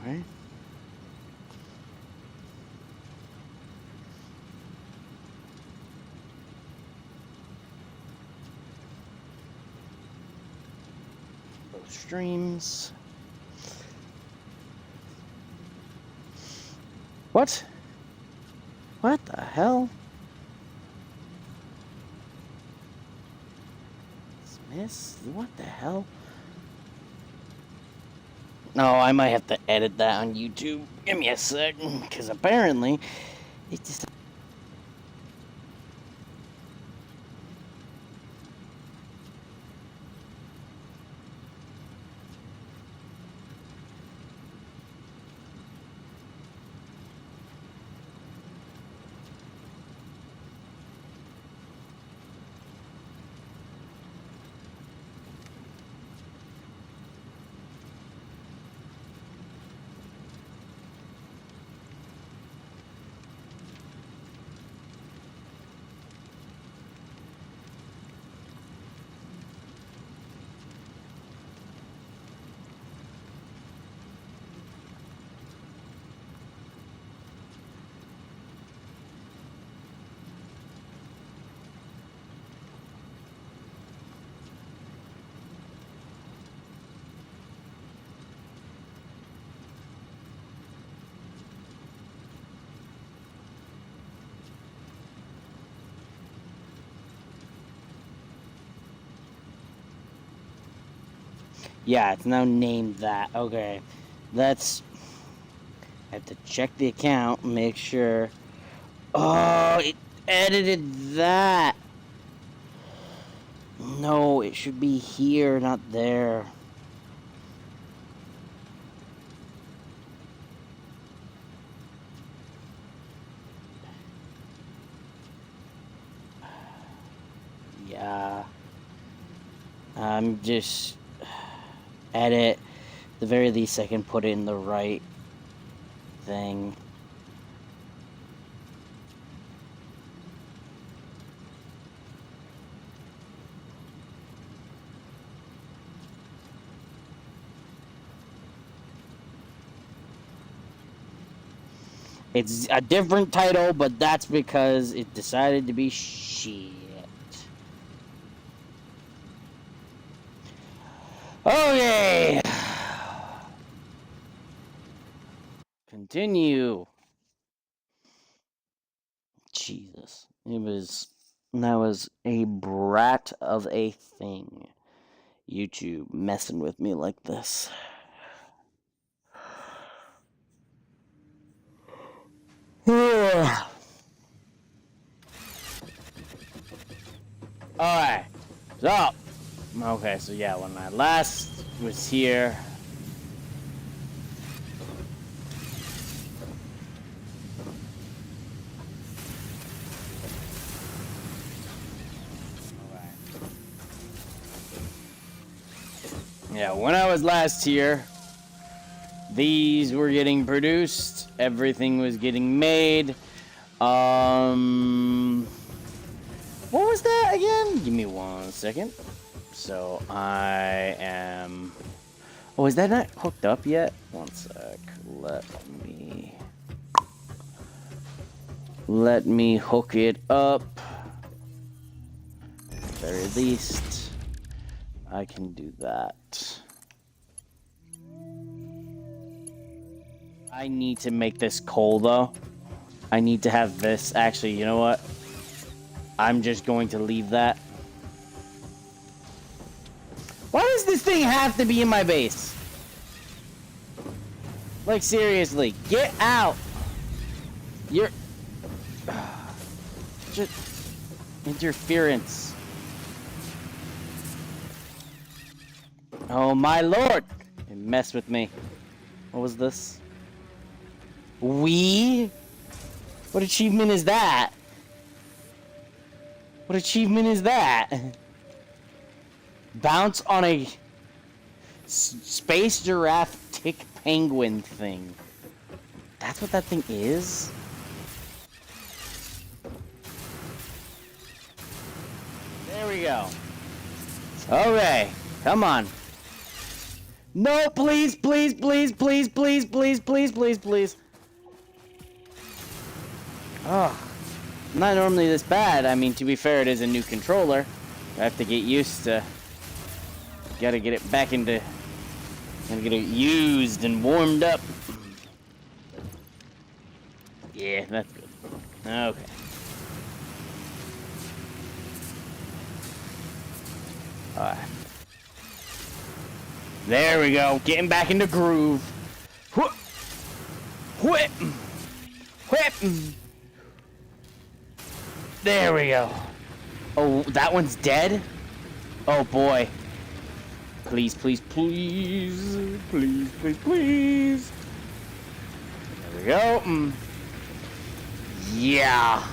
Alright. Those streams. What? What the hell? Dismiss? What the hell? No, I might have to edit that on YouTube. Give me a second, because apparently it just... Yeah, it's now named that. Okay. That's... I have to check the account, make sure... Oh, it edited that! No, it should be here, not there. Yeah. I'm just... Edit. At the very least, I can put it in the right thing. It's a different title, but that's because it decided to be shit. Okay. Continue. Jesus. That was a brat of a thing. YouTube messing with me like this. Alright. So. Okay, so yeah, when I last was here. Yeah, when I was last here, these were getting produced. Everything was getting made. What was that again? Give me 1 second. So I am... Oh, is that not hooked up yet? 1 sec. Let me hook it up. At the very least, I can do that. I need to make this coal, though. I need to have this. Actually, you know what? I'm just going to leave that. Why does this thing have to be in my base? Like, seriously, get out! You're... Just... Interference. Oh my lord! It messed with me. What was this? What achievement is that? What achievement is that? Bounce on a space giraffe tick penguin thing. That's what that thing is? There we go. Okay, come on. No, please, please, please, please, please, please, please, please, please. Oh, not normally this bad. I mean, to be fair, it is a new controller. I have to get used to. Gotta get it back into. Gotta get it used and warmed up. Yeah, that's good. Okay. Alright. There we go. Getting back into groove. Whoop. Whip. Whip. There we go. Oh, that one's dead? Oh boy. Please, please, please. Please, please, please. There we go. Yeah.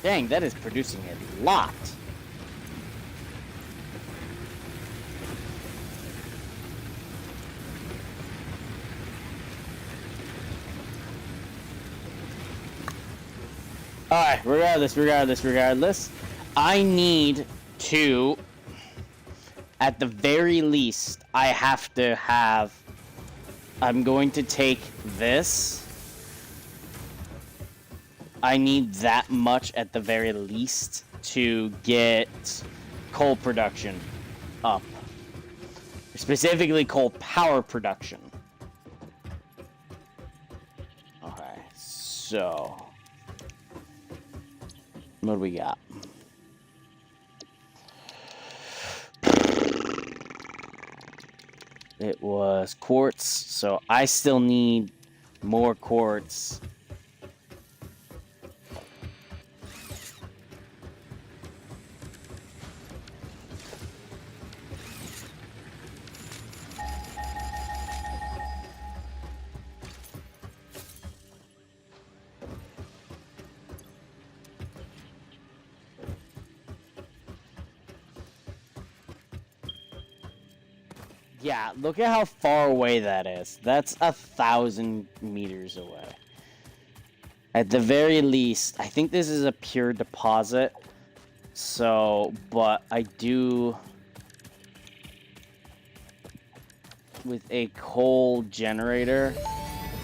Dang, that is producing a lot. Alright, regardless, I need to, at the very least, I have to have, I'm going to take this. I need that much at the very least to get coal production up. Specifically, coal power production. Okay, so what do we got? It was quartz, so I still need more quartz. Yeah, look at how far away that is. That's 1,000 meters away. At the very least, I think this is a pure deposit. So, but I do... with a coal generator,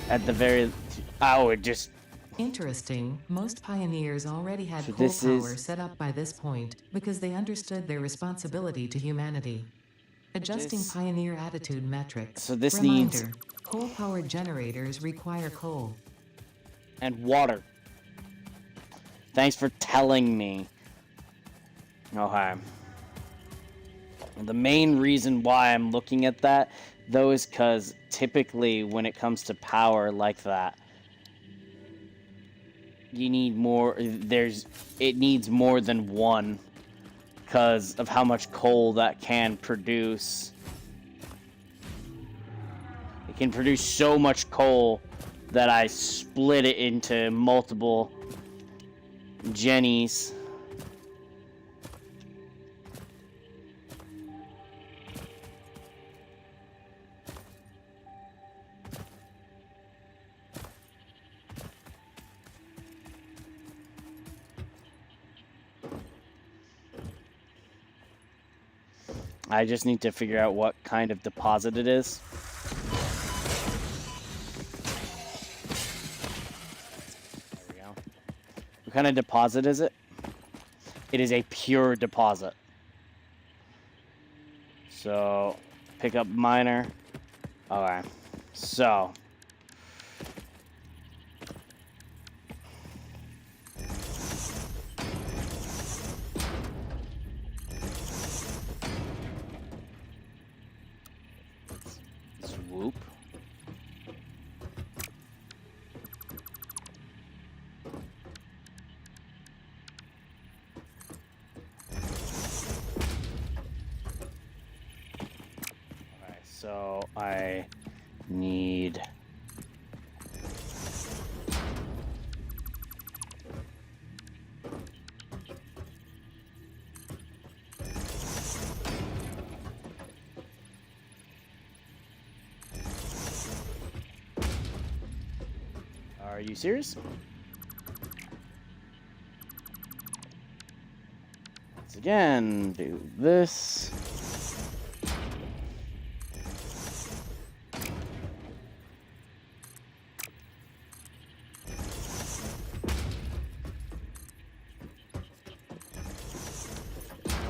at the very... Oh, it just... Interesting. Most pioneers already had coal power set up by this point, because they understood their responsibility to humanity. Adjusting pioneer attitude metrics. So this Reminder, needs... coal-powered generators require coal. And water. Thanks for telling me. Okay. The main reason why I'm looking at that, though, is because typically when it comes to power like that, you need more, it needs more than one because of how much coal that can produce. It can produce so much coal that I split it into multiple jennies. I just need to figure out what kind of deposit it is. There we go. What kind of deposit is it? It is a pure deposit. So, pick up miner. Alright. So. Swoop. Alright, so I need... Are you serious? again, do this.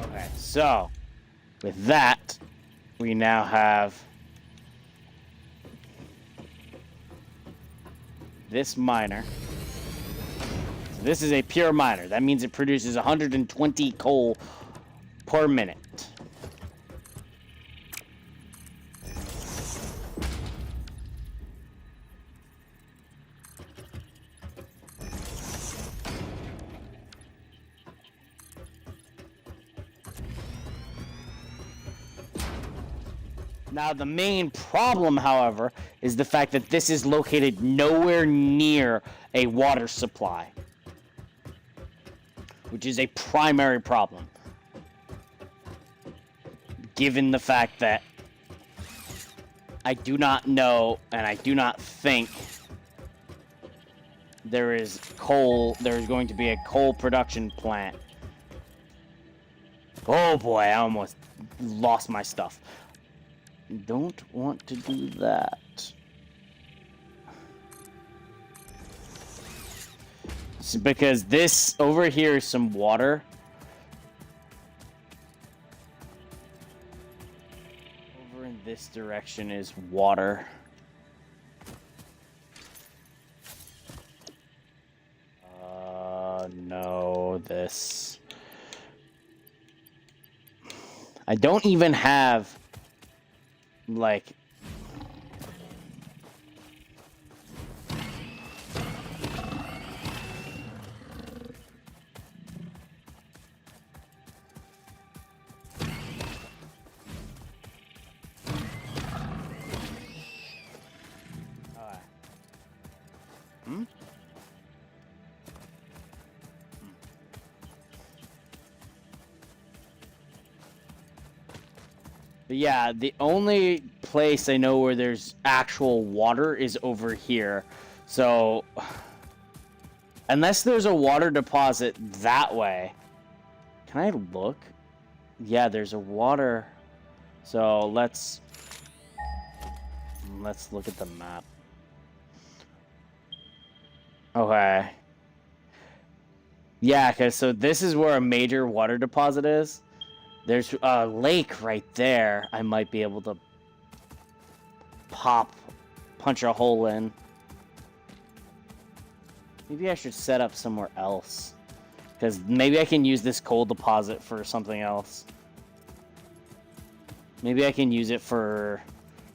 Okay, so with that, we now have this miner. So this is a pure miner. That means it produces 120 coal per minute. Now, the main problem, however, is the fact that this is located nowhere near a water supply, which is a primary problem, given the fact that I do not know and I do not think there is going to be a coal production plant. Oh boy, I almost lost my stuff. Don't want to do that. It's because this over here is some water. Over in this direction is water. No, this. I don't even have like But yeah, the only place I know where there's actual water is over here. So, unless there's a water deposit that way. Can I look? Yeah, there's a water. So, let's look at the map. Okay. Yeah, because so this is where a major water deposit is. There's a lake right there. I might be able to punch a hole in. Maybe I should set up somewhere else. Because maybe I can use this coal deposit for something else. Maybe I can use it for...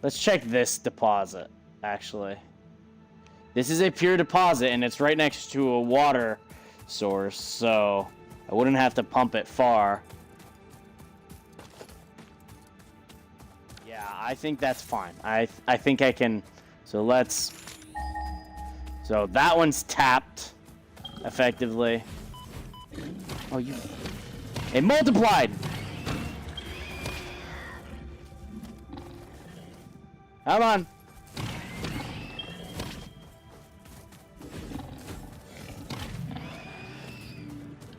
Let's check this deposit, actually. This is a pure deposit, and it's right next to a water source, so I wouldn't have to pump it far. I think that's fine. I think I can... So let's... So that one's tapped, effectively. Oh, you... It multiplied! Come on.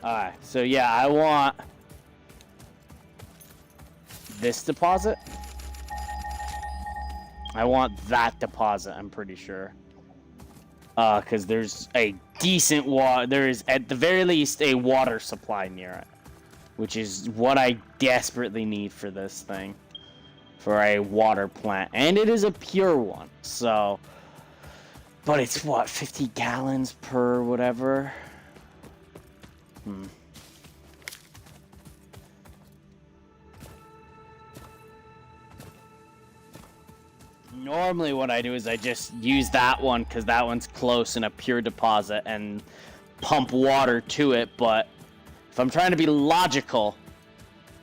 Alright, so yeah, I want... this deposit. I want that deposit, I'm pretty sure. Because there's a decent there is, at the very least, a water supply near it. Which is what I desperately need for this thing. For a water plant. And it is a pure one, so... But it's, what, 50 gallons per whatever? Normally what I do is I just use that one because that one's close and a pure deposit and pump water to it, but if I'm trying to be logical,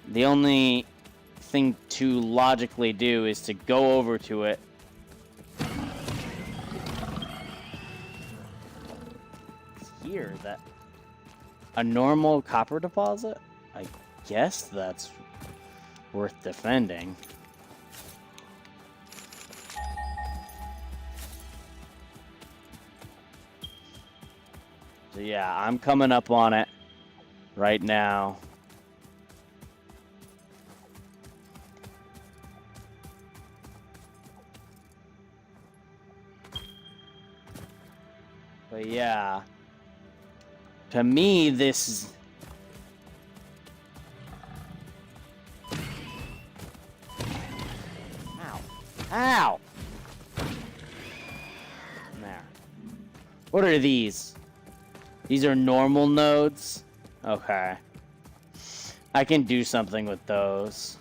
the only thing to logically do is to go over to it. It's here that a normal copper deposit? I guess that's worth defending. So yeah, I'm coming up on it right now. But yeah. To me, this... Ow. Ow! There. What are these? These are normal nodes? Okay. I can do something with those.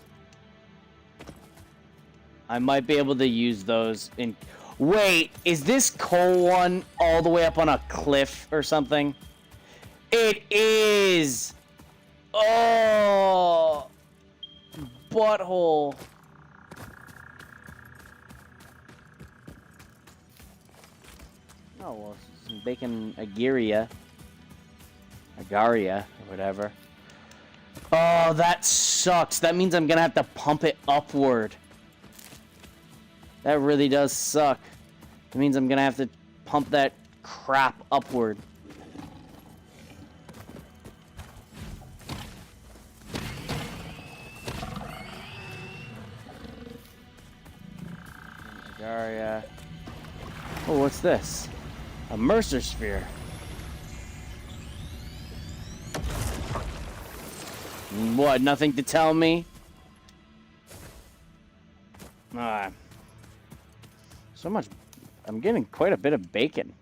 I might be able to use those in... Wait, is this coal one all the way up on a cliff or something? It is! Oh! Butthole. Oh, well, some bacon agaria. Agaria, or whatever. Oh, that sucks. That means I'm gonna have to pump it upward. That really does suck. It means I'm gonna have to pump that crap upward. Agaria. Oh, what's this? A Mercer sphere. What, nothing to tell me? Alright. So much... I'm getting quite a bit of bacon.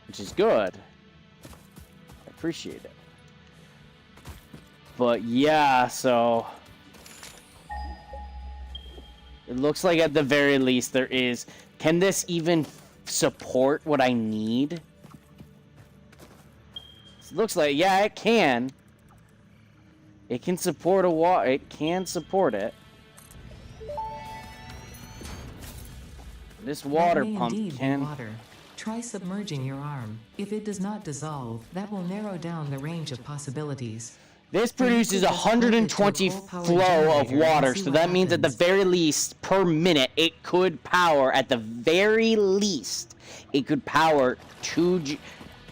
Which is good. I appreciate it. But yeah, so... It looks like at the very least there is... Can this even support what I need? It looks like, yeah, it can. It can support a water. It can support it. This water pump can. Water. Try submerging your arm. If it does not dissolve, that will narrow down the range of possibilities. This produces 120 flow of water, so that means at the very least, per minute, it could power, at the very least, it could power two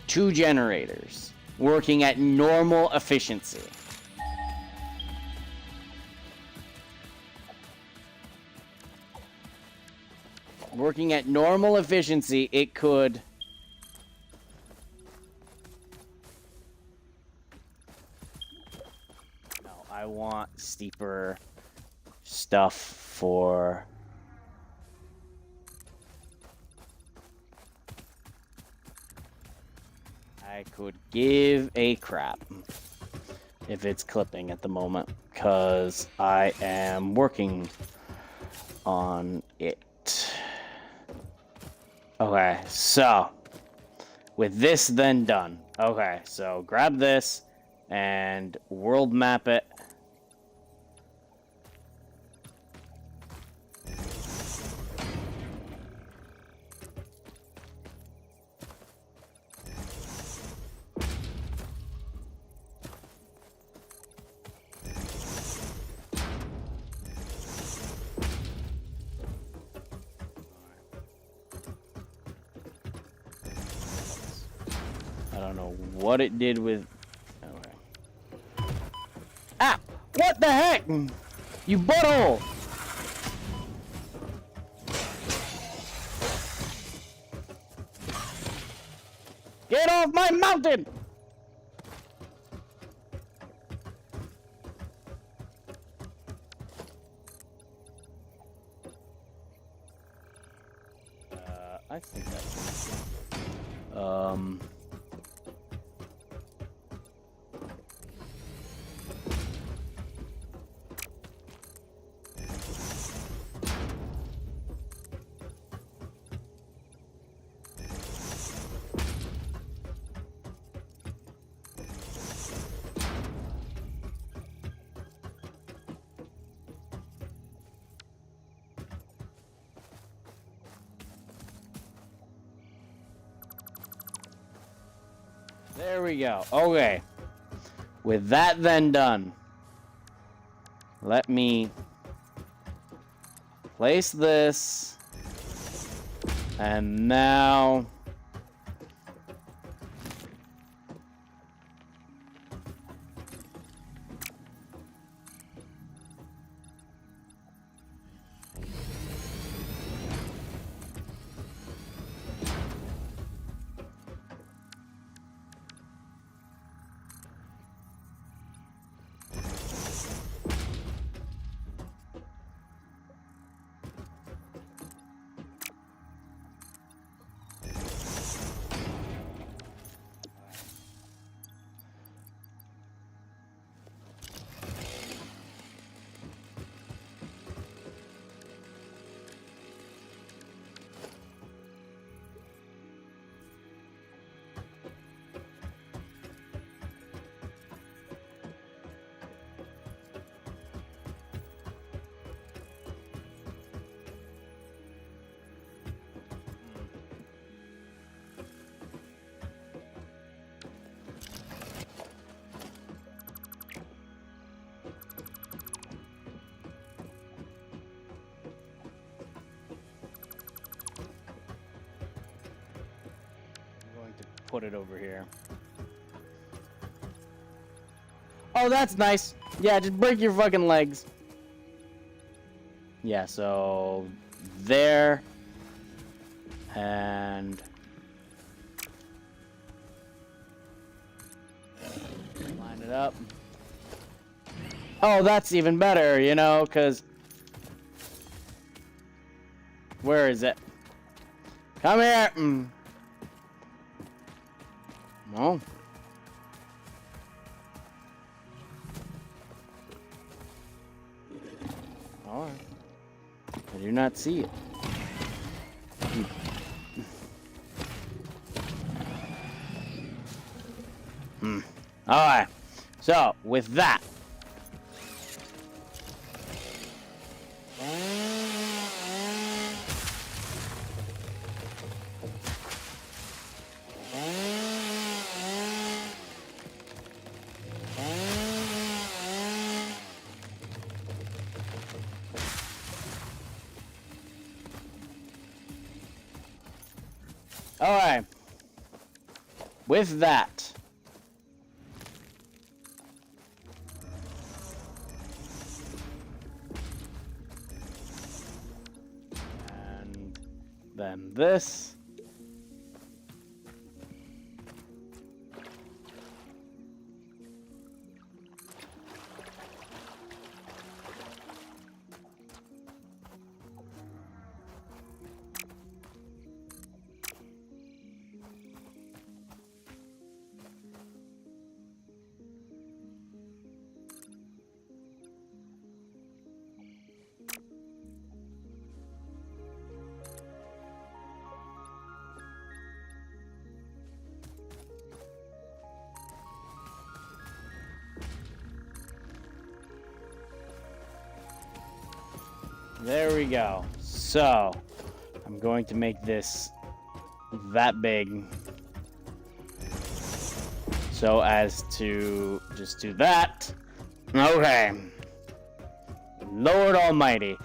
generators working at normal efficiency. Working at normal efficiency, it could... No, I want steeper stuff for... I could give a crap if it's clipping at the moment, because I am working on it. Okay, so with this then done. Okay, so grab this and world map it. I don't know what it did with... Okay. Ah! What the heck? You butthole! Get off my mountain! I think that's... There we go. Okay. With that then done, let me place this, and now put it over here. Oh, that's nice. Yeah, just break your fucking legs. Yeah, so there and line it up. Oh, that's even better, you know, because where is it? Come here. No. All right. I do not see it. Alright. So, with that. Alright. With that. And then this. There we go. So, I'm going to make this that big so as to just do that. Okay. Lord Almighty.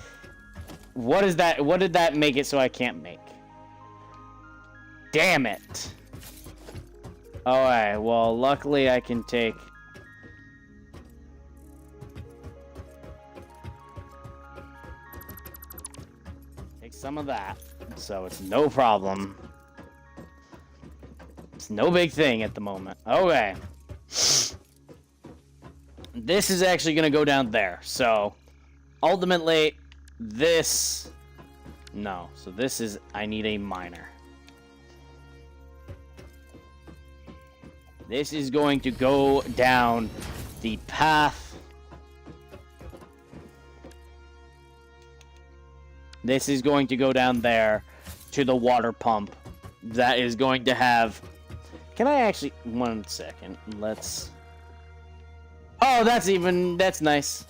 What is that? What did that make it so I can't make? Damn it. Alright, well, luckily I can take... some of that, so it's no problem. It's no big thing at the moment. Okay. This is actually gonna go down there, so ultimately this... no, so this is... I need a miner. This is going to go down the path. This is going to go down there to the water pump. That is going to have... Can I actually... 1 second. Let's... Oh, that's even... That's nice.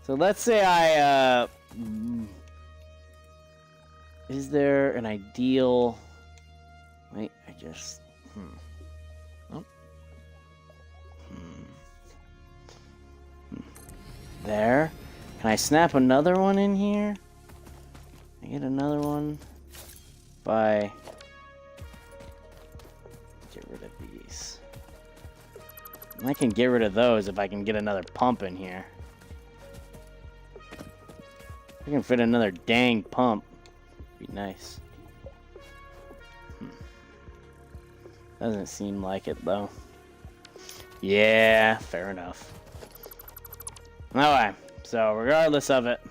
So let's say I... Is there an ideal... Wait, I just... Oh. There. Can I snap another one in here? I get another one by... Get rid of these. And I can get rid of those if I can get another pump in here. If I can fit another dang pump. Be nice. Doesn't seem like it though. Yeah, fair enough. Alright, so regardless of it.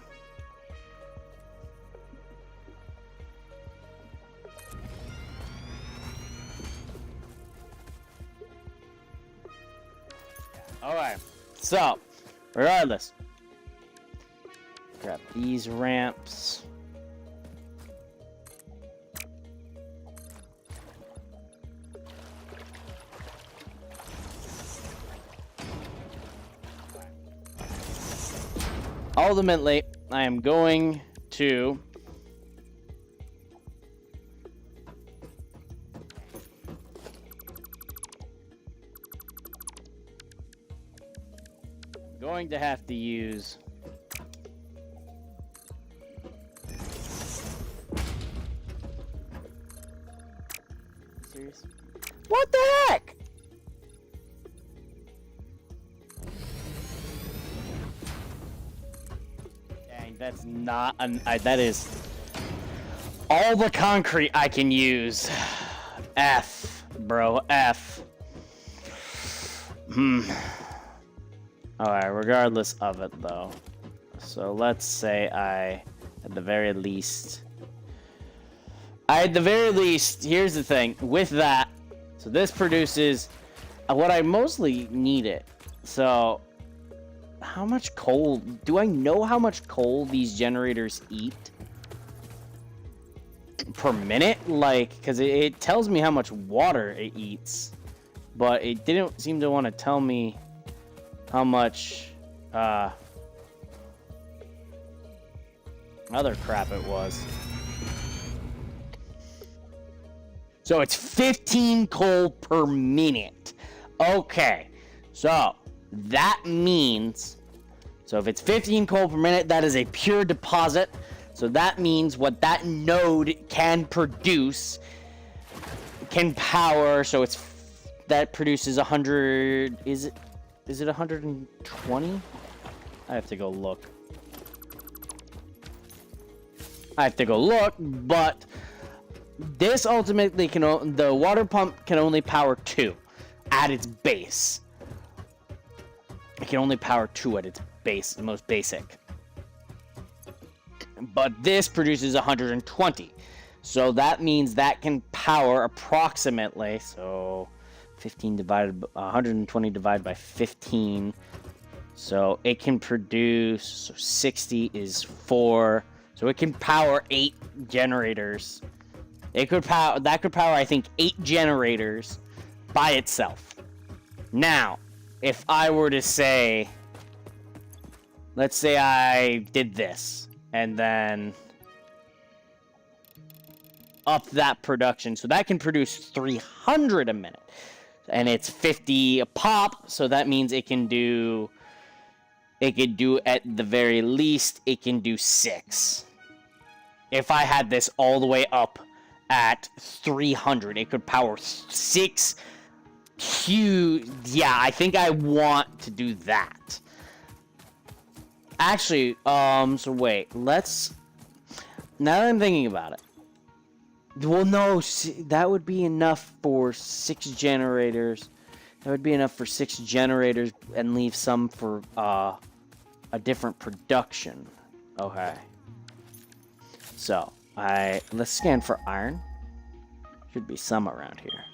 Alright, so, regardless. Grab these ramps. Ultimately, I am going to... have to use... Serious? What the heck? Dang, that's not an... that is... all the concrete I can use. F, bro, F. Alright, regardless of it, though. So let's say at the very least, here's the thing, with that, so this produces what I mostly need it. So, how much coal, do I know how much coal these generators eat per minute? Like, because it tells me how much water it eats, but it didn't seem to want to tell me how much, other crap it was. So it's 15 coal per minute. Okay, so that means, so if it's 15 coal per minute, that is a pure deposit. So that means what that node can produce, can power, so it's, that produces 100, is it 120? I have to go look. But this ultimately can, the water pump can only power 2 at its base. It can only power 2 at its base, the most basic. But this produces 120. So that means that can power approximately, so 15 divided, 120 divided by 15. So it can produce, so 60 is 4. So it can power 8 generators. It could power, that could power, I think, 8 generators by itself. Now, if I were to say, let's say I did this, and then up that production, so that can produce 300 a minute. And it's 50 a pop, so that means it can do, at the very least, it can do 6. If I had this all the way up at 300, it could power 6 huge. Yeah, I think I want to do that. Actually, so wait, let's, now that I'm thinking about it, well, no, that would be enough for 6 generators. That would be enough for 6 generators and leave some for a different production. Okay. So, let's scan for iron. Should be some around here.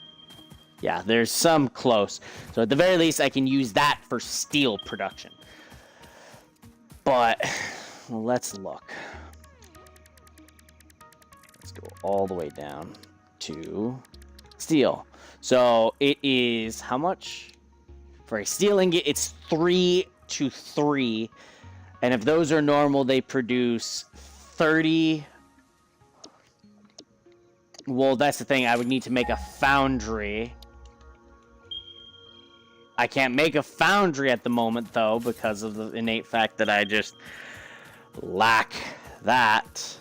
Yeah, there's some close. So at the very least, I can use that for steel production. But, well, let's look. Let's go all the way down to steel. So it is, how much? For a steel ingot, it's 3 to 3. And if those are normal, they produce 30. Well, that's the thing. I would need to make a foundry. I can't make a foundry at the moment, though, because of the innate fact that I just lack that.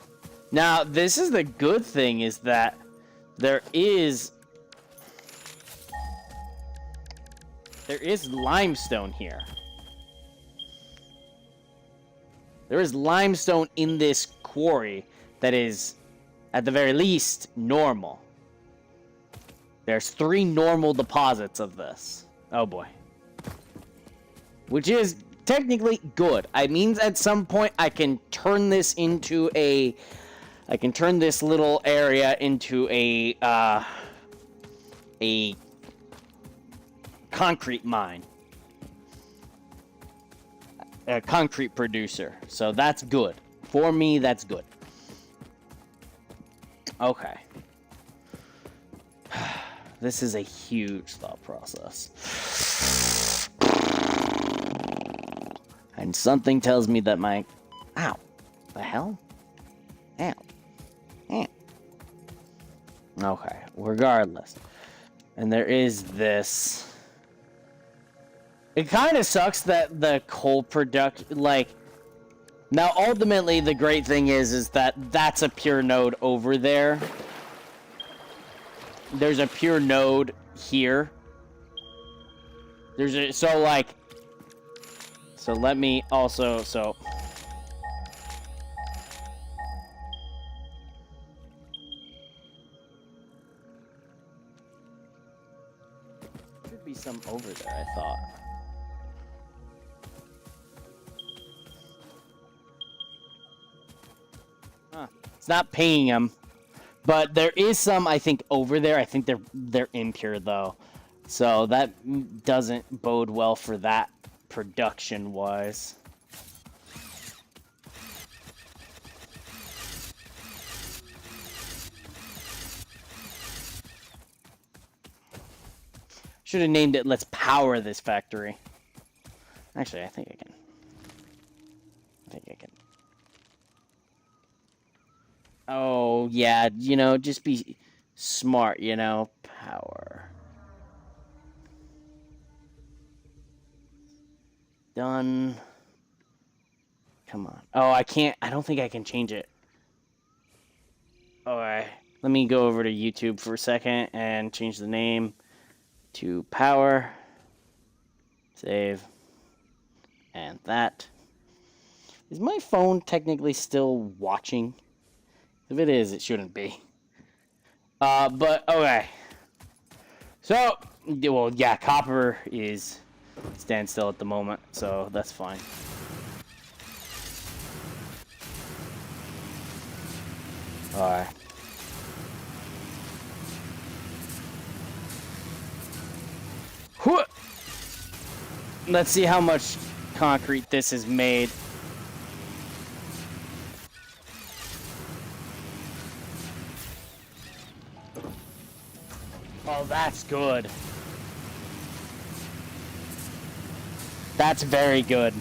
Now, this is the good thing, is that there is limestone here. There is limestone in this quarry that is, at the very least, normal. There's 3 normal deposits of this. Oh boy. Which is technically good. I means at some point I can turn this into a, I can turn this little area into a concrete mine. A concrete producer. So that's good. For me, that's good. Okay. This is a huge thought process. And something tells me that my... Ow. The hell? Ow. Ow. Okay. Regardless. And there is this... It kind of sucks that the coal production... Like... Now, ultimately, the great thing is that that's a pure node over there. There's a pure node here. There's a, so like, so let me also, so. Should be some over there, I thought. Huh. It's not paying them. But there is some, I think, over there. I think they're impure, though. So that doesn't bode well for that production-wise. Should have named it, let's power this factory. Actually, I think I can. Oh, yeah, you know, just be smart, you know. Power. Done. Come on. Oh, I can't. I don't think I can change it. Alright. Let me go over to YouTube for a second and change the name to power. Save. And that. Is my phone technically still watching? If it is, it shouldn't be. But, okay. So, well, yeah, copper is standstill at the moment, so that's fine. Alright. Let's see how much concrete this has made. Oh, that's good. That's very good.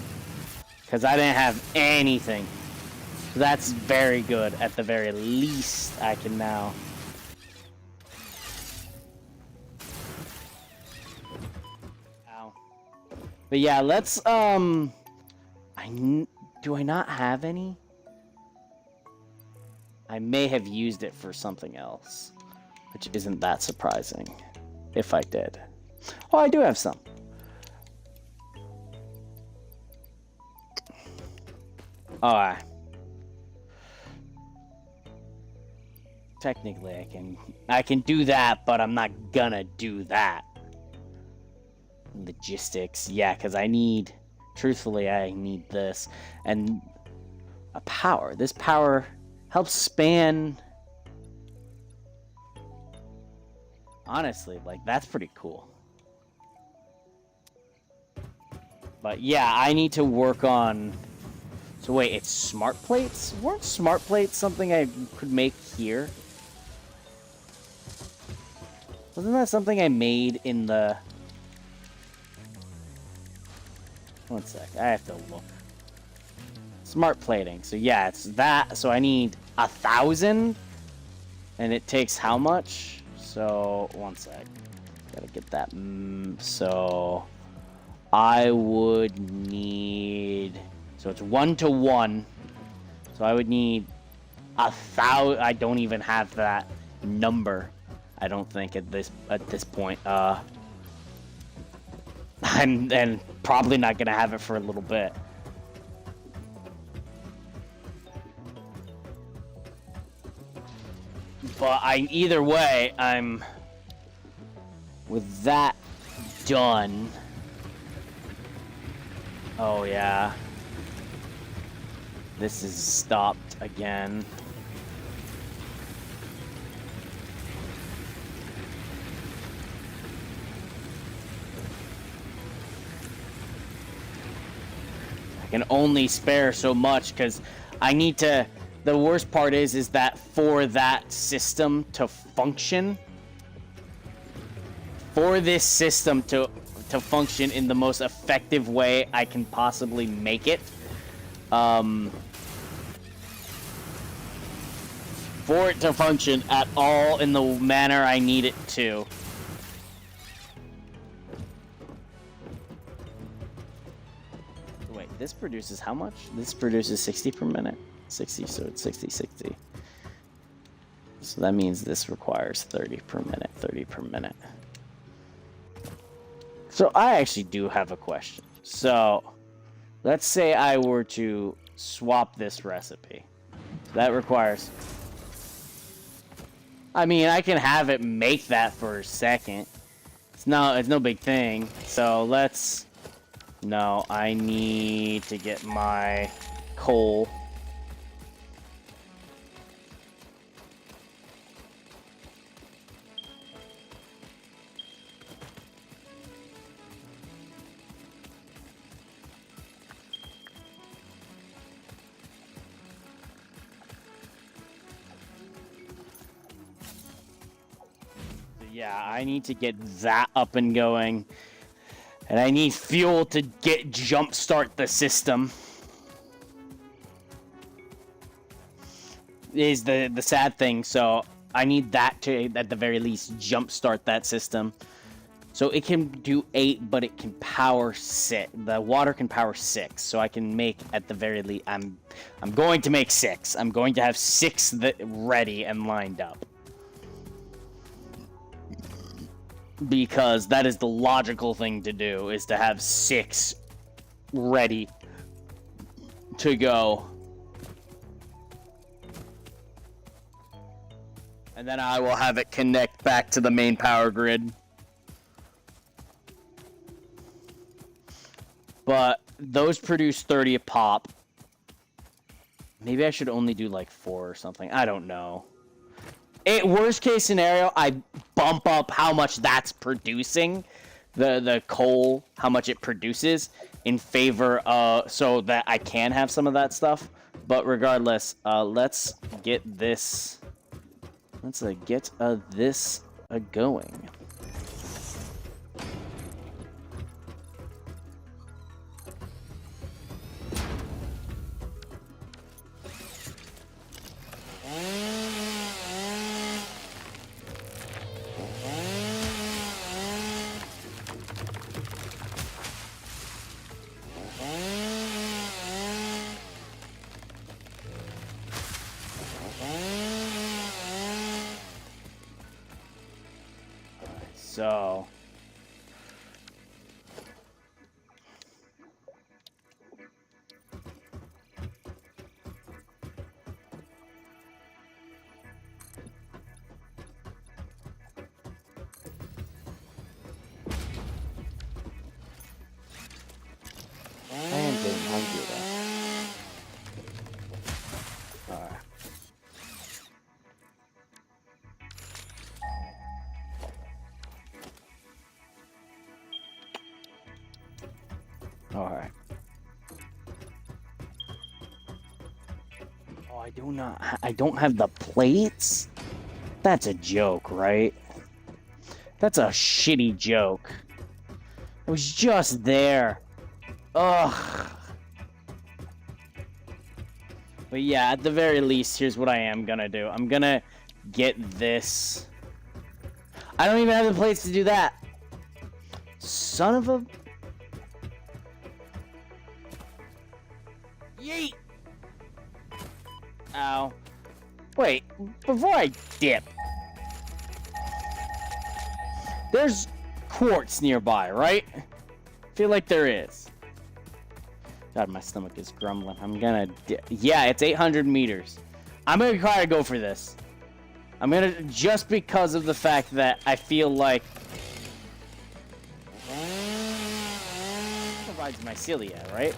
Because I didn't have anything. So that's very good. At the very least, I can now. Ow. But yeah, let's, do I not have any? I may have used it for something else. Which isn't that surprising, if I did. Oh, I do have some. Alright. Technically, I can do that, but I'm not gonna do that. Logistics, yeah, because I need, truthfully, I need this. And a power. This power helps span... Honestly, like, that's pretty cool. But yeah, I need to work on... So wait, it's smart plates? Weren't smart plates something I could make here? Wasn't that something I made in the... One sec, I have to look. Smart plating. So yeah, it's that. So I need 1,000. And it takes how much? So, one sec. Gotta get that. So, I would need... So, it's 1 to 1. So, I would need 1,000... I don't even have that number. I don't think at this point. And probably not gonna have it for a little bit. But either way, I'm with that done. Oh yeah. This is stopped again. I can only spare so much because I need to... The worst part is that for that system to function, for this system to function in the most effective way I can possibly make it, for it to function at all in the manner I need it to. Wait, this produces how much? This produces 60 per minute. 60, so it's 60, 60. So that means this requires 30 per minute, 30 per minute. So I actually do have a question. So let's say I were to swap this recipe. That requires... I mean, I can have it make that for a second. It's no big thing. So let's... No, I need to get my coal. Yeah, I need to get that up and going. And I need fuel to jumpstart the system. Is the sad thing. So I need that to, at the very least, jumpstart that system. So it can do 8, but it can power 6. The water can power 6. So I can make, at the very least, I'm going to make 6. I'm going to have 6 ready and lined up. Because that is the logical thing to do, is to have 6 ready to go. And then I will have it connect back to the main power grid. But those produce 30 a pop. Maybe I should only do like 4 or something. I don't know. Worst case scenario, I bump up how much that's producing, the coal, how much it produces, in favor of, so that I can have some of that stuff. But regardless, let's get this, this going. So I am getting hungry though. Alright. Alright. Oh, I don't have the plates? That's a joke, right? That's a shitty joke. It was just there. Ugh. But yeah, at the very least, here's what I am gonna do. I'm gonna get this. I don't even have the plates to do that. Son of a... Yeet! Ow. Wait, before I dip, there's quartz nearby, right? I feel like there is. God, my stomach is grumbling. I'm gonna yeah, it's 800 meters. I'm gonna try to go for this. I'm gonna, just because of the fact that I feel like provides mycelia, right?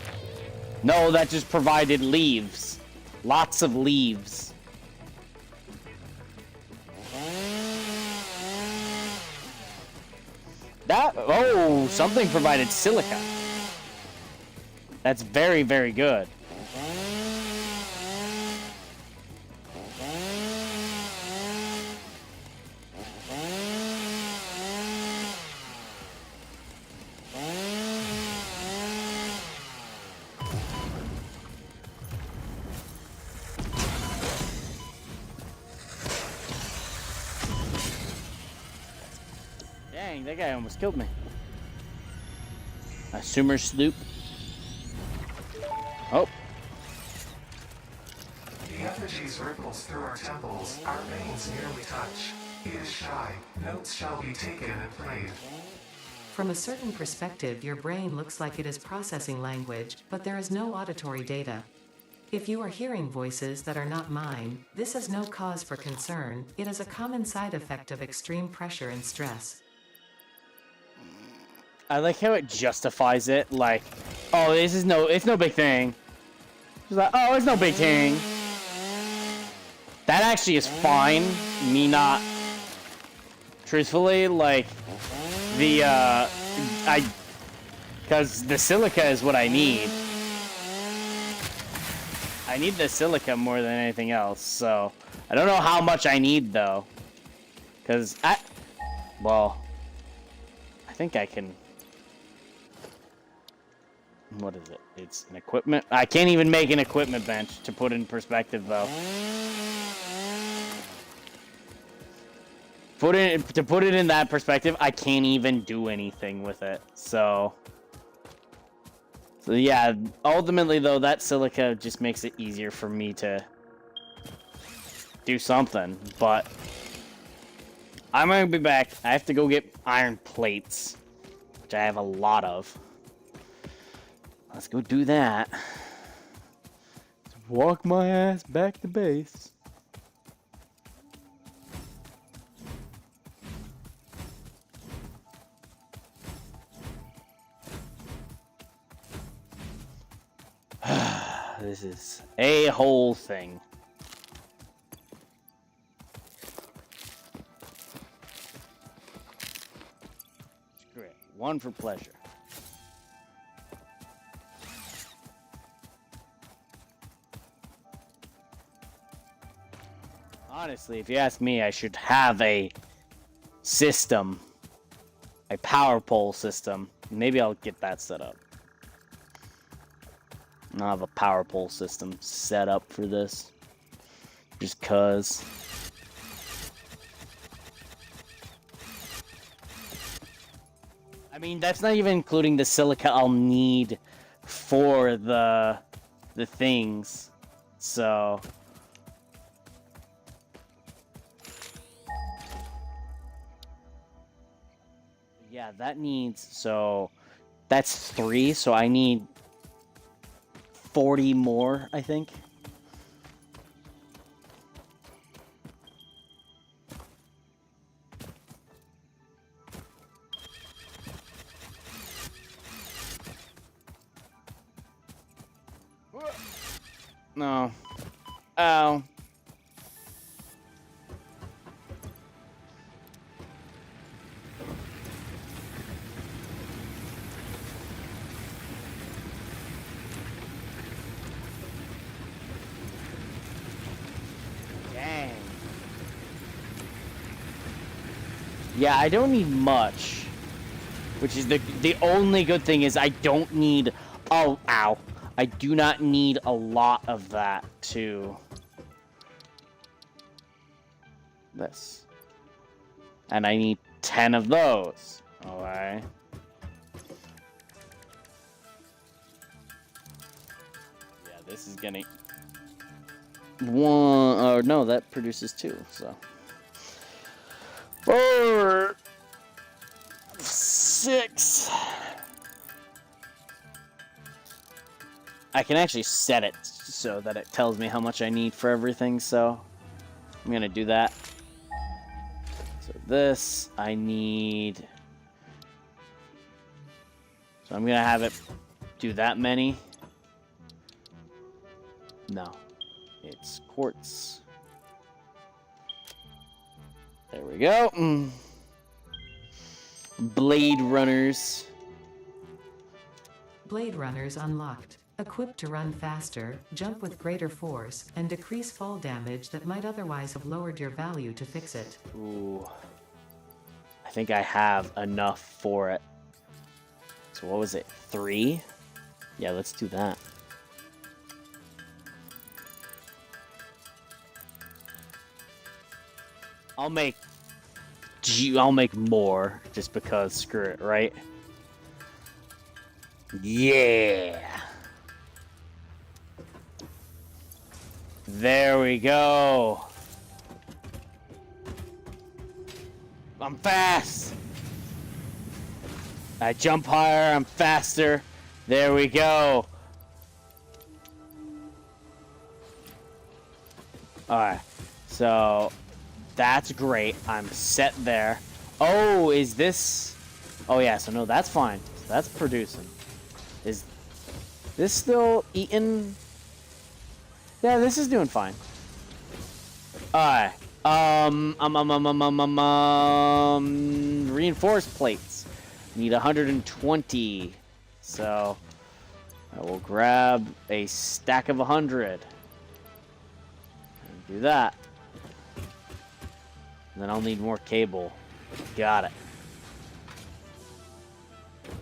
No, that just provided leaves. Lots of leaves. Oh, something provided silica. That's very, very good. Dang, that guy almost killed me. A sumer sloop. Oh. The effigies ripples through our temples, our veins nearly touch. He is shy, notes shall be taken and played. From a certain perspective, your brain looks like it is processing language, but there is no auditory data. If you are hearing voices that are not mine, this is no cause for concern. It is a common side effect of extreme pressure and stress. I like how it justifies it, like, oh, it's no big thing. It's like, oh, it's no big thing. That actually is fine. Me not, truthfully, like, because the silica is what I need. I need the silica more than anything else, so I don't know how much I need, though. Because well, I think I can... What is it? It's an equipment... I can't even make an equipment bench, to put in perspective, though. To put it in that perspective, I can't even do anything with it, so yeah, ultimately, though, that silica just makes it easier for me to do something, but I'm gonna be back. I have to go get iron plates, which I have a lot of. Let's go do that. Let's walk my ass back to base. This is a whole thing. Screw it. One for pleasure. Honestly, if you ask me, I should have a system. A power pole system. Maybe I'll get that set up. I'll have a power pole system set up for this. Just cuz. I mean, that's not even including the silica I'll need for the things. So... yeah, that needs... so... that's 3, so I need 40 more, I think. No. Ow. Dang. Yeah, I don't need much. Which is the only good thing is I don't need... oh, ow. I do not need a lot of that to... this. And I need 10 of those. Alright. Yeah, this is gonna... 1... oh, no, that produces 2, so... 4... 6... I can actually set it so that it tells me how much I need for everything, so I'm gonna do that. So this, I need... so I'm gonna have it do that many. No, it's quartz. There we go. Blade runners. Blade runners unlocked. Equipped to run faster, jump with greater force, and decrease fall damage that might otherwise have lowered your value to fix it. Ooh. I think I have enough for it. So what was it? 3? Yeah, let's do that. I'll make more just because screw it, right? Yeah. There we go. I'm fast. I jump higher, I'm faster. There we go. Alright, so that's great. I'm set there. Oh, is this... Oh yeah, so no, that's fine. So that's producing. Is this still eating? Yeah, this is doing fine. Alright. Reinforced plates. Need 120. So I will grab a stack of 100. Do that. And then I'll need more cable. Got it.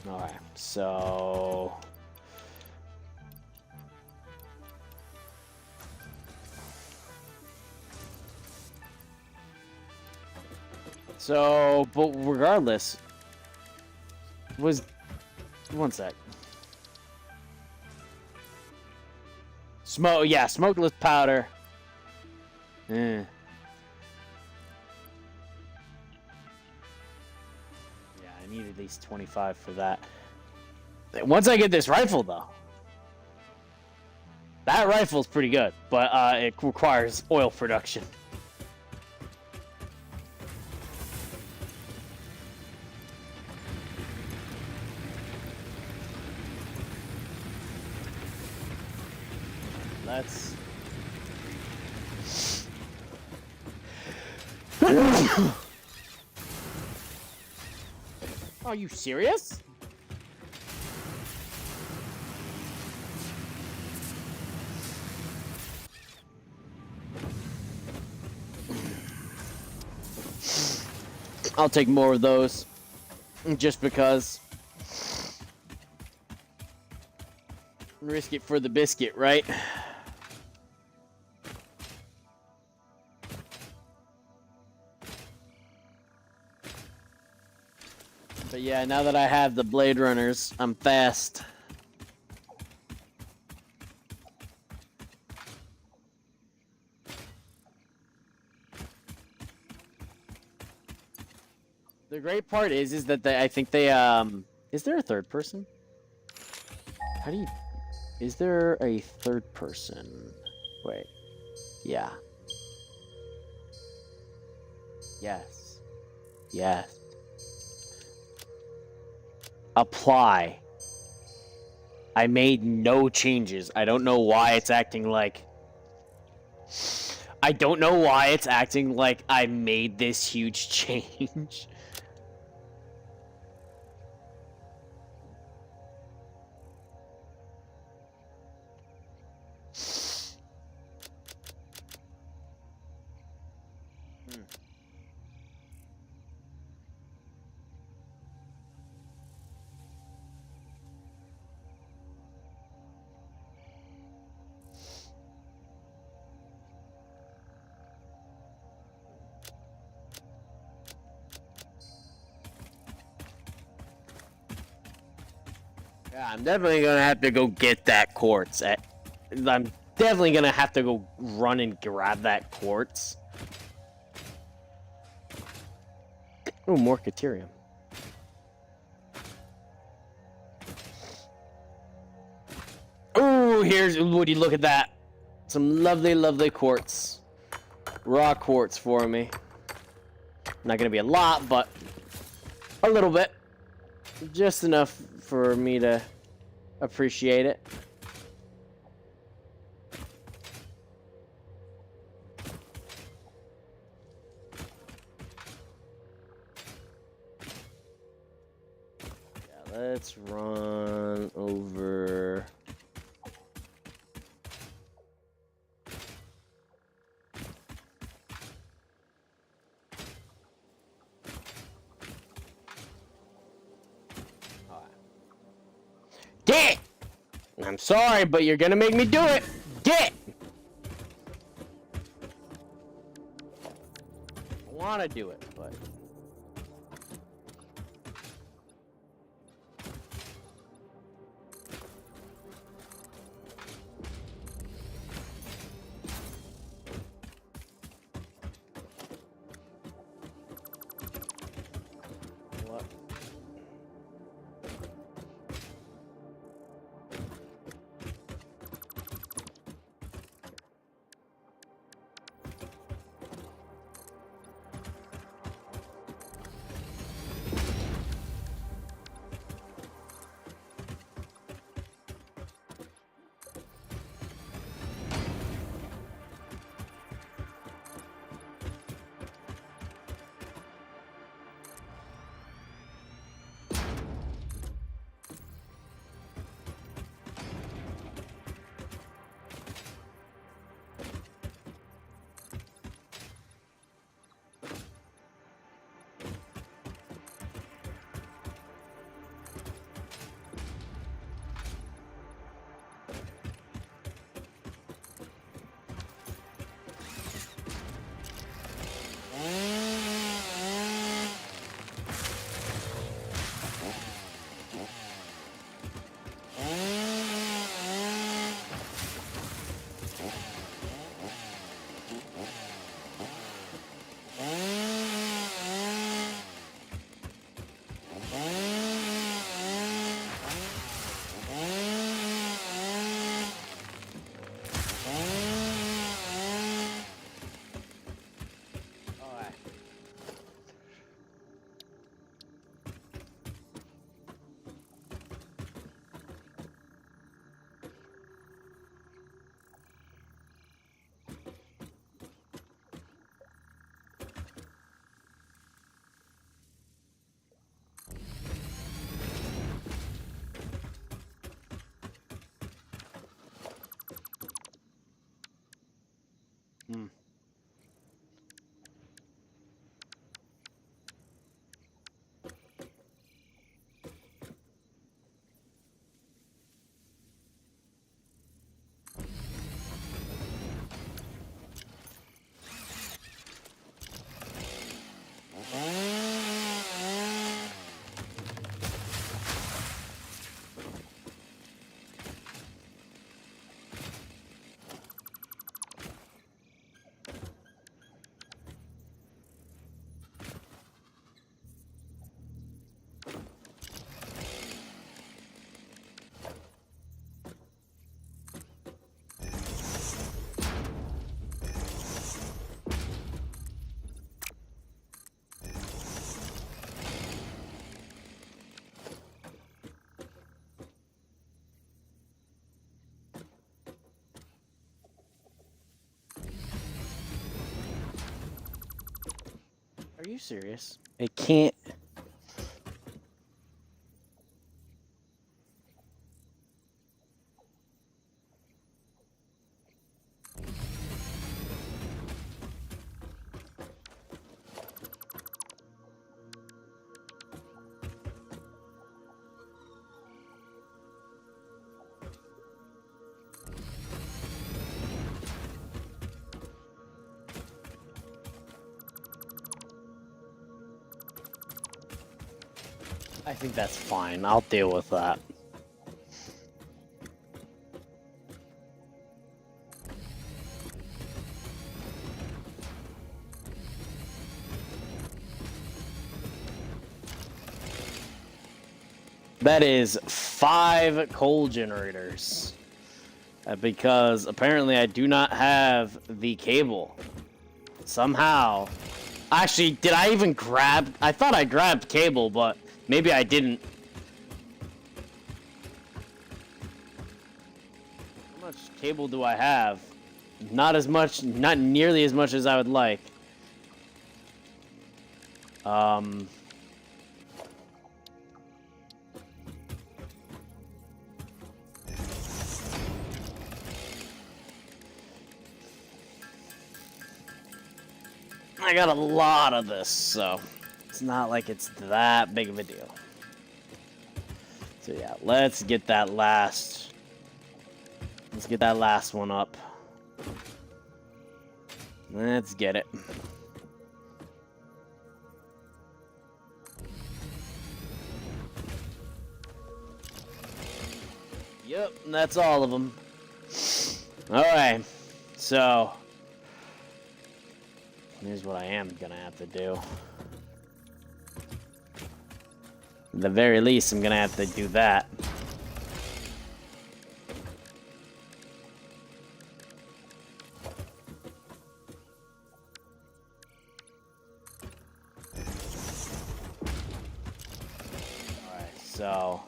Alright, so... So, but regardless... Was... One sec. Smoke, yeah, smokeless powder. Yeah, I need at least 25 for that. Once I get this rifle, though. That rifle's pretty good, but it requires oil production. Let's... Are you serious? I'll take more of those. Just because. Risk it for the biscuit, right? But yeah, now that I have the Blade Runners, I'm fast. The great part is that I think they, is there a third person? How do you, is there a third person? Wait, yeah. Yes. Yes. Apply. I made no changes. I don't know why it's acting like... I don't know why it's acting like I made this huge change. Yeah, I'm definitely gonna have to go get that quartz. I'm definitely gonna have to go run and grab that quartz. Oh, more Caterium. Oh, here's, would you look at that? Some lovely, lovely quartz. Raw quartz for me. Not gonna be a lot, but a little bit. Just enough for me to appreciate it. Yeah, let's run over. Get! I'm sorry, but you're gonna make me do it! Get! I wanna do it, but... What? Hmm. Are you serious? It can't. I think that's fine. I'll deal with that. That is 5 coal generators. Because apparently I do not have the cable. Somehow. Actually, did I even grab? I thought I grabbed cable, but maybe I didn't. How much cable do I have? Not as much, not nearly as much as I would like. I got a lot of this, so it's not like it's that big of a deal. So yeah, let's get that last one up. Let's get it. Yep, that's all of them. Alright, so here's what I am gonna have to do. At the very least, I'm gonna have to do that. Alright, so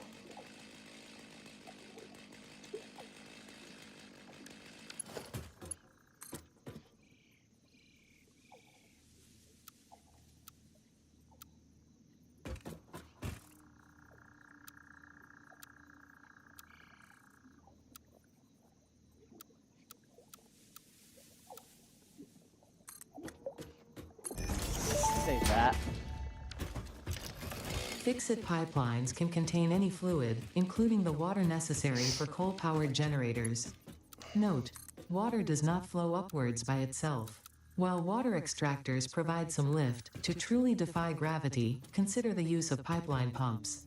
say that. Fix-it pipelines can contain any fluid, including the water necessary for coal-powered generators. Note: water does not flow upwards by itself. While water extractors provide some lift, to truly defy gravity, consider the use of pipeline pumps.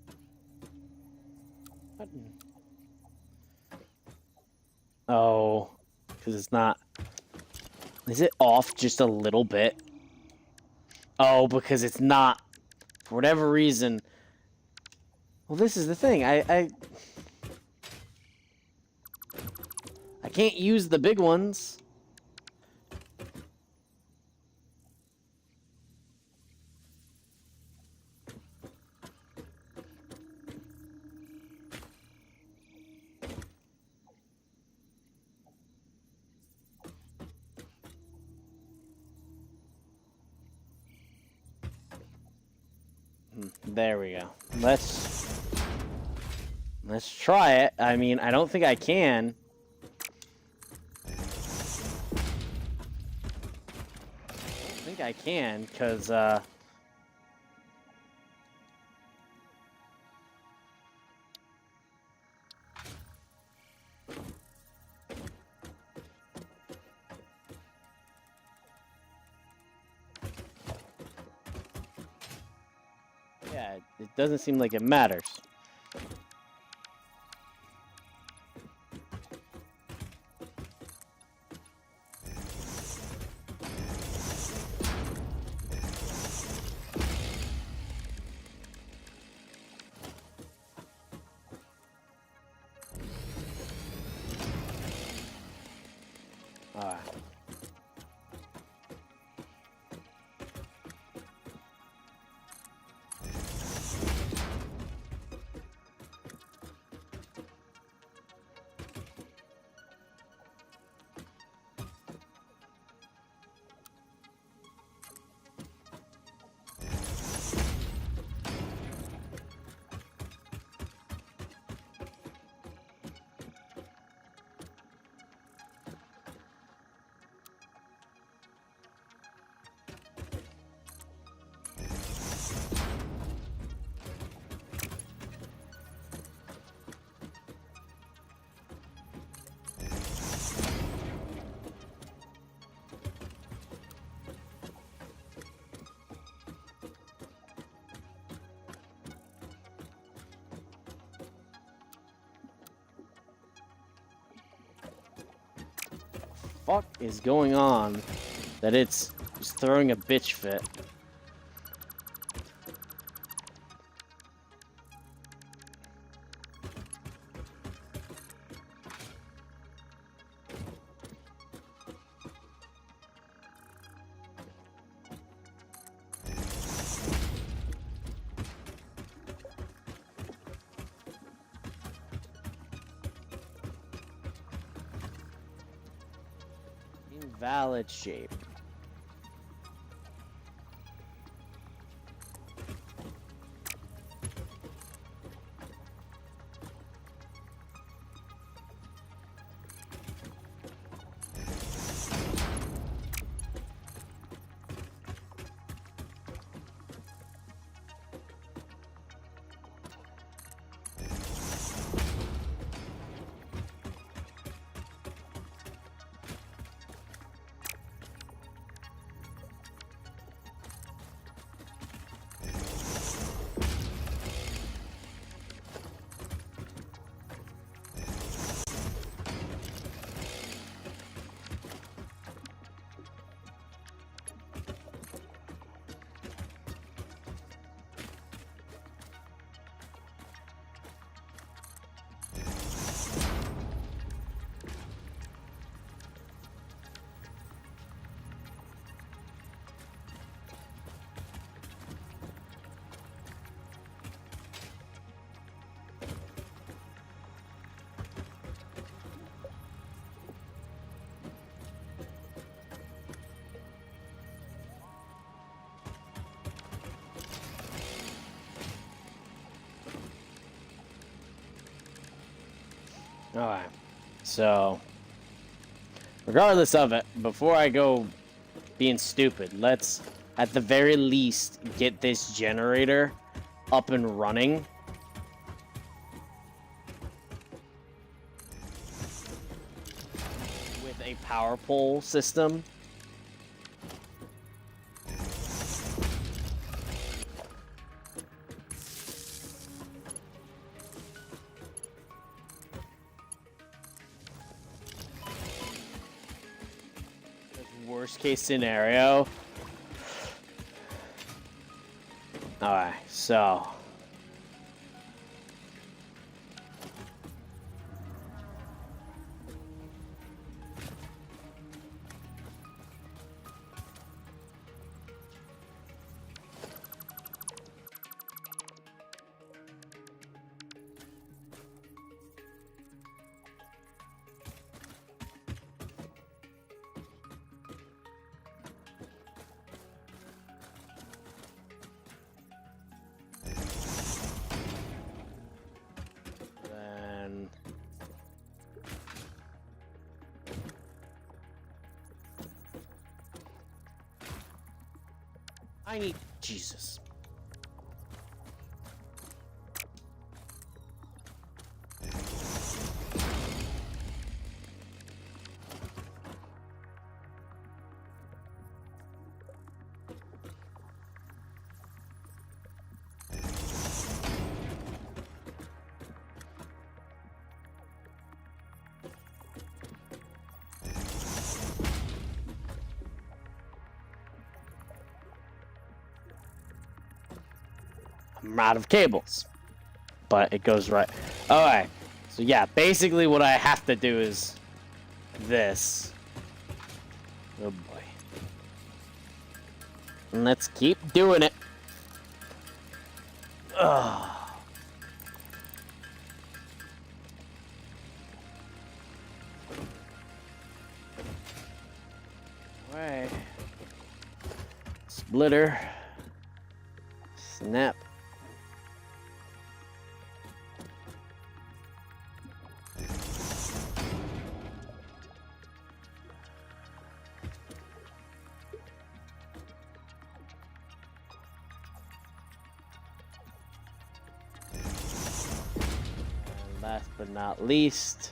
Oh, because it's not. Is it off just a little bit? Oh, because it's not. For whatever reason. Well, this is the thing. I can't use the big ones. There we go. Let's try it. I mean, I don't think I can. think I can, because, yeah, it doesn't seem like it matters. Alright. Fuck is going on that it's just throwing a bitch fit? Invalid shape. Alright, so regardless of it, before I go being stupid, let's at the very least get this generator up and running. With a power pole system. Worst case scenario. Alright, so I need... Jesus. I'm out of cables. But it goes right. Alright. So yeah, basically what I have to do is this. Oh boy. And let's keep doing it. Ugh. Alright. Splitter. Snap. And last but not least,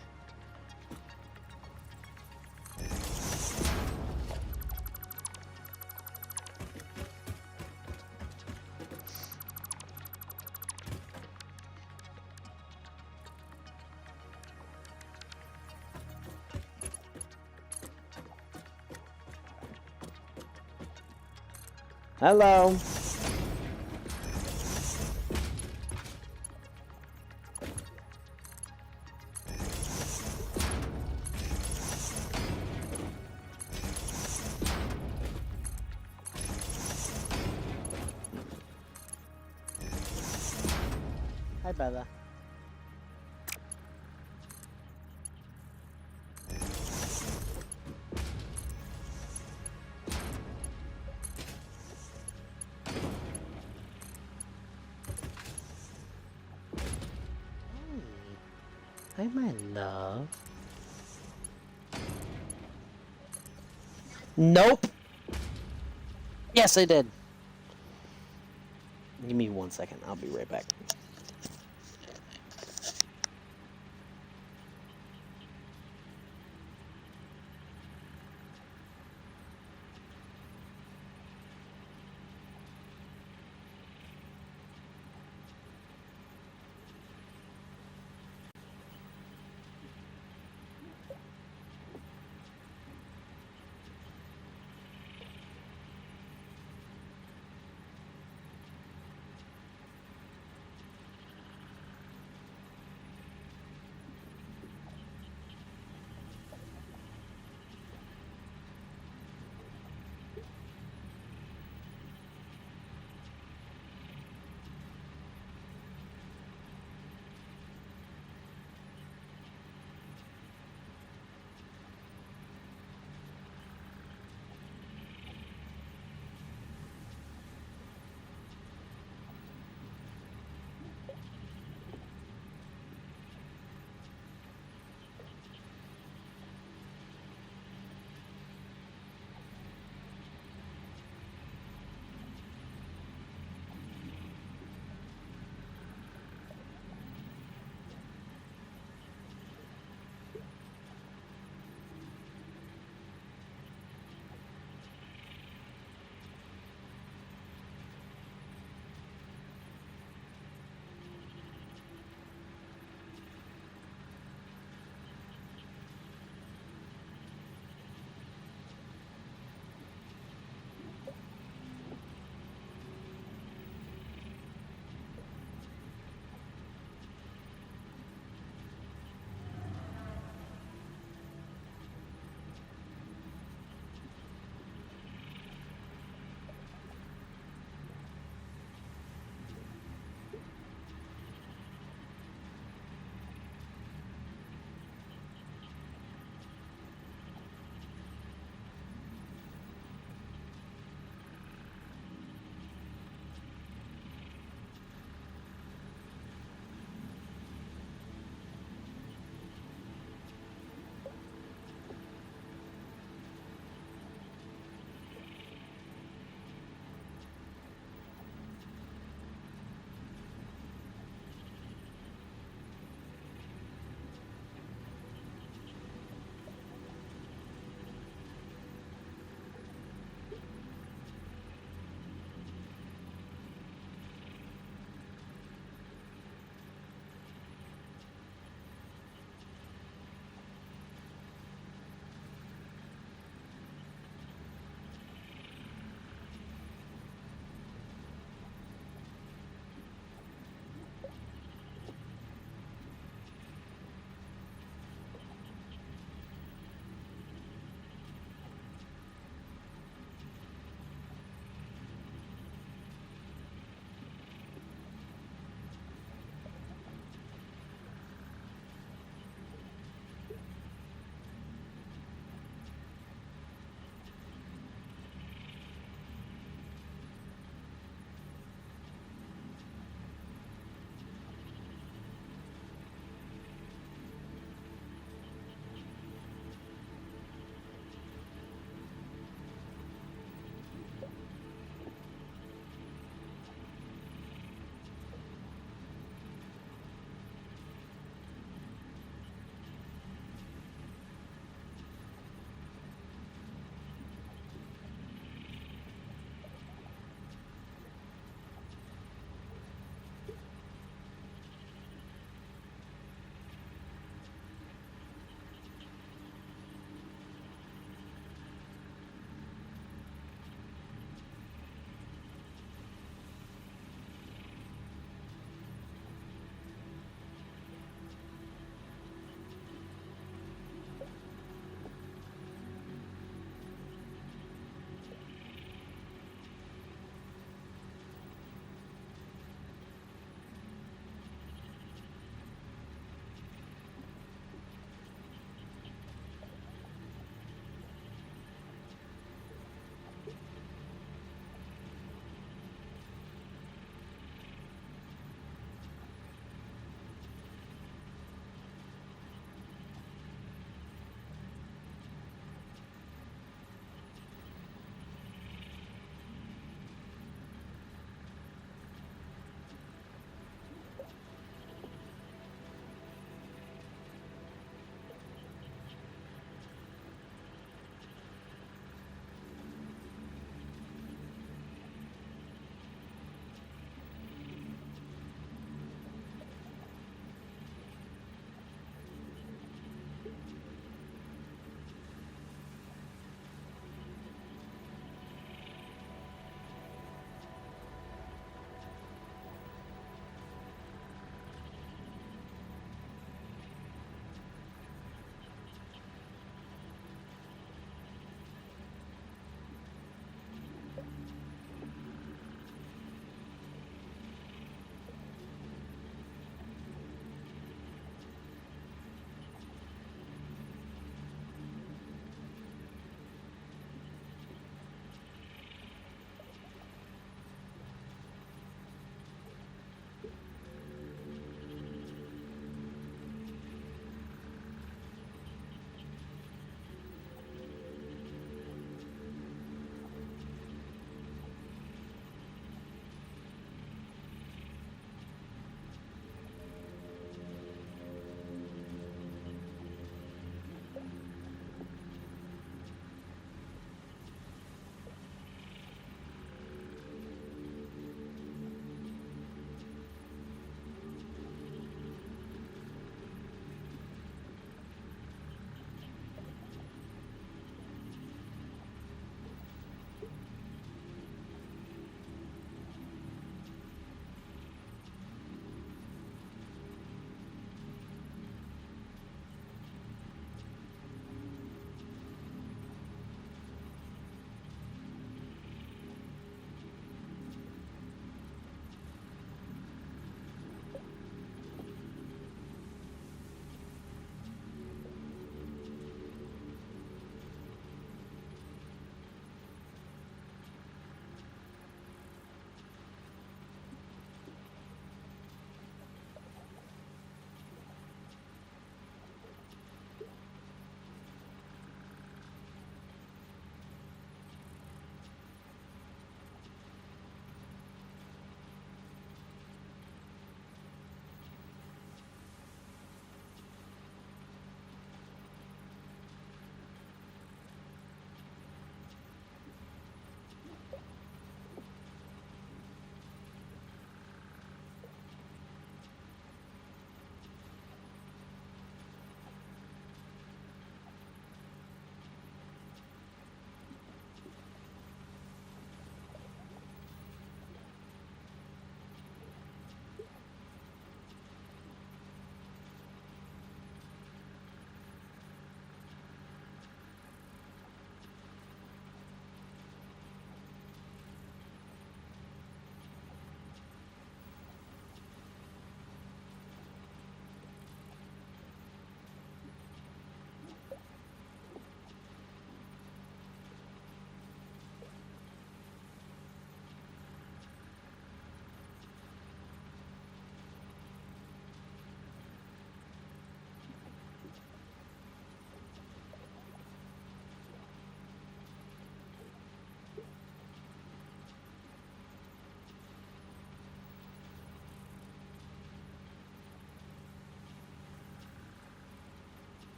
hello. Hi, Bella. Hi, my love. Nope. Yes, I did. Give me 1 second. I'll be right back.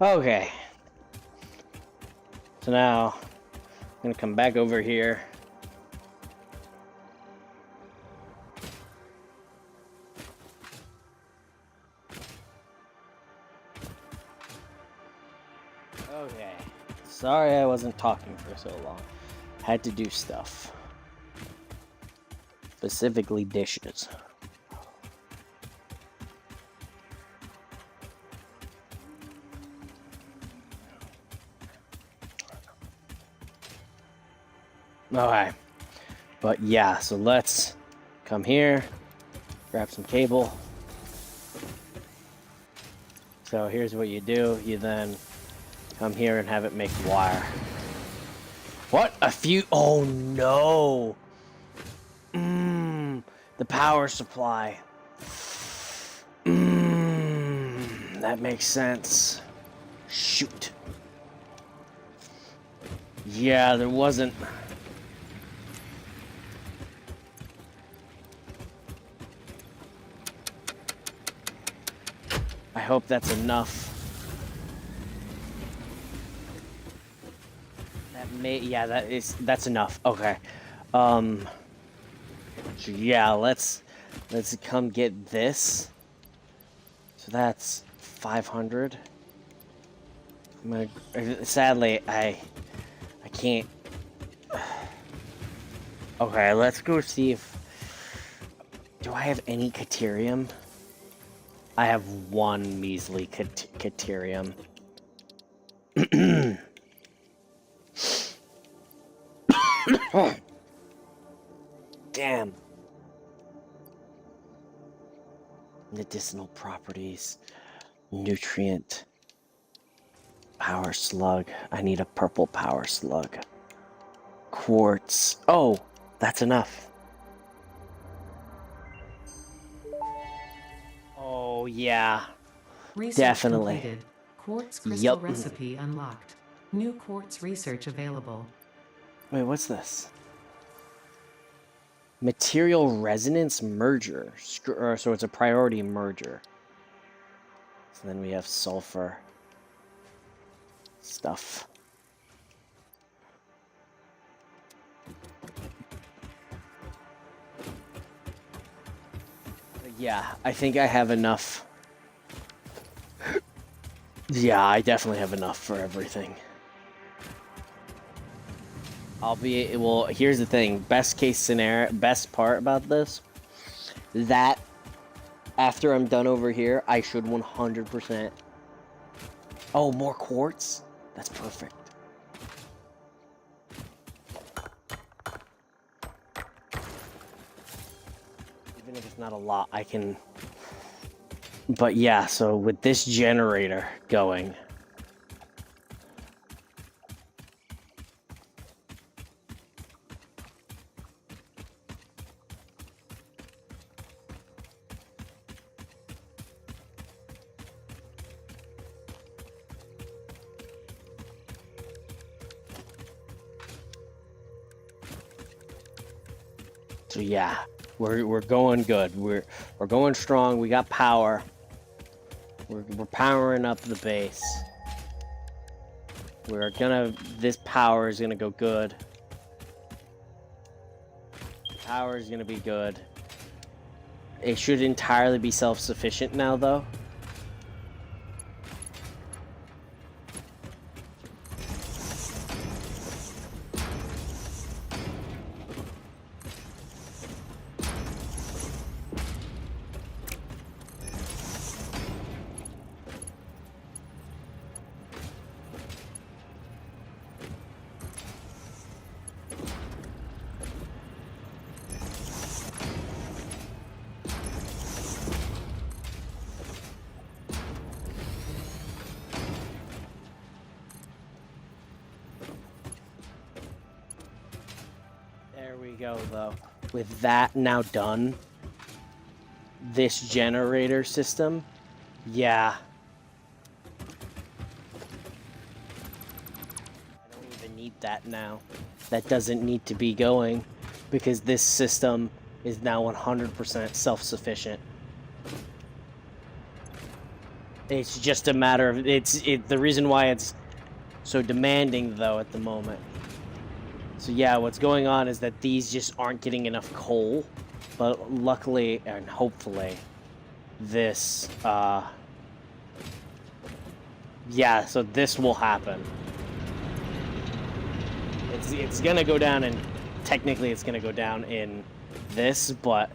Okay. So now, I'm gonna come back over here. Okay. Sorry I wasn't talking for so long. Had to do stuff. Specifically dishes. Alright. But yeah, so let's come here, grab some cable. So here's what you do. You then come here and have it make wire. What? A few... Oh no! The power supply. That makes sense. Shoot. Yeah, there wasn't... I hope that's enough. Yeah, that's enough. Okay. So yeah, let's come get this. So that's 500. Sadly, I can't. Okay, let's go see if... Do I have any Caterium? I have one measly Caterium. Damn. Medicinal properties. Nutrient. Power slug. I need a purple power slug. Quartz. Oh, that's enough. Oh, yeah. Research Definitely. completed. Quartz crystal recipe unlocked. New quartz research available. Wait, what's this? Material resonance merger. So it's a priority merger. So then we have sulfur stuff. Yeah, I think I have enough. Yeah, I definitely have enough for everything. Well, here's the thing. Best case scenario, best part about this, that after I'm done over here, I should 100%. Oh, more quartz? That's perfect. Even if it's not a lot, I can... But yeah, so with this generator going... So yeah, we're going good. We're going strong. We got power. We're powering up the base. This power is gonna go good. Power is gonna be good. It should entirely be self-sufficient now, though. There we go, though. With that now done, this generator system, yeah. I don't even need that now. That doesn't need to be going because this system is now 100% self-sufficient. It's just a matter of the reason why it's so demanding though at the moment. So yeah, what's going on is that these just aren't getting enough coal, but luckily and hopefully this yeah, so this will happen. It's gonna go down, and technically it's gonna go down in this, but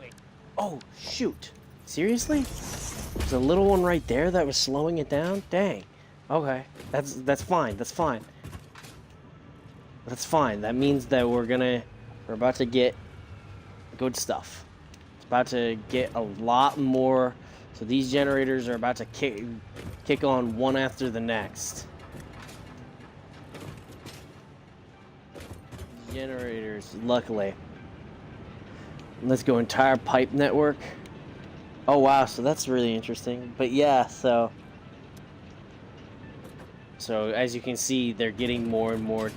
wait. Oh shoot. Seriously? There's a little one right there that was slowing it down? Dang. Okay. That's fine. That's fine. That's fine. That means that we're about to get good stuff. It's about to get a lot more. So these generators are about to kick on one after the next. Generators, luckily. Let's go entire pipe network. Oh wow, so that's really interesting. But yeah, so as you can see, they're getting more and more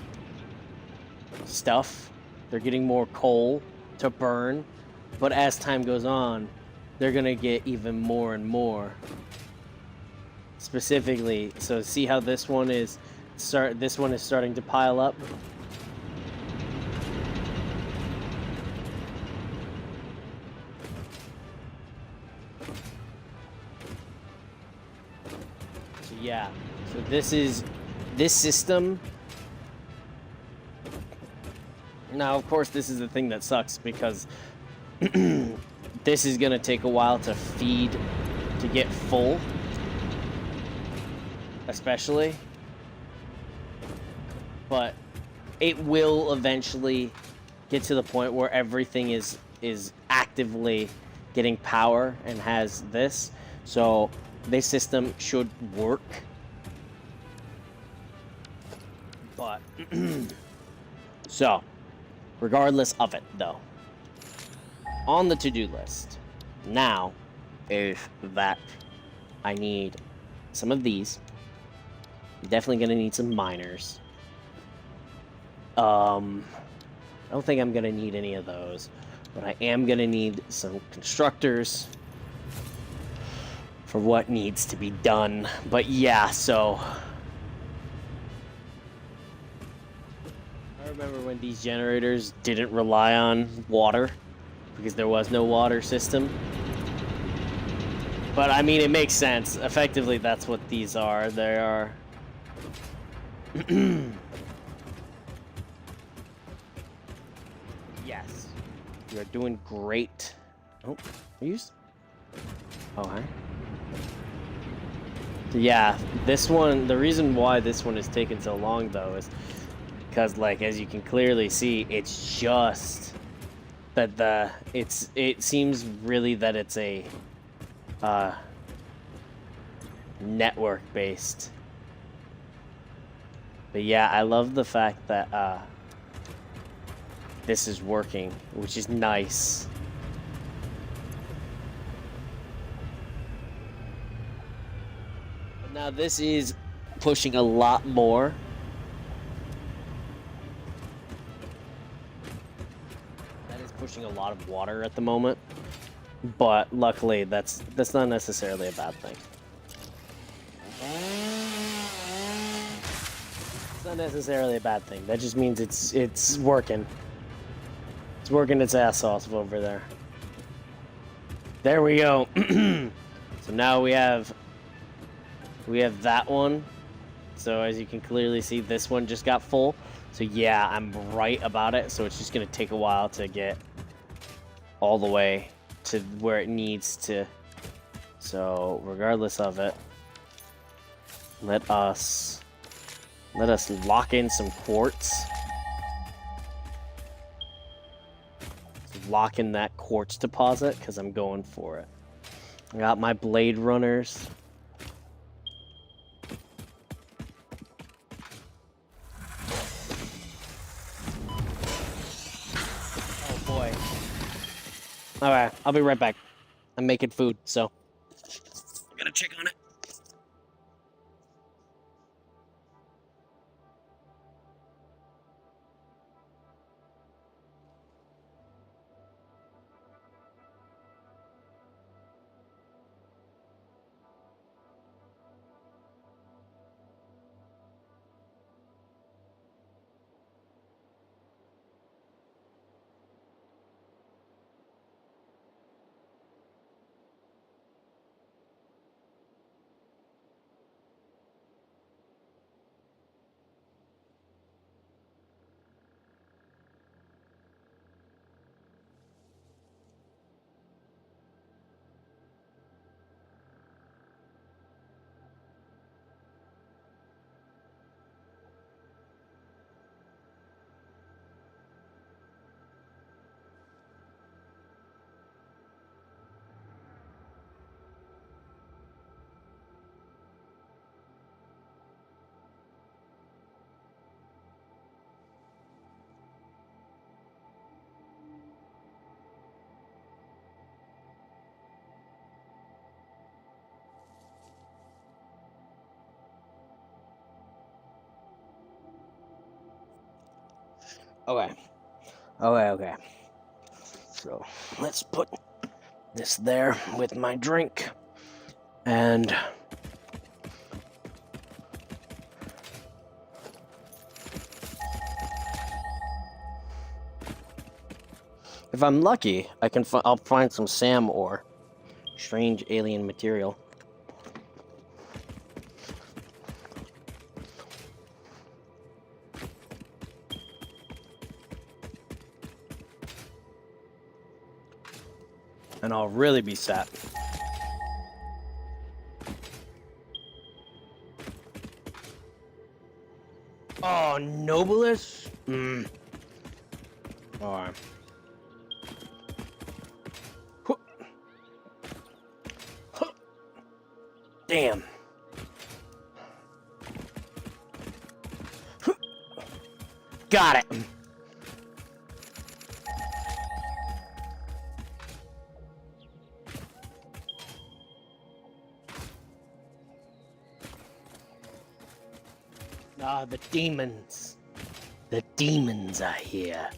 stuff. They're getting more coal to burn. But as time goes on, they're gonna get even more and more. Specifically, so see how this one is starting to pile up. So yeah, so this system. Now, of course, this is the thing that sucks because this is gonna take a while to feed, to get full, especially. But it will eventually get to the point where everything is actively getting power and has this. So this system should work. But so regardless of it though, on the to-do list now is that I need some of these. I'm definitely gonna need some miners. I don't think I'm gonna need any of those, but I am gonna need some constructors for what needs to be done. But yeah, so I remember when these generators didn't rely on water because there was no water system. But I mean, it makes sense. Effectively, that's what these are. They are yes. You're doing great. Oh, okay. So yeah, this one, the reason why this one is taking so long though is because, like, as you can clearly see, it's just that it seems really that it's a network based. But yeah, I love the fact that this is working, which is nice. But now this is pushing a lot more. That is pushing a lot of water at the moment. But luckily that's not necessarily a bad thing. It's not necessarily a bad thing. That just means it's working. It's working its ass off over there. There we go. So now we have that one. So as you can clearly see, this one just got full. So yeah, I'm right about it. So it's just gonna take a while to get all the way to where it needs to. So regardless of it, let us lock in some quartz. Lock in that quartz deposit because I'm going for it. I got my blade runners. Oh boy. Alright, I'll be right back. I'm making food, so I'm gonna check on it. Okay. Okay. So let's put this there with my drink. And if I'm lucky, I'll find some SAM ore. Strange alien material. And I'll really be set. Oh, Nobilis? Alright. Damn. Got it. Ah, the demons. The demons are here.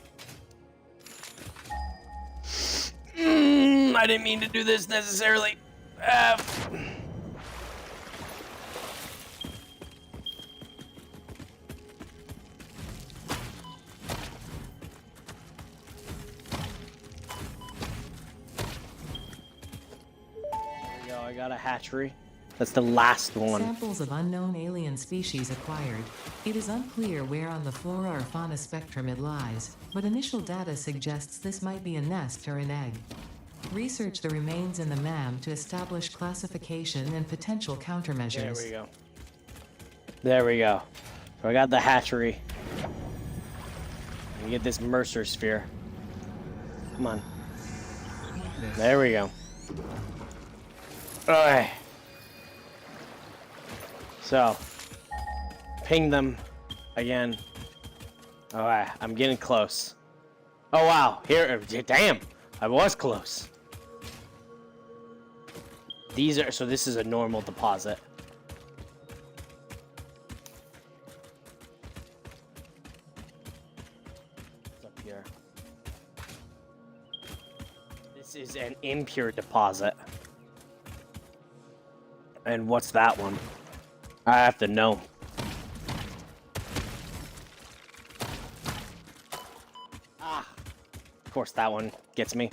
I didn't mean to do this necessarily. I got a hatchery. That's the last one. Samples of unknown alien species acquired. It is unclear where on the flora or fauna spectrum it lies, but initial data suggests this might be a nest or an egg. Research the remains in the MAM to establish classification and potential countermeasures. There we go. There we go. So I got the hatchery. We get this Mercer sphere. Come on. There we go. Alright. So, ping them again. Alright, I'm getting close. Oh wow, here, damn, I was close. These are, so this is a normal deposit. What's up here? This is an impure deposit. And what's that one? I have to know. Ah, of course that one gets me.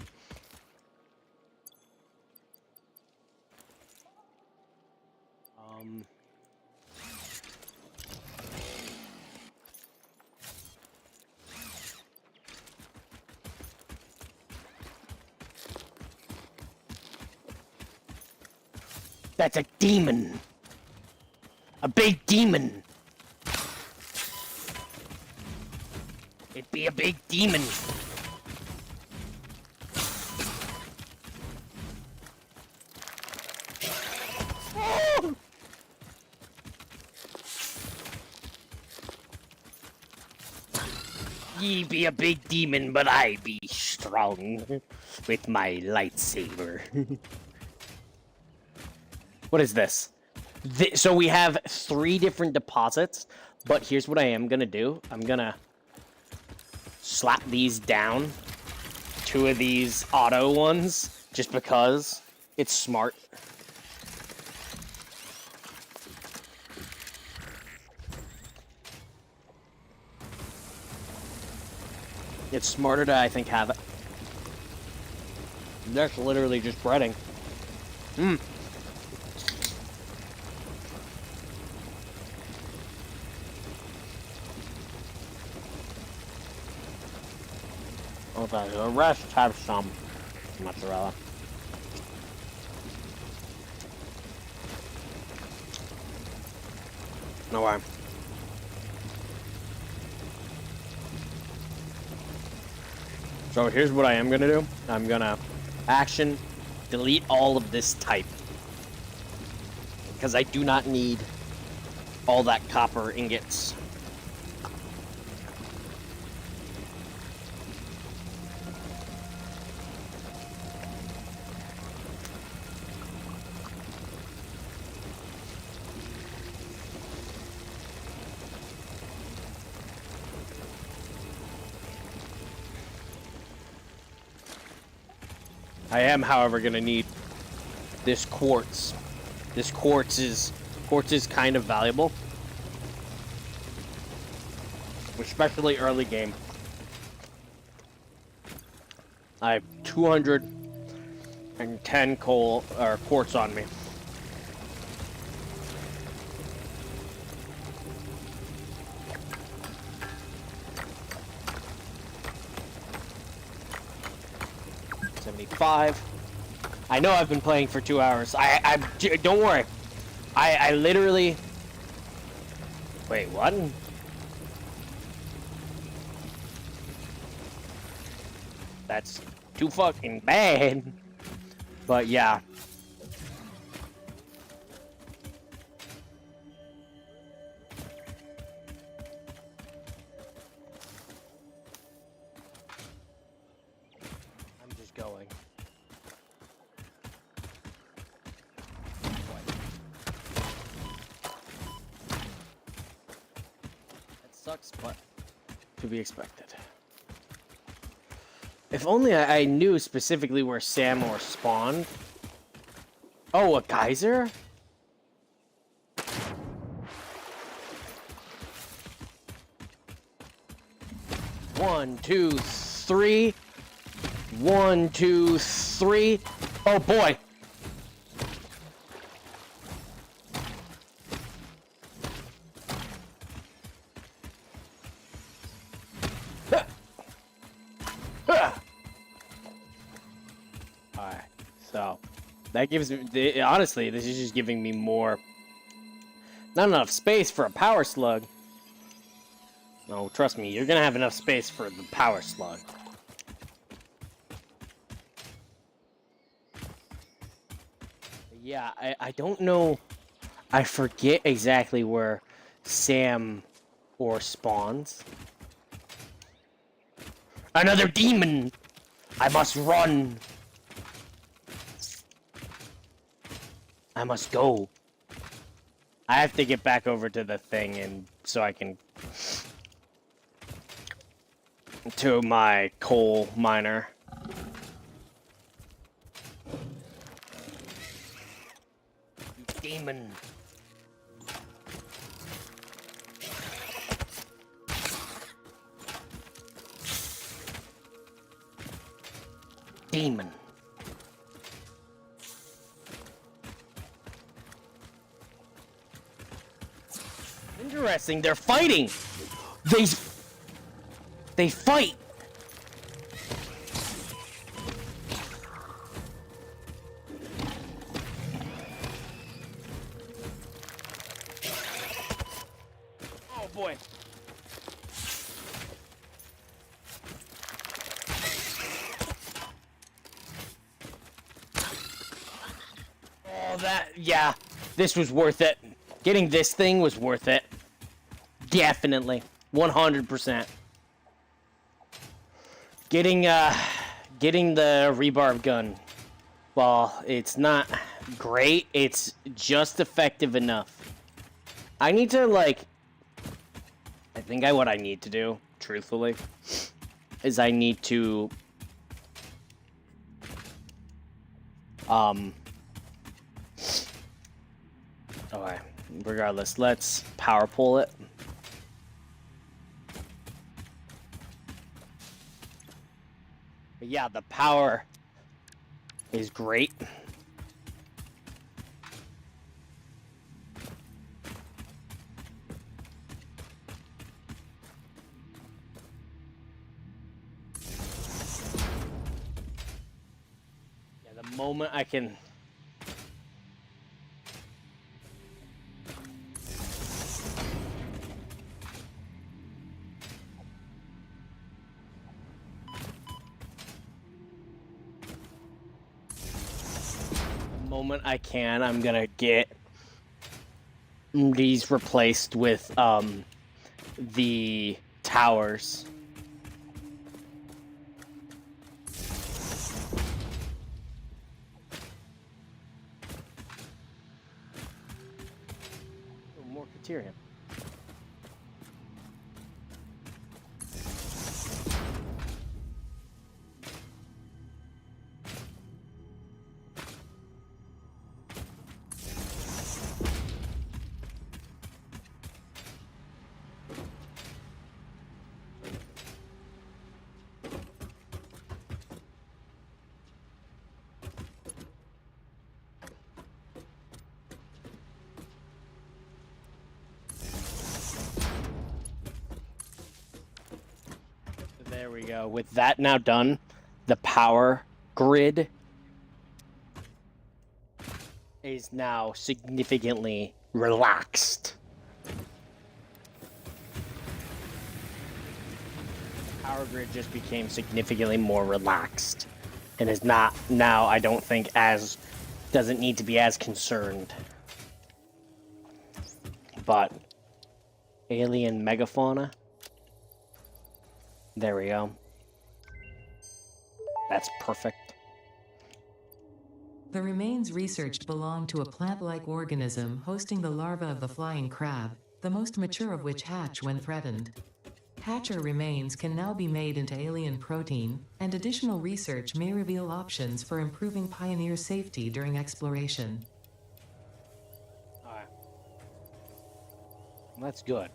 That's a demon. A big demon. It'd be a big demon. Oh! Ye be a big demon, but I be strong with my lightsaber. What is this? So we have 3 different deposits, but here's what I am gonna do. I'm gonna slap these down. 2 of these auto ones, just because it's smart. It's smarter to, I think, have it. That's literally just breading. Okay, the rest have some mozzarella. No way. So here's what I am gonna do. I'm gonna action delete all of this type. Because I do not need all that copper ingots. I am, however, gonna need this quartz. This quartz is kind of valuable, especially early game. I have 210 coal or quartz on me. I know I've been playing for 2 hours. Don't worry. I literally... Wait, what? That's too fucking bad. But yeah. I'm just going. Sucks, but to be expected. If only I knew specifically where Samor spawned. Oh, a geyser? One, two, three. 1, 2, 3. Oh boy. Alright, so that gives me, honestly, this is just giving me more, not enough space for a power slug. No, trust me, you're gonna have enough space for the power slug. Yeah, I don't know, I forget exactly where Sam or spawns. Another demon! I must run! I must go. I have to get back over to the thing and so I can... to my coal miner. You demon. Demon. Interesting, they're fighting! They fight! Oh boy. Oh, that, yeah. This was worth it. Getting this thing was worth it. Definitely. 100%. Getting the rebarb gun. Well, it's not great. It's just effective enough. I need to, like... I think what I need to do, truthfully, is I need to... Okay, regardless, let's power pull it. But yeah, the power is great. Yeah, the moment I can... I'm gonna get these replaced with the towers. Oh, more Caterium. we go. With that now done, the power grid is now significantly relaxed. Power grid just became significantly more relaxed and is not now, I don't think, as doesn't need to be as concerned. But alien megafauna. There we go. That's perfect. The remains researched belong to a plant-like organism hosting the larva of the flying crab, the most mature of which hatch when threatened. Hatcher remains can now be made into alien protein, and additional research may reveal options for improving Pioneer safety during exploration. Alright. That's good.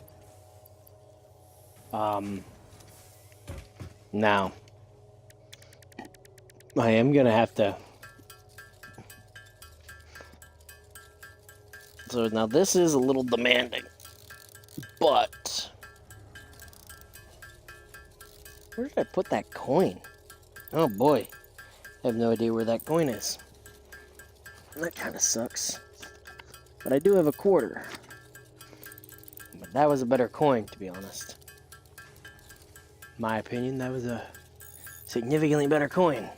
Now, I am gonna have to... So now this is a little demanding, but... Where did I put that coin? Oh boy, I have no idea where that coin is. That kind of sucks. But I do have a quarter. But that was a better coin, to be honest. My opinion, that was a significantly better coin.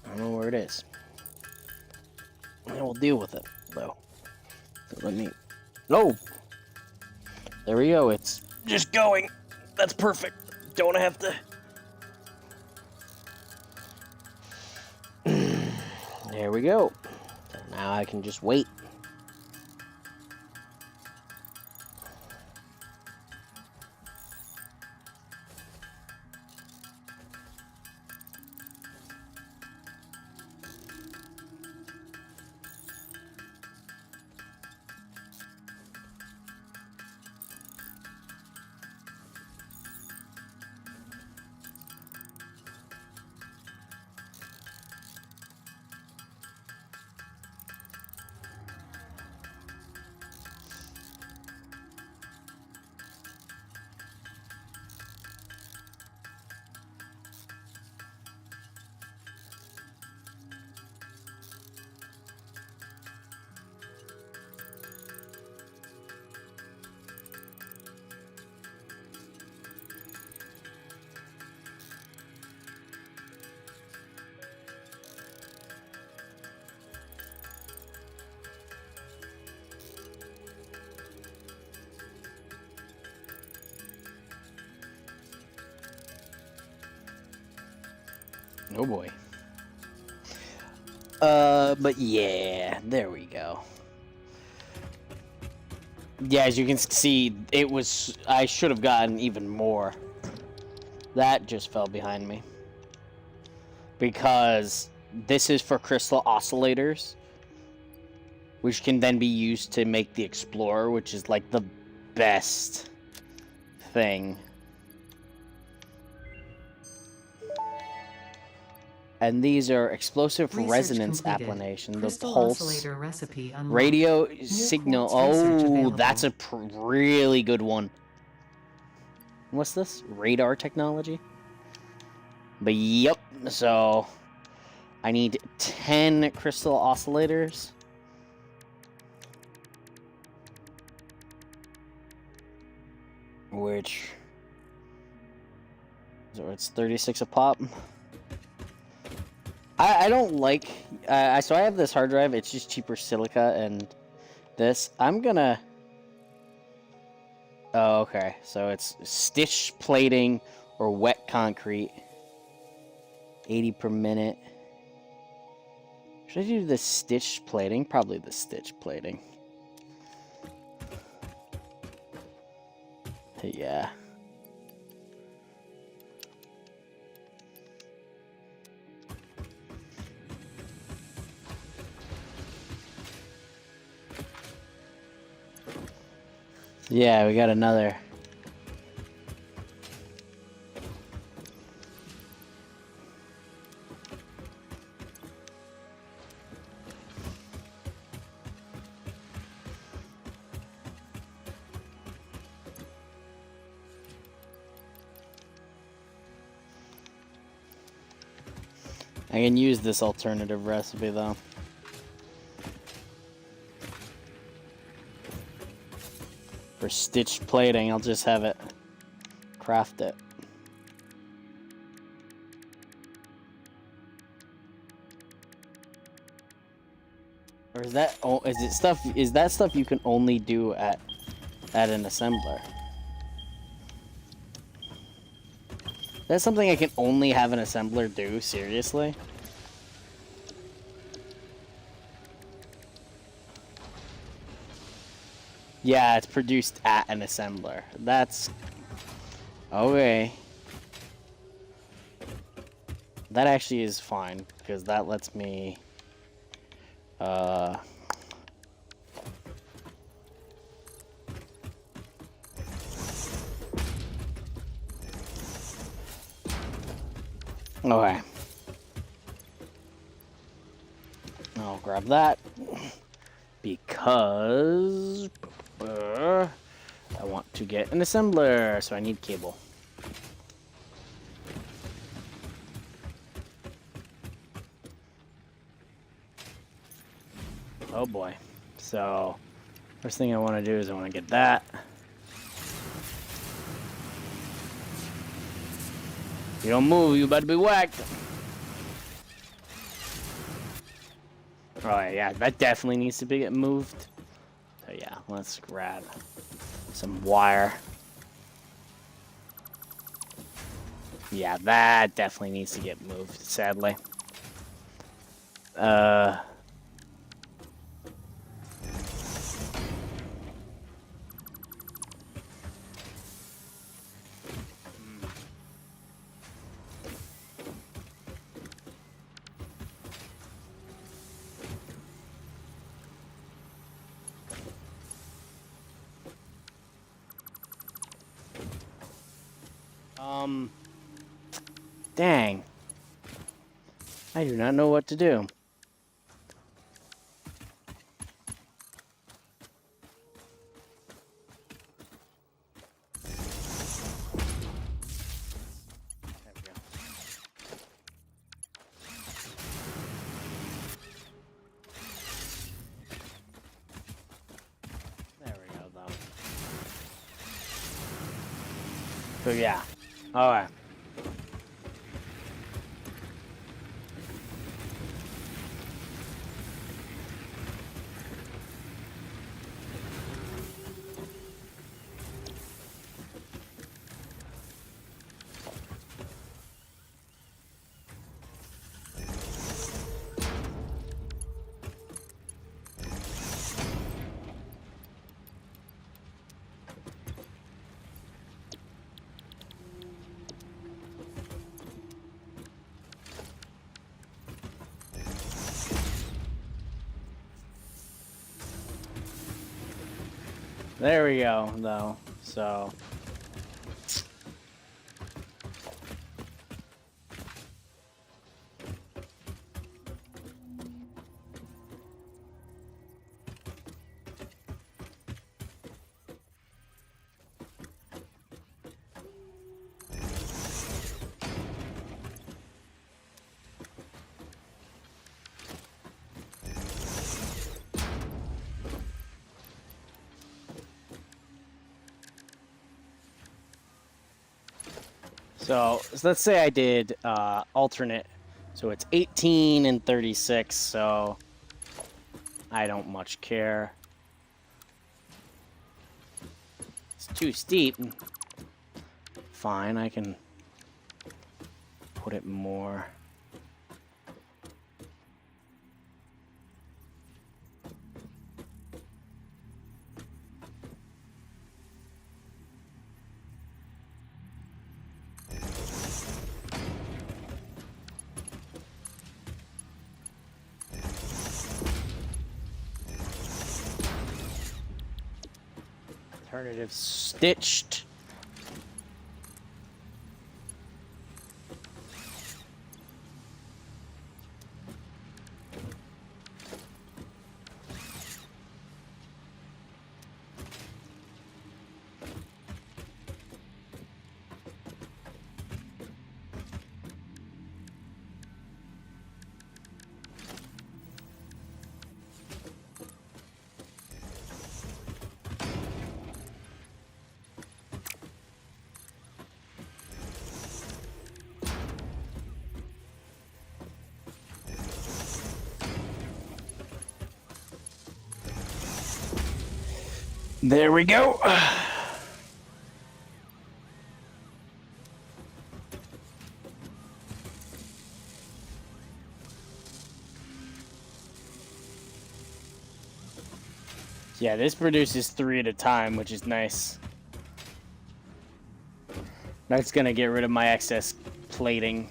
I don't know where it is. And we'll deal with it, though. So let me... No! There we go, it's just going. That's perfect. Don't have to... There we go. So now I can just wait. Oh boy. But yeah, there we go. Yeah, as you can see, it was... I should have gotten even more. That just fell behind me. Because this is for crystal oscillators, which can then be used to make the Explorer, which is like the best thing. And these are explosive Research resonance completed. application, the Crystal pulse, oscillator recipe unlocked. radio New signal. quartz research Oh, available. that's a really good one. What's this? Radar technology? But yep, so I need 10 crystal oscillators. Which, so it's 36 a pop. I don't like, so I have this hard drive, it's just cheaper silica and this. I'm gonna, oh, okay, so it's stitch plating or wet concrete, 80 per minute. Should I do the stitch plating? Probably the stitch plating. Yeah. Yeah, we got another. I can use this alternative recipe though. For stitched plating, I'll just have it craft it. Or is that is that stuff you can only do at an assembler? That's something I can only have an assembler do, seriously? Yeah, it's produced at an assembler. That's... okay. That actually is fine, because that lets me... okay. I'll grab that. Because... I want to get an assembler, so I need cable. Oh boy. So, first thing I want to do is I want to get that. You don't move, you better be whacked. Oh yeah, that definitely needs to be get moved. So yeah, let's grab some wire. Yeah, that definitely needs to get moved, sadly. Dang. I do not know what to do. There we go. There we go, though. So yeah. Alright. There we go, though. So... So let's say I did alternate. So it's 18 and 36, so I don't much care. It's too steep. Fine, I can put it more. Alternative stitched. There we go. Yeah, this produces 3 at a time, which is nice. That's gonna get rid of my excess plating.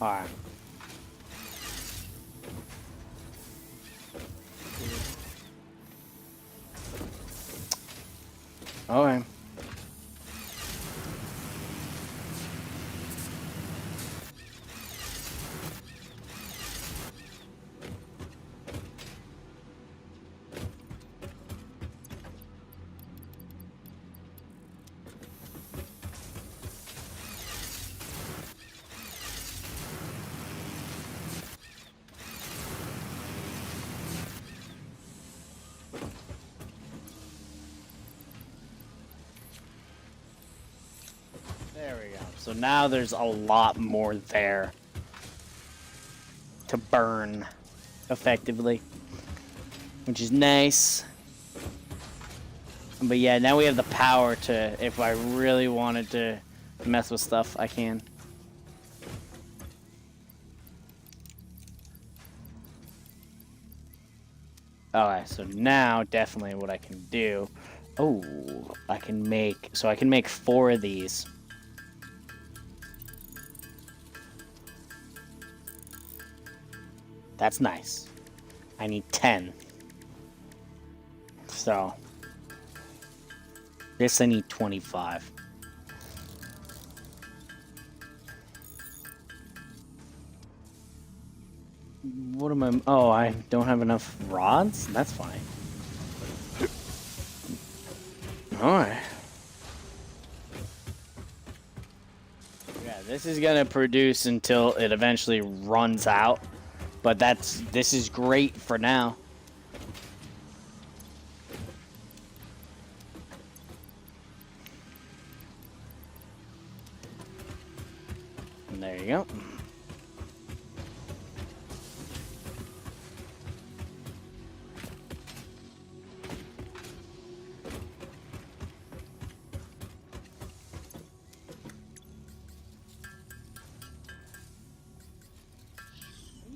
Alright. Okay. There we go. So now there's a lot more there to burn effectively, which is nice. But yeah, now we have the power to, if I really wanted to mess with stuff, I can. Alright, so now definitely what I can do. Oh, I can make 4 of these. That's nice. I need 10. So this I need 25. What am I? Oh, I don't have enough rods? That's fine. Alright. Yeah, this is gonna produce until it eventually runs out. But this is great for now. And there you go.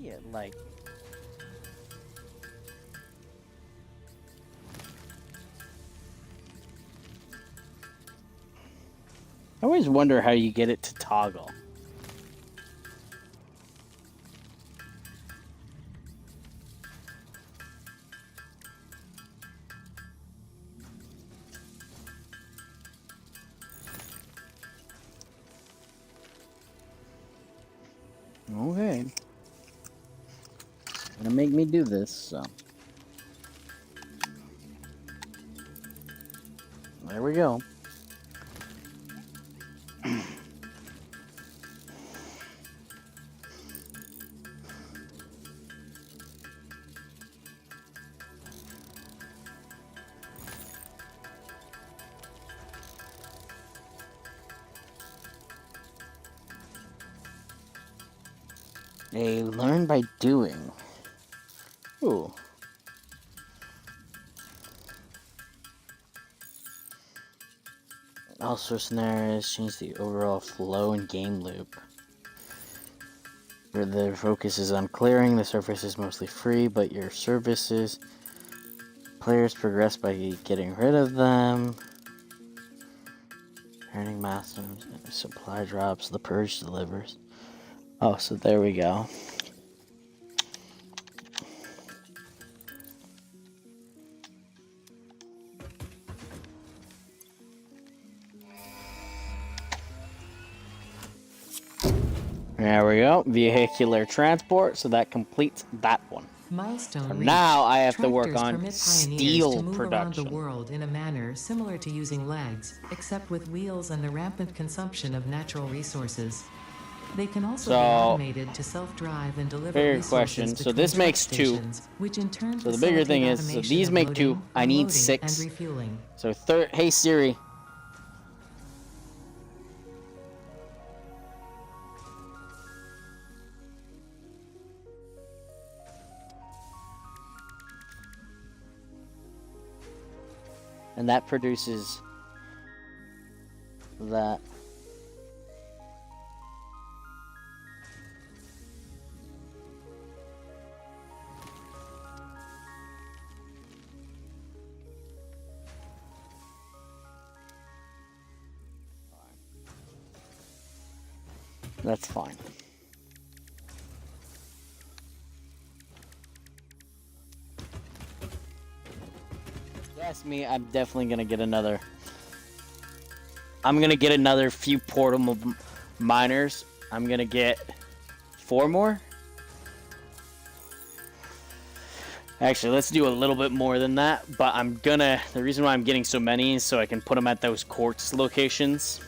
Yeah, like I always wonder how you get it to toggle. Okay. Gonna make me do this, so. There we go. They learn by doing. Ooh. All source scenarios change the overall flow and game loop. Where the focus is on clearing, the surface is mostly free, but your players progress by getting rid of them. Earning milestones, supply drops, the purge delivers. Oh, so there we go. There we go. Vehicular transport, so that completes that one. Milestone So reached. now I have to work Tractors on permit steel pioneers to move production. around the world in a manner similar to using legs, except with wheels and the rampant consumption of natural resources. They can also So, be automated to self-drive and deliver bigger resources question. So between this truck makes 2. stations, which in turn So the bigger thing facilitate is, so automation these of make 2. loading, I need unloading, 6. and refueling. So hey Siri. And that produces that. That's fine. Yes, me, I'm definitely gonna get another. I'm gonna get another few portable miners. I'm gonna get 4 more. Actually, let's do a little bit more than that, but the reason why I'm getting so many is so I can put them at those quartz locations.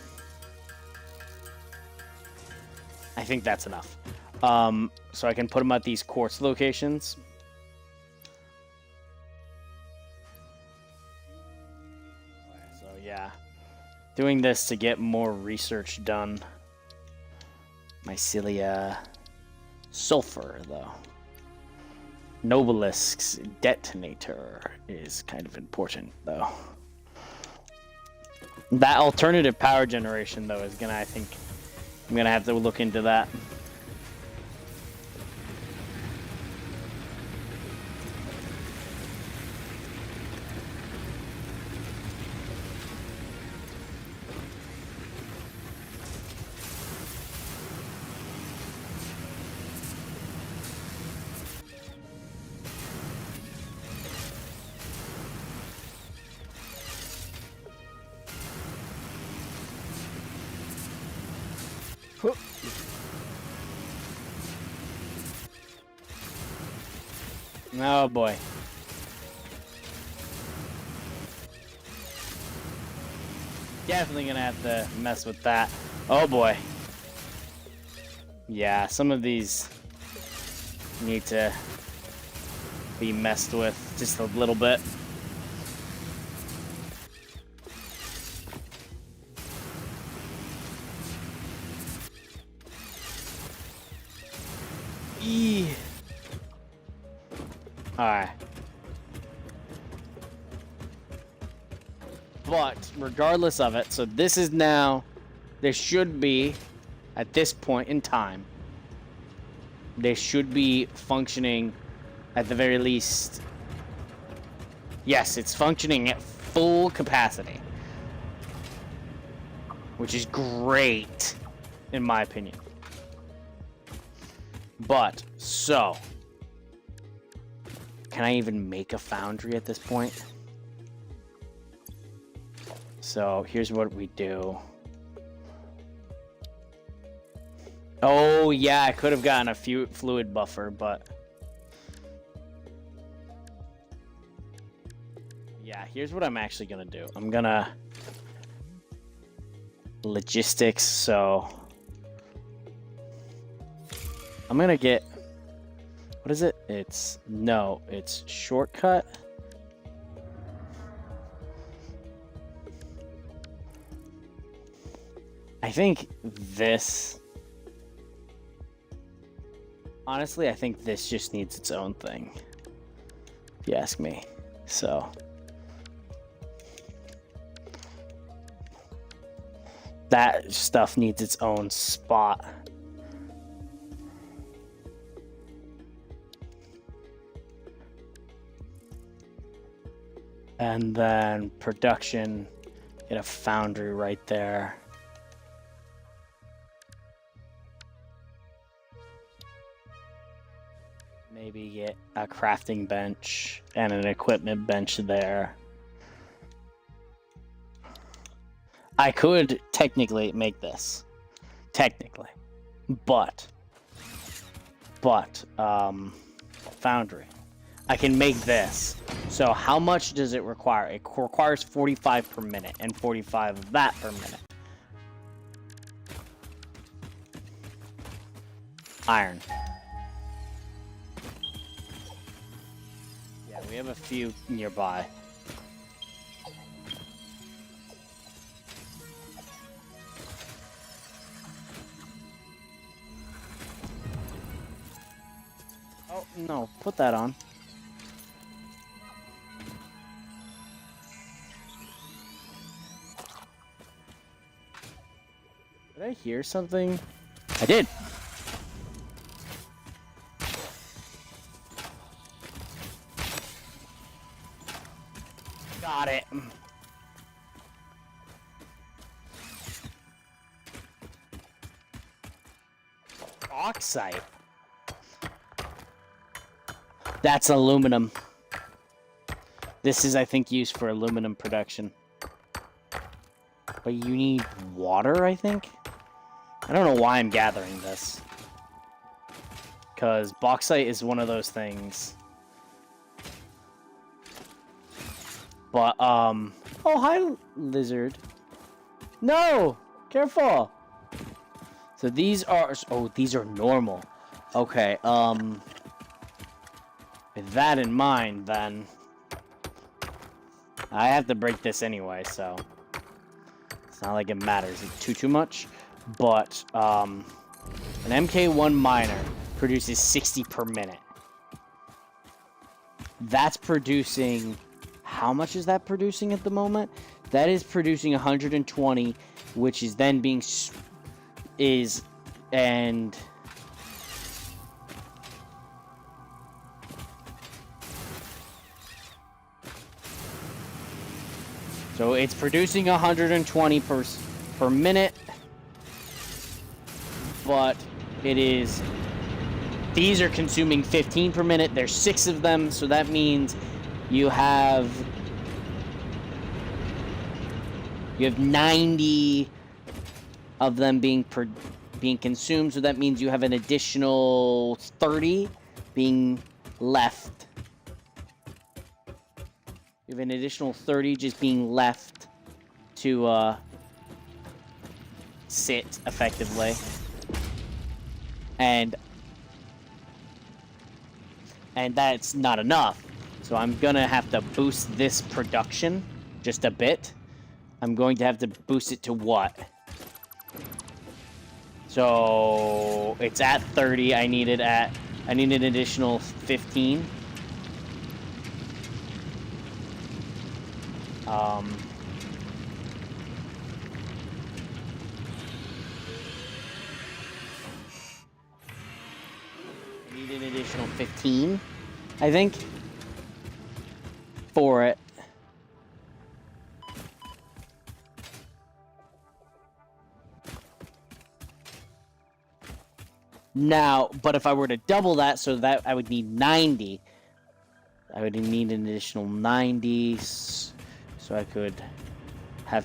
I think that's enough. So I can put them at these quartz locations. So yeah, doing this to get more research done. Mycelia sulfur, though. Nobelisk's detonator is kind of important, though. That alternative power generation, though, is gonna, I think, I'm gonna have to look into that. Oh boy. Definitely gonna have to mess with that. Oh boy. Yeah, some of these need to be messed with just a little bit. Alright. But, regardless of it, so this is now, there should be, at this point in time, they should be functioning, at the very least, yes, it's functioning at full capacity. Which is great, in my opinion. But, so, can I even make a foundry at this point? So here's what we do. Oh yeah, I could have gotten a few fluid buffer, but yeah, here's what I'm actually gonna do. I'm gonna logistics, so I'm gonna get, what is it? It's shortcut. I think this, honestly, I think this just needs its own thing, if you ask me. So that stuff needs its own spot. And then production, get a foundry right there. Maybe get a crafting bench and an equipment bench there. I could technically make this. Technically. But foundry. I can make this. So how much does it require? It requires 45 per minute and 45 of that per minute. iron. Yeah, we have a few nearby. Oh, no, put that on. Did I hear something? I did. Got it. Bauxite. That's aluminum. This is, I think, used for aluminum production. But you need water, I think? I don't know why I'm gathering this. Because bauxite is one of those things. But, oh, hi, lizard. No! Careful! So these are, oh, these are normal. Okay, with that in mind, then, I have to break this anyway, so it's not like it matters too much. But, an MK1 miner produces 60 per minute. That's producing... How much is that producing at the moment? That is producing 120, which is then being... And... So it's producing 120 per minute. But it is... These are consuming 15 per minute. There's 6 of them, so that means you have 90 of them being consumed, so that means you have an additional 30 being left. You have an additional 30 just being left to sit effectively. And that's not enough. So I'm gonna have to boost this production just a bit. I'm going to have to boost it to what? So it's at 30. I need an additional 15. I need an additional 15, I think, for it. Now, but if I were to double that, so that I would need 90. I would need an additional 90, so I could have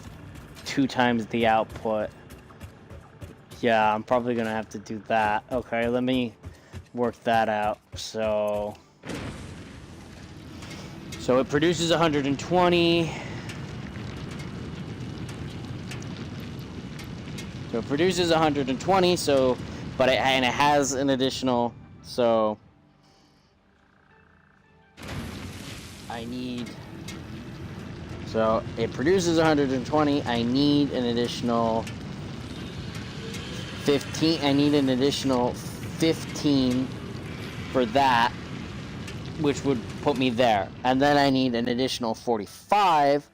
2 times the output. Yeah, I'm probably gonna have to do that. Okay, let me work that out. So it produces 120. So it produces 120, but it has an additional, so so it produces 120, I need an additional 15, I need an additional 15 for that, which would put me there, and then I need an additional 45.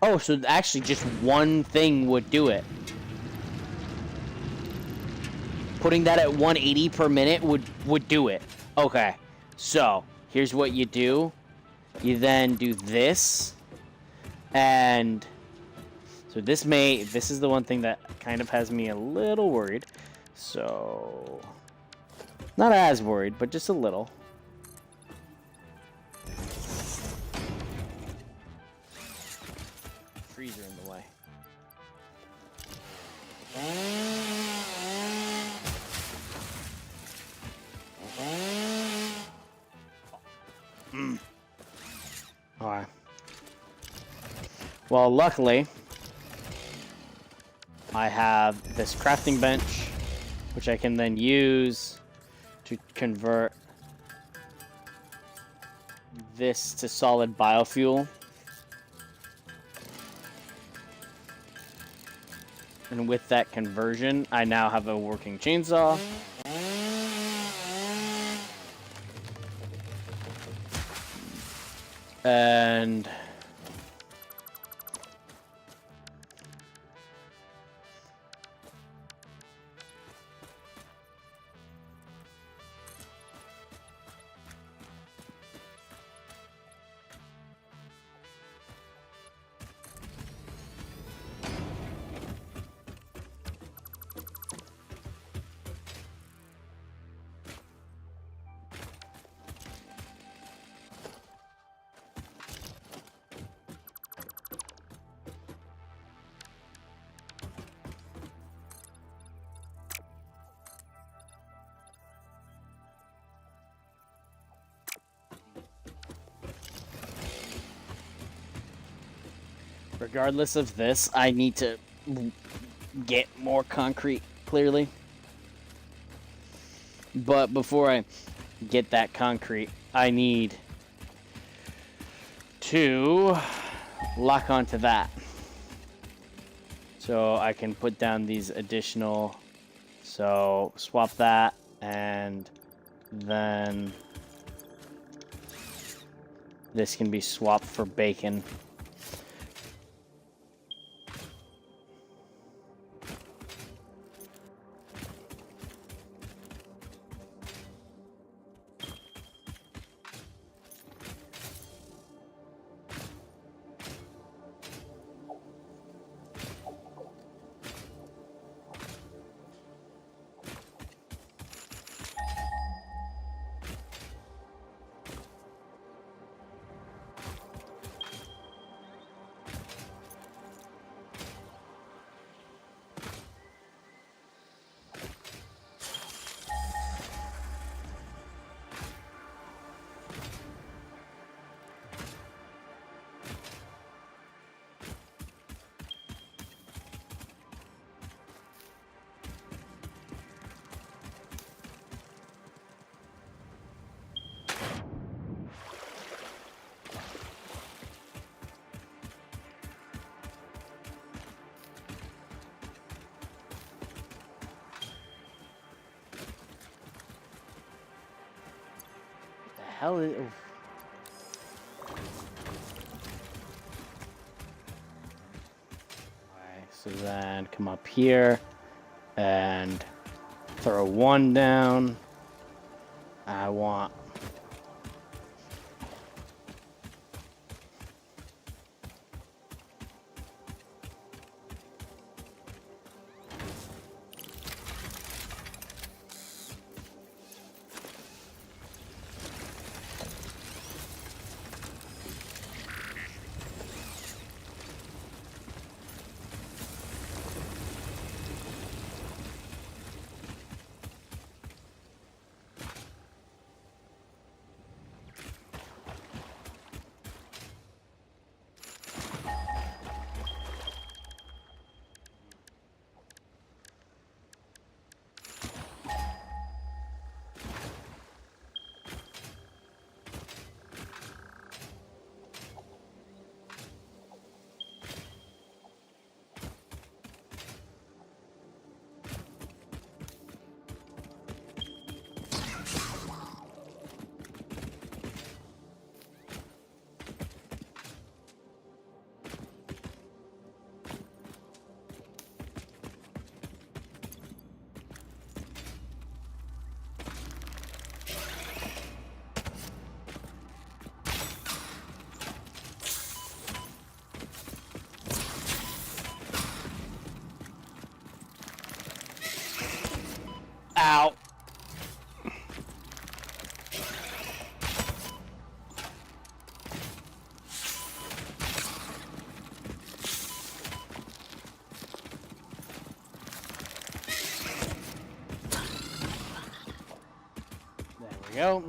Oh, so actually just one thing would do it. Putting that at 180 per minute would do it. Okay, so here's what you do. You then do this, and so this is the one thing that kind of has me a little worried. So not as worried, but just a little. Trees are in the way. Alright. Well, luckily, I have this crafting bench which I can then use to convert this to solid biofuel. And with that conversion, I now have a working chainsaw. And regardless of this, I need to get more concrete, clearly. But before I get that concrete, I need to lock onto that. So I can put down these additional... So swap that, and then this can be swapped for bacon. Hell is... Oh. Alright, so then come up here and throw one down. I want... Ow. There we go.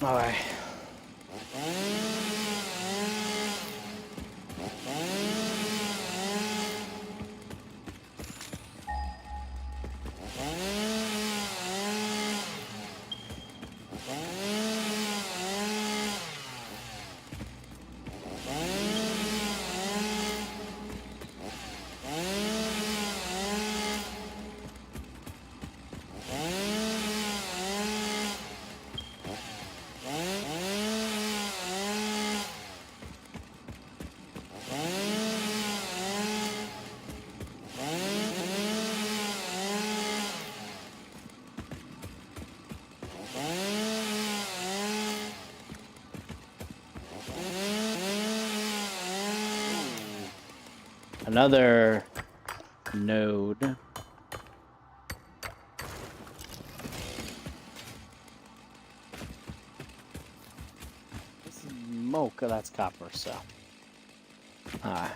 Alright. Another node. Smoke, that's copper, so. Alright.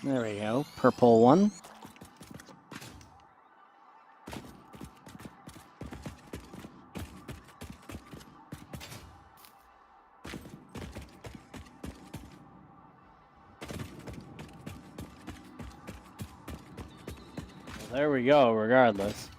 There we go, purple one. Well, there we go, regardless.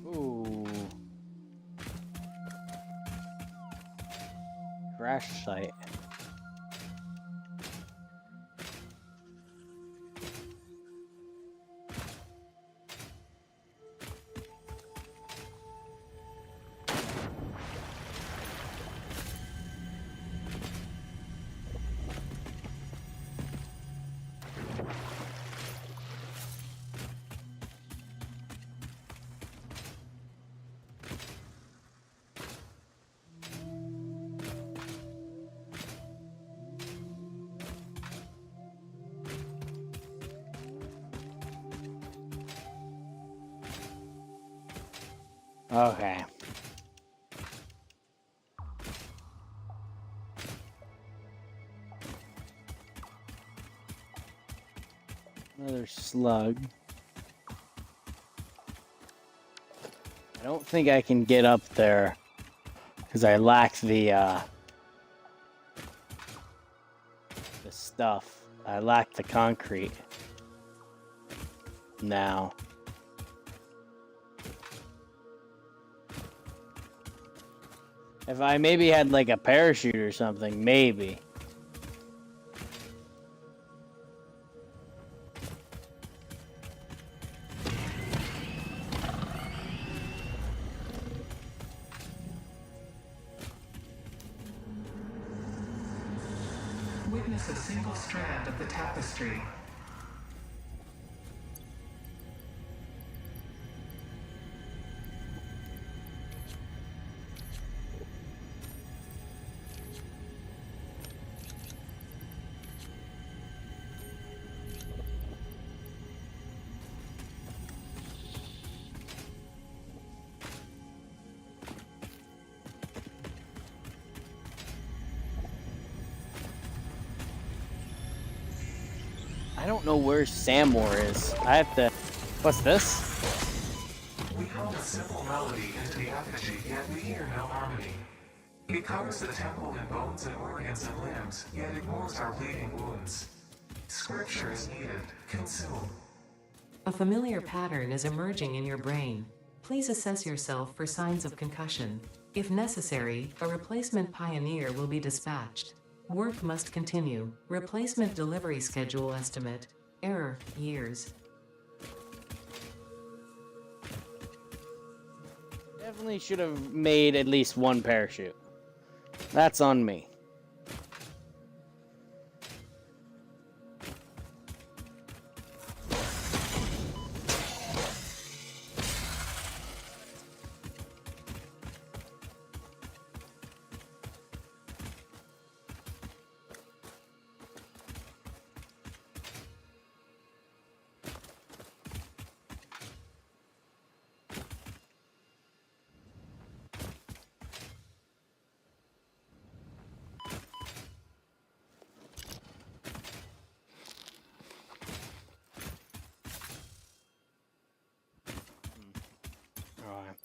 Ooh. Crash site. Okay. Another slug. I don't think I can get up there because I lack the stuff. I lack the concrete now. If I maybe had like a parachute or something, maybe. Witness a single strand of the tapestry. I don't know where Samor is. I have to... What's this? We hum a simple melody into the effigy, yet we hear no harmony. It covers the temple in bones and organs and limbs, yet ignores our bleeding wounds. Scripture is needed. Consume. A familiar pattern is emerging in your brain. Please assess yourself for signs of concussion. If necessary, a replacement pioneer will be dispatched. Work must continue. Replacement delivery schedule estimate. Error, years. Definitely should have made at least one parachute. That's on me. Alright.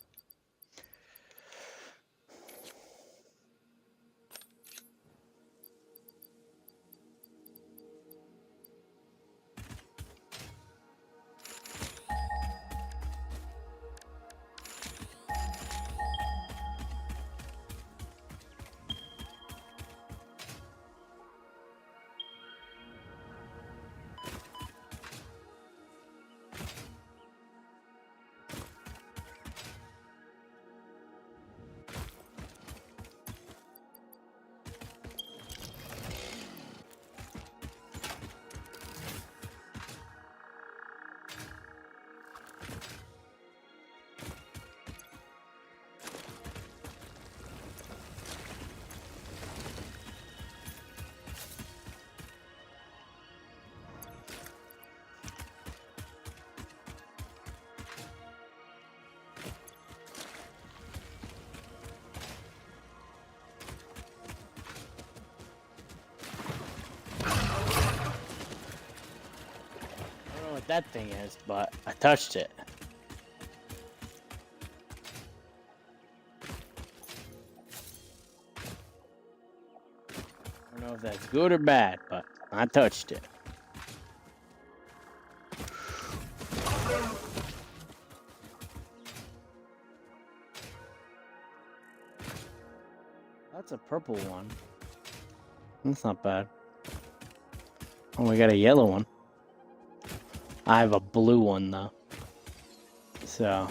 I don't know what that thing is, but I touched it. I don't know if that's good or bad, but I touched it. That's a purple one. That's not bad. Oh, we got a yellow one. I have a blue one, though. So...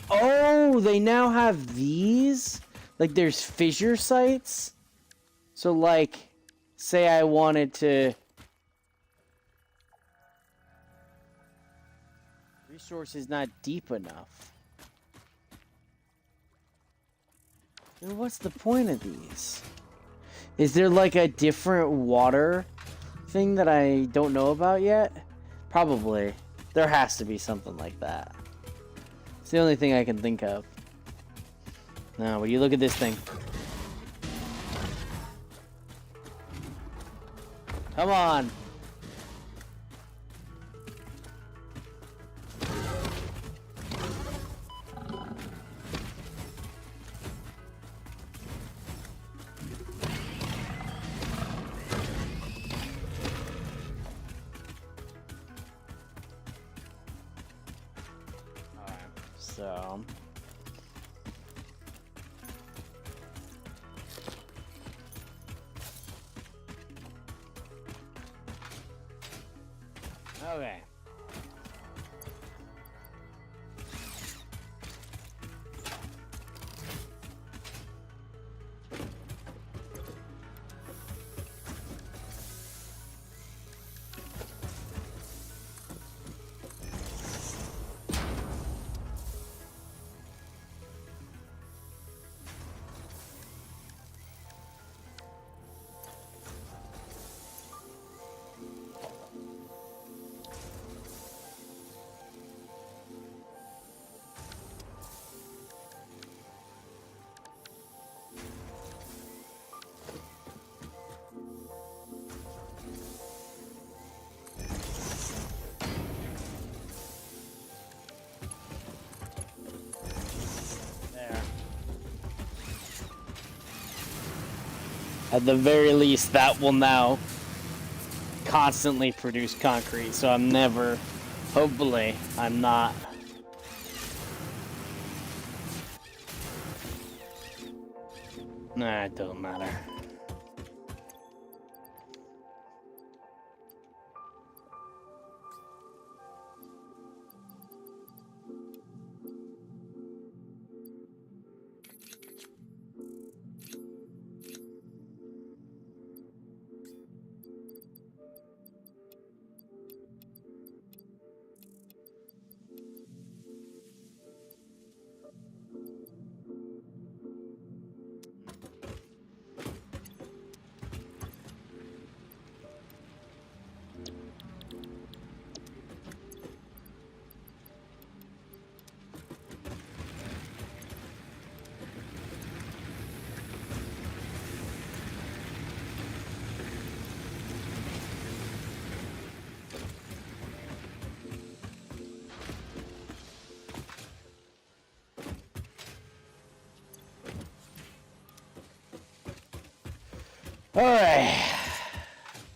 Oh, they now have these? Like, there's fissure sites? So, like, say I wanted to... Resource is not deep enough. Then what's the point of these? Is there, like, a different water thing that I don't know about yet? Probably. There has to be something like that. It's the only thing I can think of. Now, will you look at this thing? Come on! Alright, so... Okay. At the very least, that will now constantly produce concrete, so I'm never, hopefully, I'm not Nah, it doesn't matter. All right.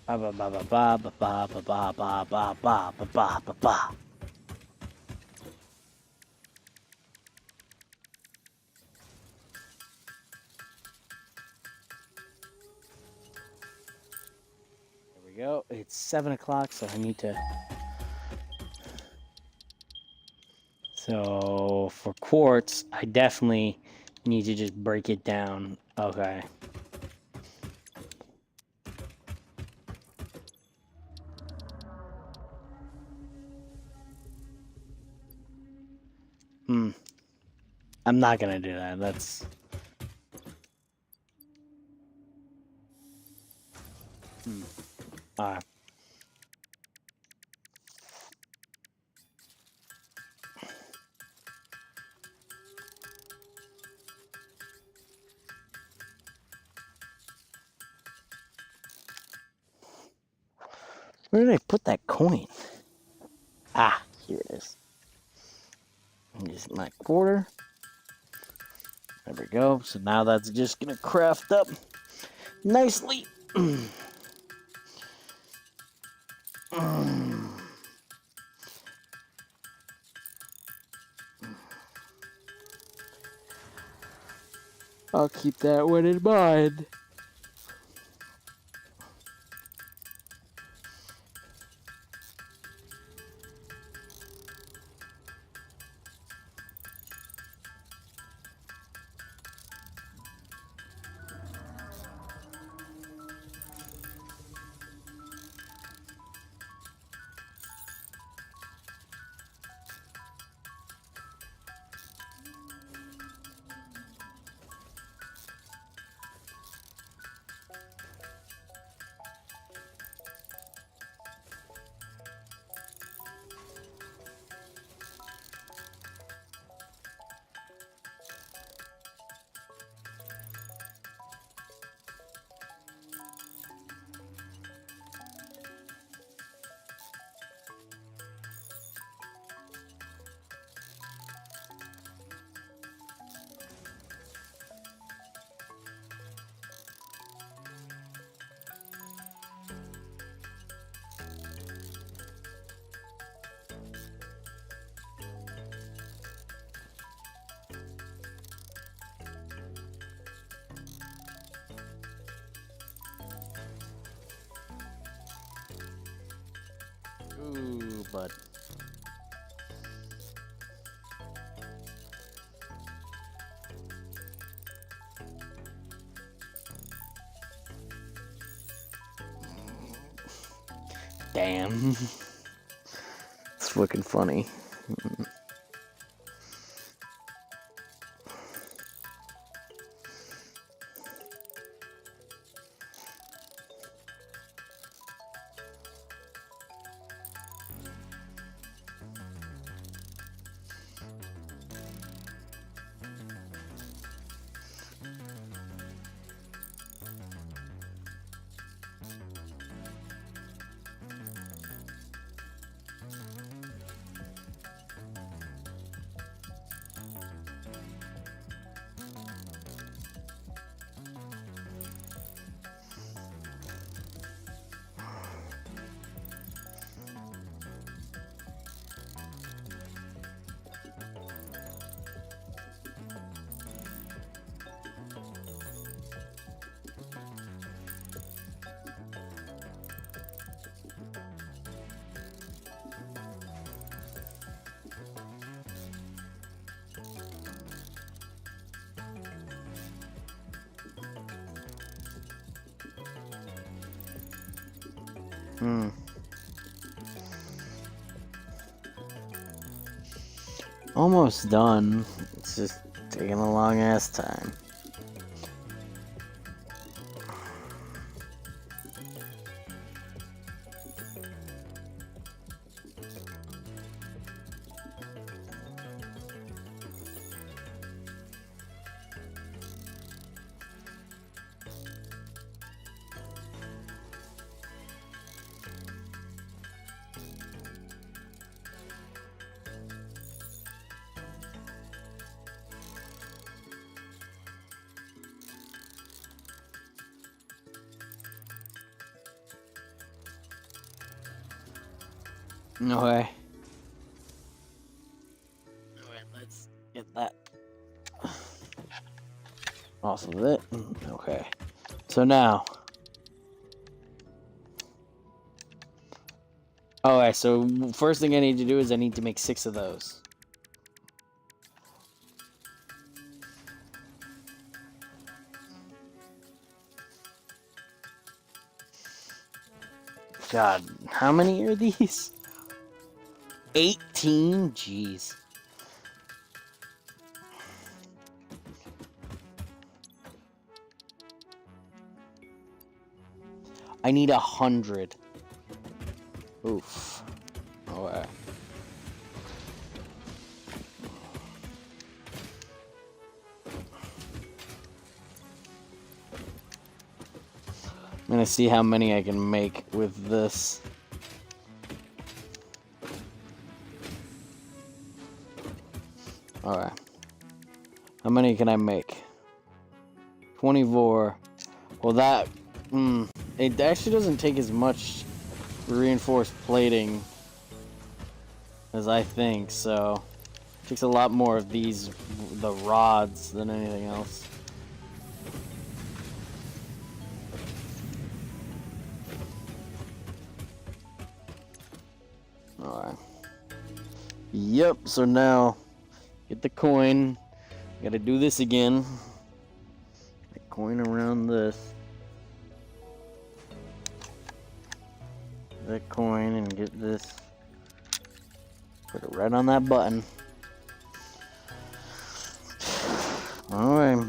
Ba ba ba ba ba ba ba ba ba ba ba ba ba ba ba. There we go. It's 7 o'clock, so I need to. So for quartz, I definitely need to just break it down. Okay. I'm not gonna do that. That's. Alright. Where did I put that coin? Ah, here it is. Just my quarter. There we go. So now that's just gonna craft up nicely. I'll keep that one in mind. Ooh, bud. Damn. It's looking funny. Almost done. It's just taking a long ass time. No way. Alright, let's get that off of it. Okay. So now. Alright, so first thing I need to do is I need to make 6 of those. God, how many are these? 18? Jeez. I need 100. Oof. Alright. I'm gonna see how many I can make with this. Alright. How many can I make? 24. Well, that... it actually doesn't take as much reinforced plating as I think, so... It takes a lot more of these, the rods, than anything else. Alright. Yep, so now... Get the coin. Gotta do this again. The coin around this. That coin and get this. Put it right on that button. Alright.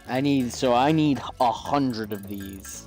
I need 100 of these.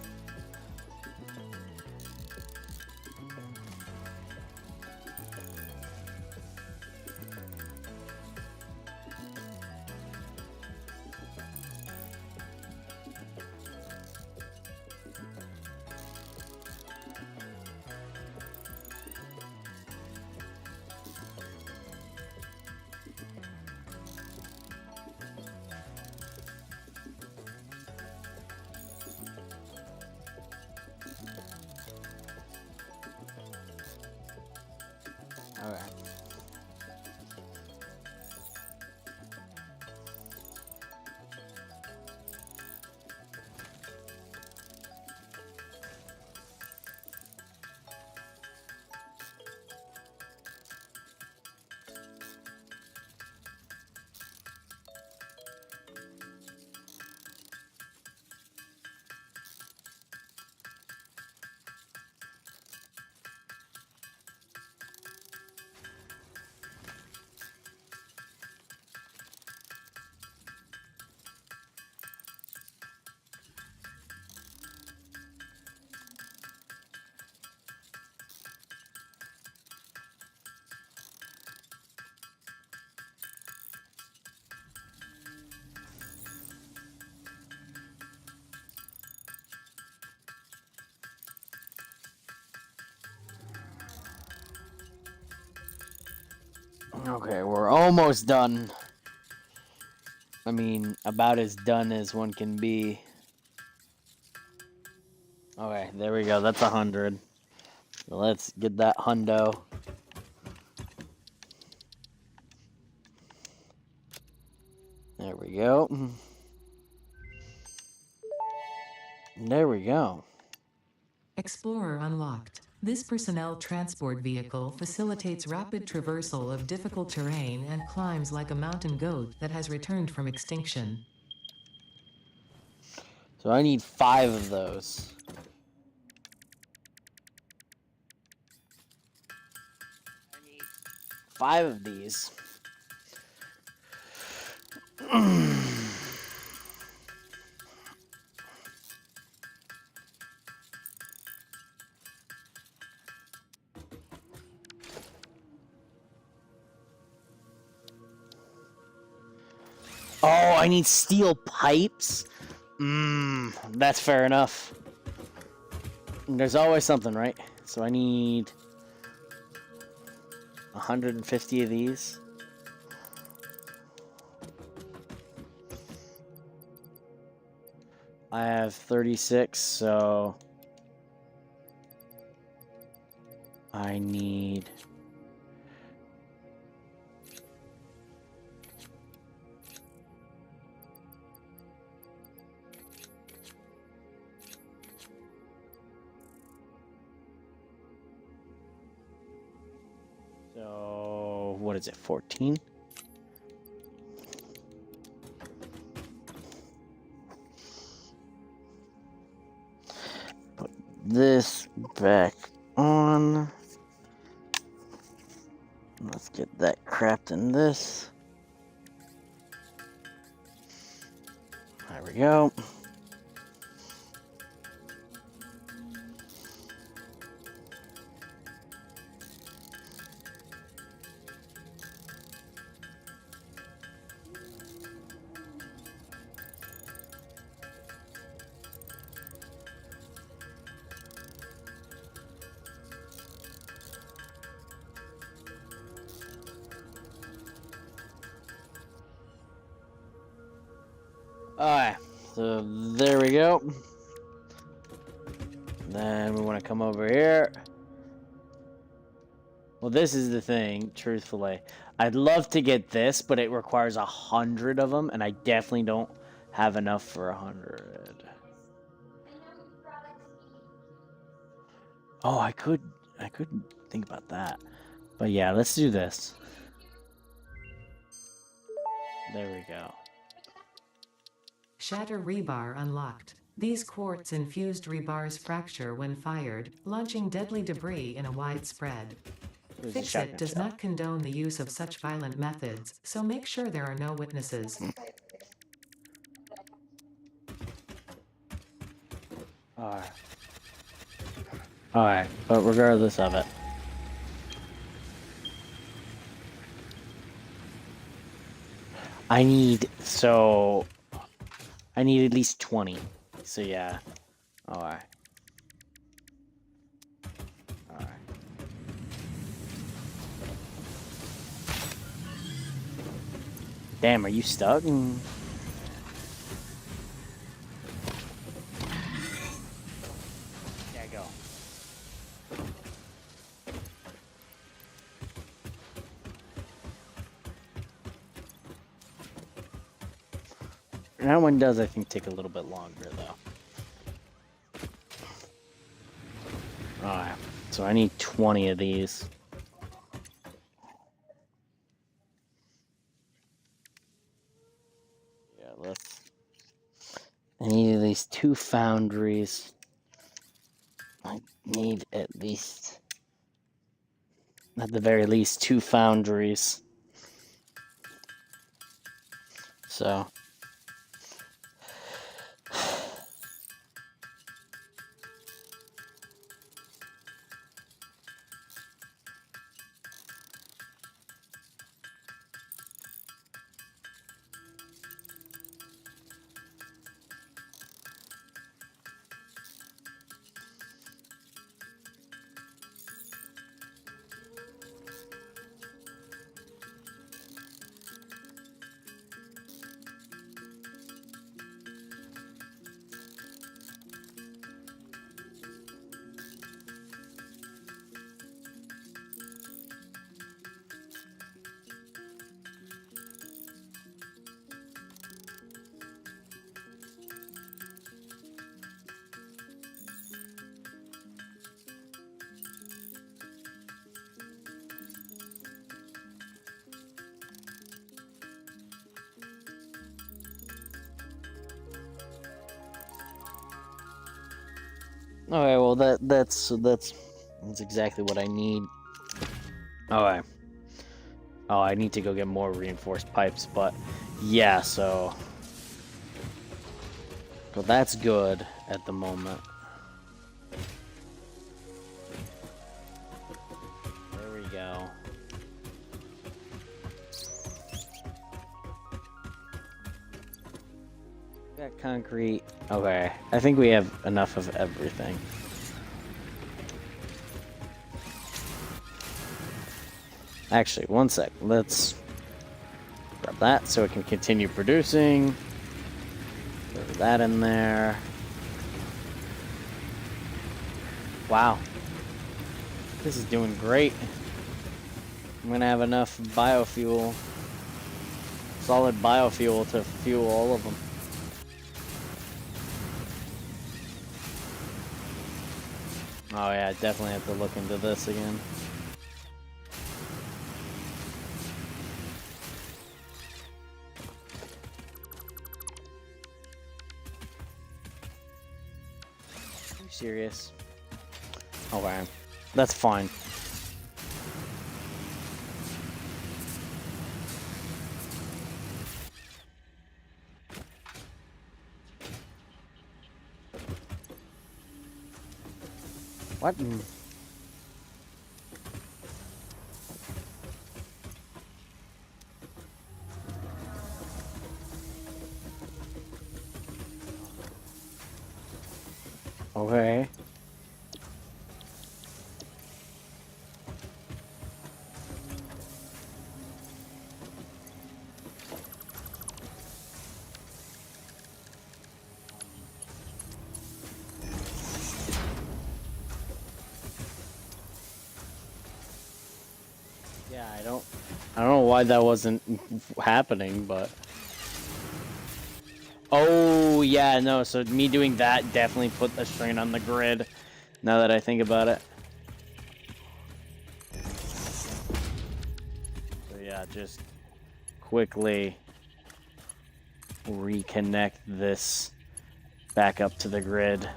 Alright. Okay, we're almost done. I mean, about as done as one can be. Okay, there we go. That's 100. Let's get that hundo. There we go. There we go. Explorer unlocked. This personnel transport vehicle facilitates rapid traversal of difficult terrain and climbs like a mountain goat that has returned from extinction. So I need 5 of those. I need 5 of these. Oh, I need steel pipes? That's fair enough. There's always something, right? So I need 150 of these. I have 36, so I need... So, what is it, 14? Put this back on. Let's get that crapped in this. There we go. Alright, so there we go. Then we want to come over here. Well, this is the thing, truthfully. I'd love to get this, but it requires 100 of them, and I definitely don't have enough for 100. Oh, I could think about that. But yeah, let's do this. There we go. Shatter rebar unlocked. These quartz-infused rebars fracture when fired, launching deadly debris in a wide spread. There's a Fix shotgun It does shell. not condone the use of such violent methods, so make sure there are no witnesses. Alright, but regardless of it. I need at least 20. So yeah. Alright. Alright. Damn, are you stuck? Yeah, go. That one does, I think, take a little bit longer, though. Alright, so I need 20 of these. Yeah, let's... I need at least 2 foundries. I need at least... At the very least, 2 foundries. So... Okay, well that's exactly what I need. Okay. Oh, I need to go get more reinforced pipes, but yeah, so that's good at the moment. There we go. Got concrete. Okay, I think we have enough of everything. Actually, one sec. Let's grab that so it can continue producing. Throw that in there. Wow. This is doing great. I'm gonna have enough biofuel, solid biofuel to fuel all of them. Oh yeah, definitely have to look into this again. Are you serious? Okay, that's fine. What? Okay. Yeah, I don't know why that wasn't happening, but oh yeah, no, so me doing that definitely put a strain on the grid, now that I think about it. So yeah, just quickly reconnect this back up to the grid.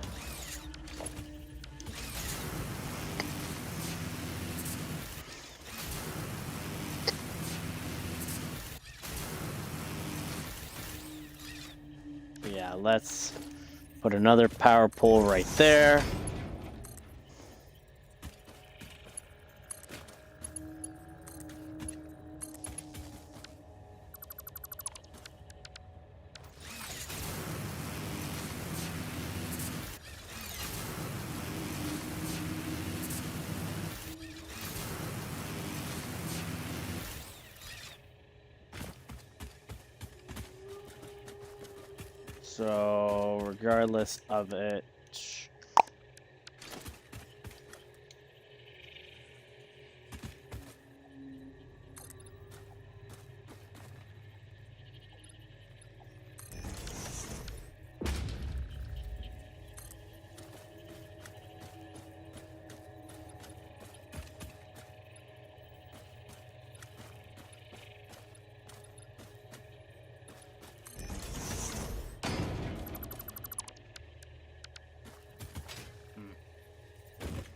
Yeah, let's put another power pole right there. So, regardless of it,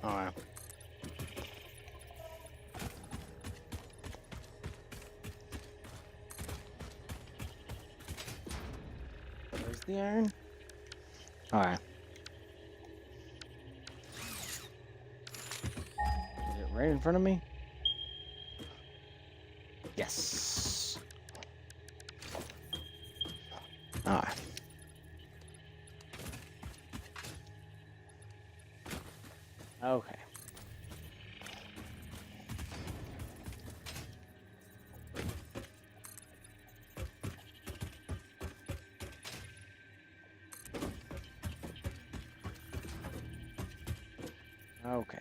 alright. Where's the iron? Alright. Is it right in front of me? Yes. Alright. Okay. Okay.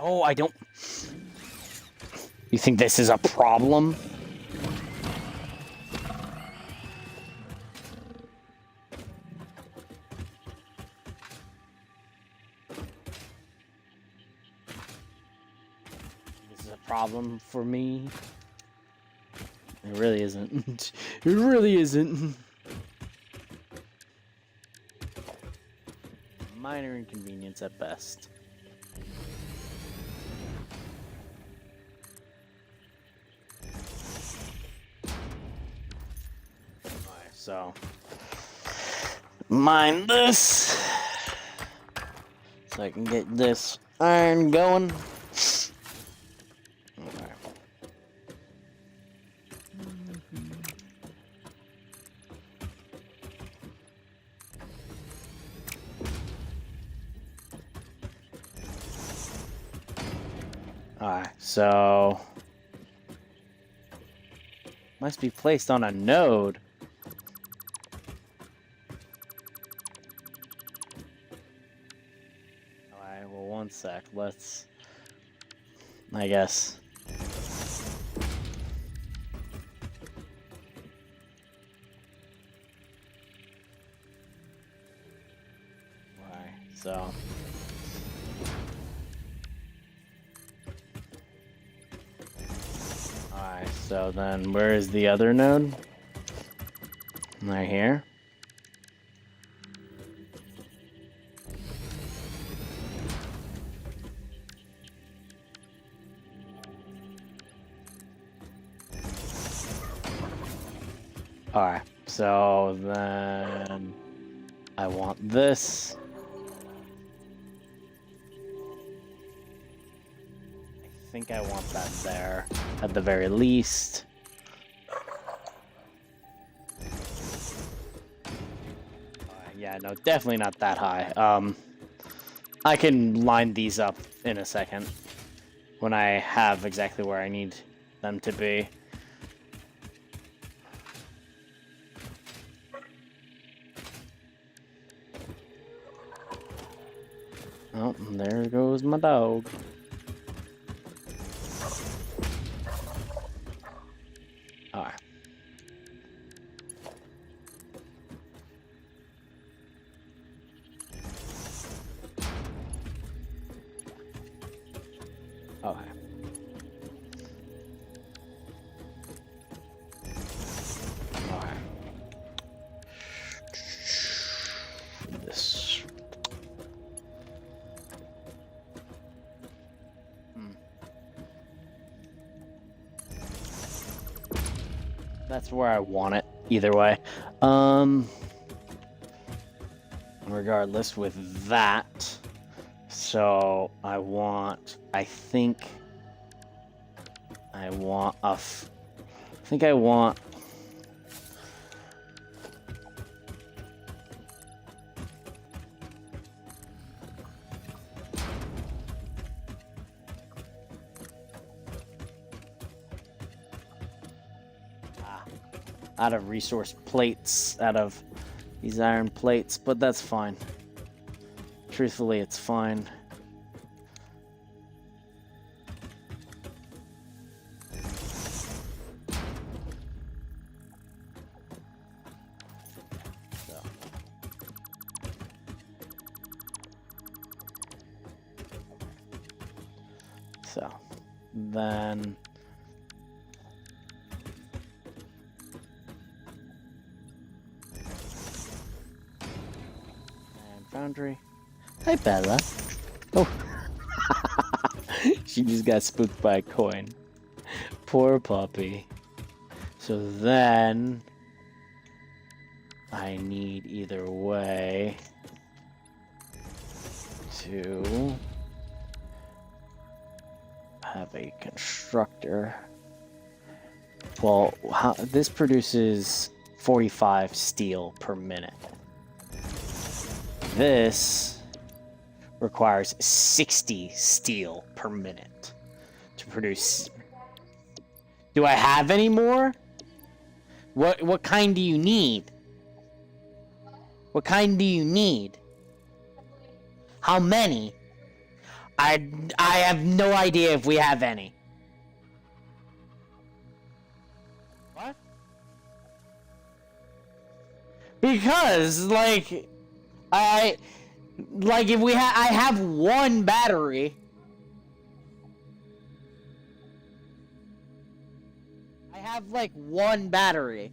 Oh, I don't... You think this is a problem? This is a problem for me? It really isn't. It really isn't. Minor inconvenience at best. Alright, so mine this so I can get this iron going. Alright. Alright, so must be placed on a node. Alright, well, one sec. Let's, I guess. Alright, so. Alright, so then where is the other node? Right here. Alright, so then I want this. I think I want that there at the very least. Yeah, no, definitely not that high. I can line these up in a second when I have exactly where I need them to be. Oh, there goes my dog. Alright. Okay. Alright. This. That's where I want it, either way. Regardless with that, so I want, I think I want a, I think I want, out of resource plates, out of these iron plates, but that's fine. Truthfully, it's fine. So then Foundry. Hi, Bella. Oh. She just got spooked by a coin. Poor puppy. So then I need either way to have a constructor. Well, this produces 45 steel per minute. This requires 60 steel per minute to produce. Do I have any more? What kind do you need? What kind do you need? How many? I have no idea if we have any. What? Because, like, if I have one battery. I have, like, one battery.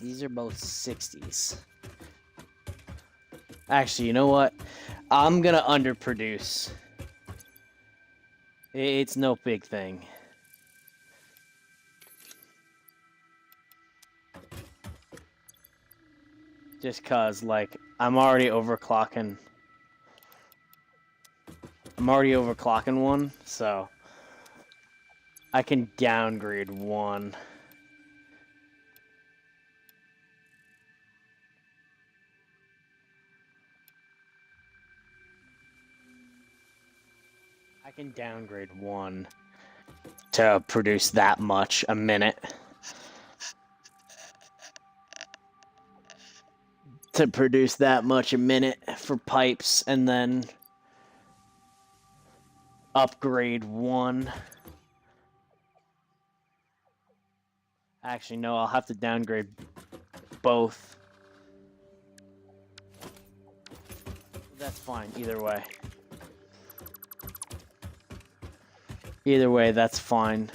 These are both 60s. Actually, you know what? I'm gonna underproduce. It's no big thing. Just cause, like, I'm already overclocking one, so I can downgrade one. I can downgrade one to produce that much a minute. To produce that much a minute for pipes, and then upgrade one. Actually, no, I'll have to downgrade both. That's fine, either way. Either way, that's fine.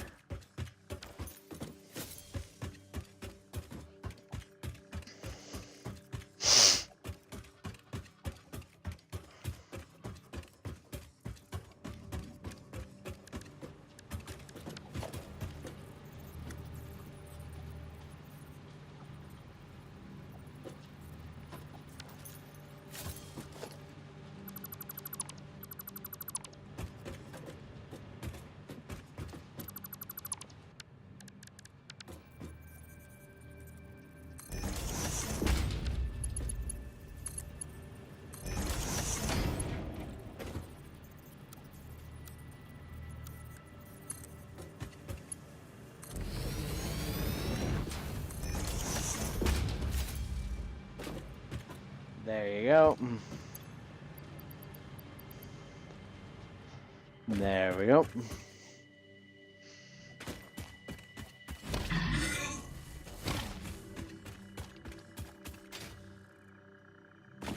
There you go. There we go.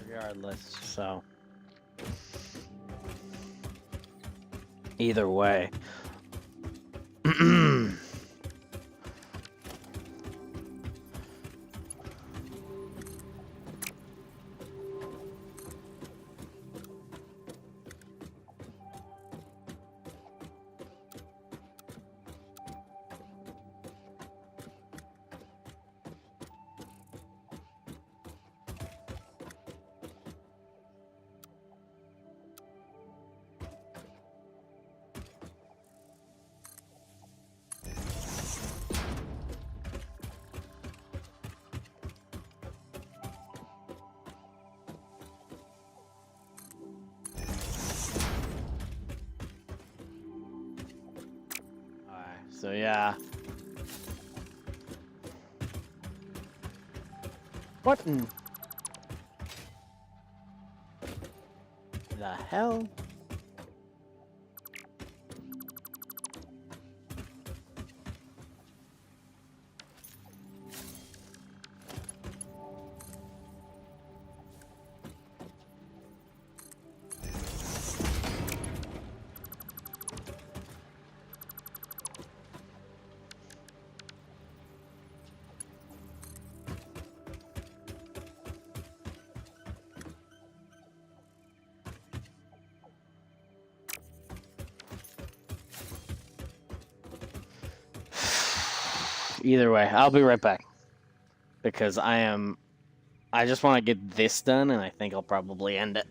Regardless, so either way. So yeah. What in the hell? Either way, I'll be right back. Because I just want to get this done, and I think I'll probably end it.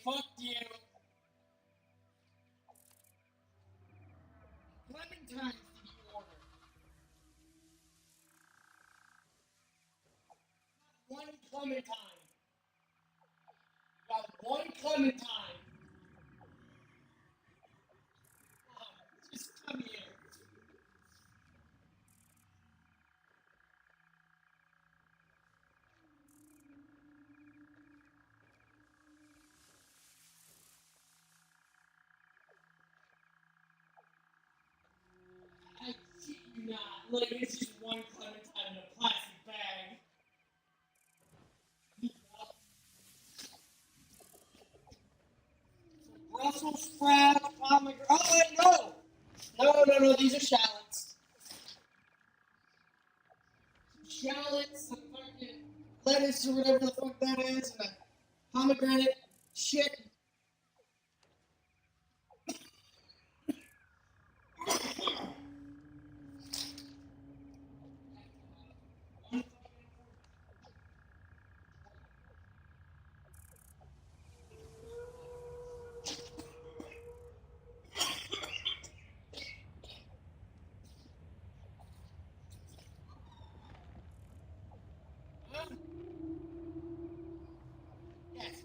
fuck you. Clementines did you order? One clementine. Got one clementine. Just come here. I shit you not. Look, it's just one clementine in a plastic bag. Brussels sprouts, pomegranate. Oh, wait, no! No, these are shallots. Shallots, some fucking lettuce or whatever the fuck that is, and a pomegranate shit. Yes.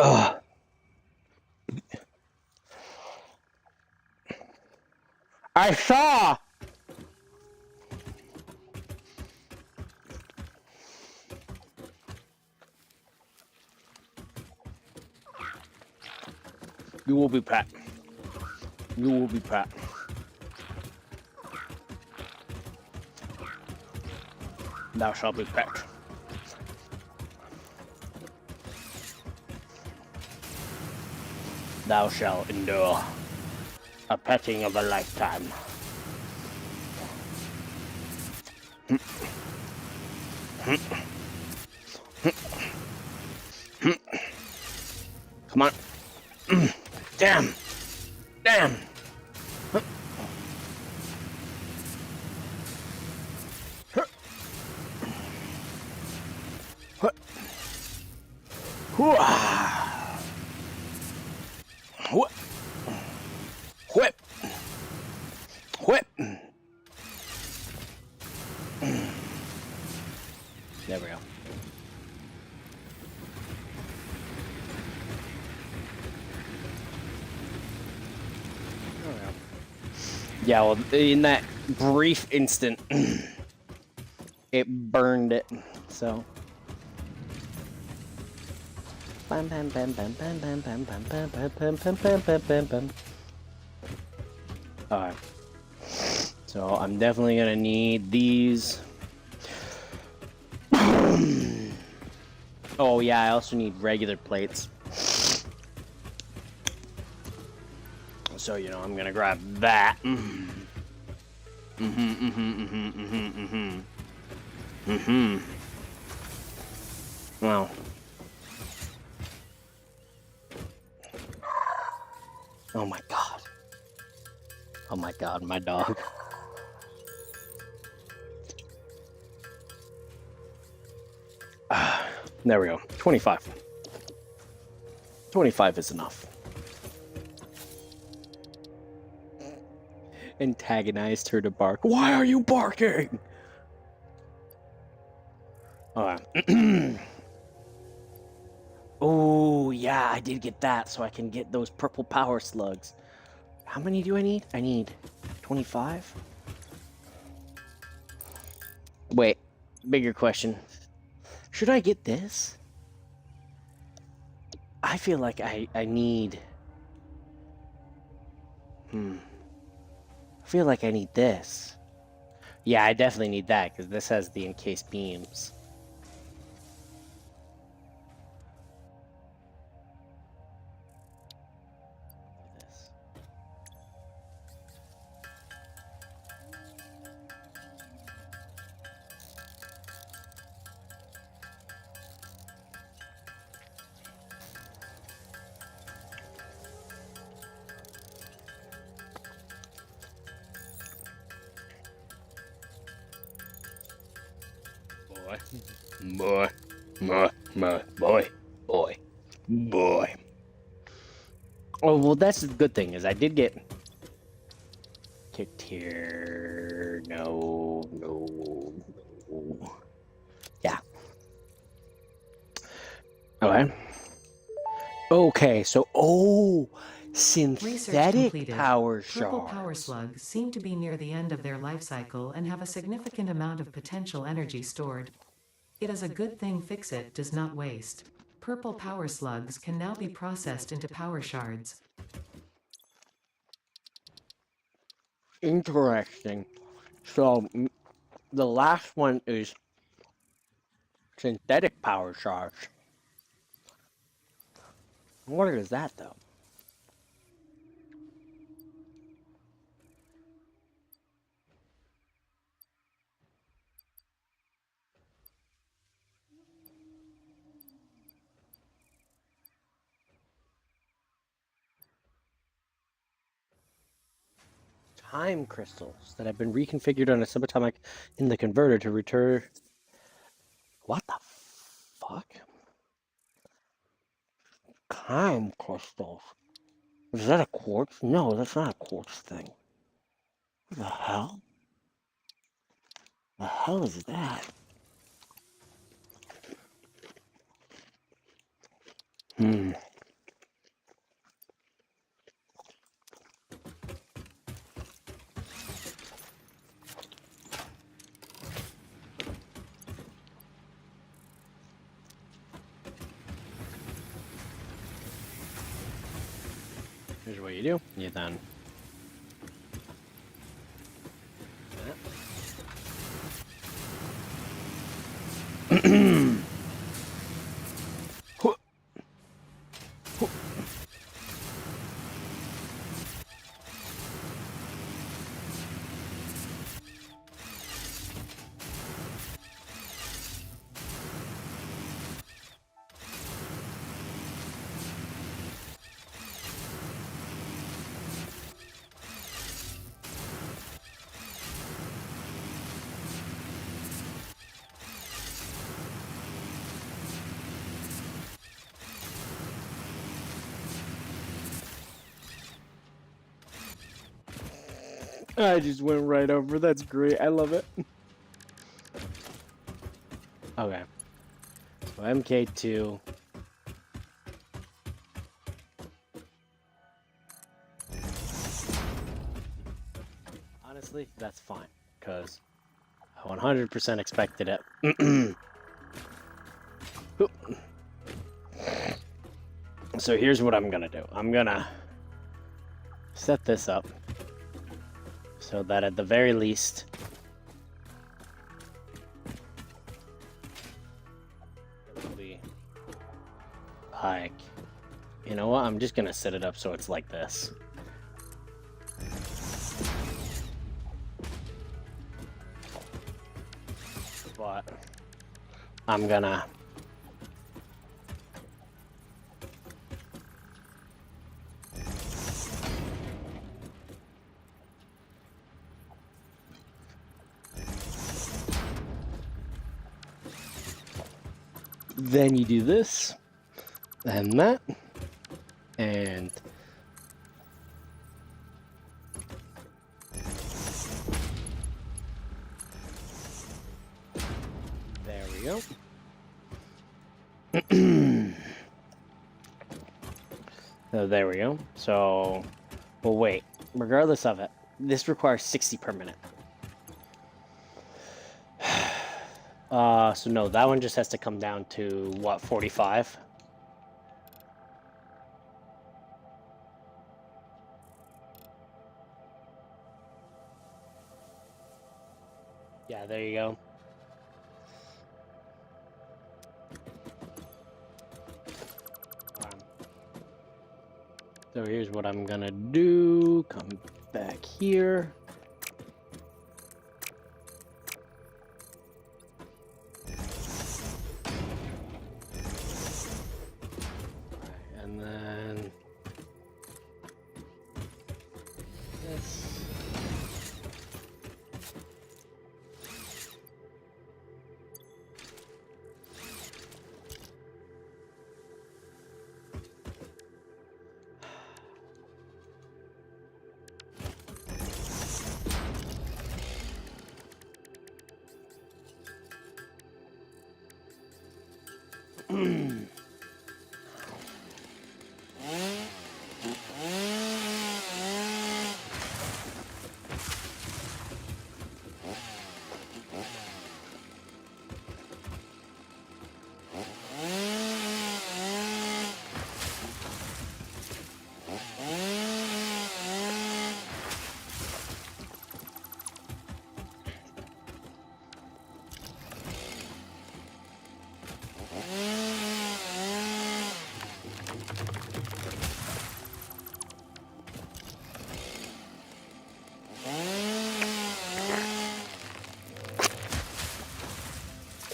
Ugh. I saw. You will be Pat. You will be Pat. Thou shalt be pet. Thou shalt endure a petting of a lifetime. Come on. Damn. Damn. Whip. Whip. Whip. There we go. Yeah, well, in that brief instant, it burned it, so. Bam, bam, bam, bam, bam, bam, bam, bam, bam, bam, bam, bam, bam, bam, bam, bam. Alright. So, I'm definitely gonna need these. Oh, yeah, I also need regular plates. So, you know, I'm gonna grab that. Well. Oh my god. Oh my god, my dog. There we go. 25. 25 is enough. Antagonized her to bark. Why are you barking? Alright. Oh, yeah, I did get that, so I can get those purple power slugs. How many do I need? I need 25? Wait, bigger question. Should I get this? I feel like I need... I feel like I need this. Yeah, I definitely need that, because this has the encased beams. This. Boy. Boy. Oh, well, that's the good thing, is I did get kicked here. No. Yeah. Okay. Okay, so, Research synthetic completed. power Purple shards. power slugs seem to be near the end of their life cycle and have a significant amount of potential energy stored. It is a good thing Fix-It does not waste. Purple power slugs can now be processed into power shards. Interesting. So, the last one is synthetic power shards. What is that, though? Time crystals that have been reconfigured on a subatomic in the converter to return. What the fuck? Time crystals. Is that a quartz? No, that's not a quartz thing. What the hell? The hell is that? Here's what you do. You then. I just went right over. That's great. I love it. Okay. So MK2. Honestly, that's fine, because I 100% expected it. So here's what I'm gonna do. I'm gonna set this up so that at the very least it'll be like, you know what, I'm just gonna set it up so it's like this. But I'm gonna then you do this, and that, and there we go. So there we go. So, well, wait, regardless of it, this requires 60 per minute. So no, that one just has to come down to, what, 45? Yeah, there you go. So here's what I'm gonna do. Come back here. And then this.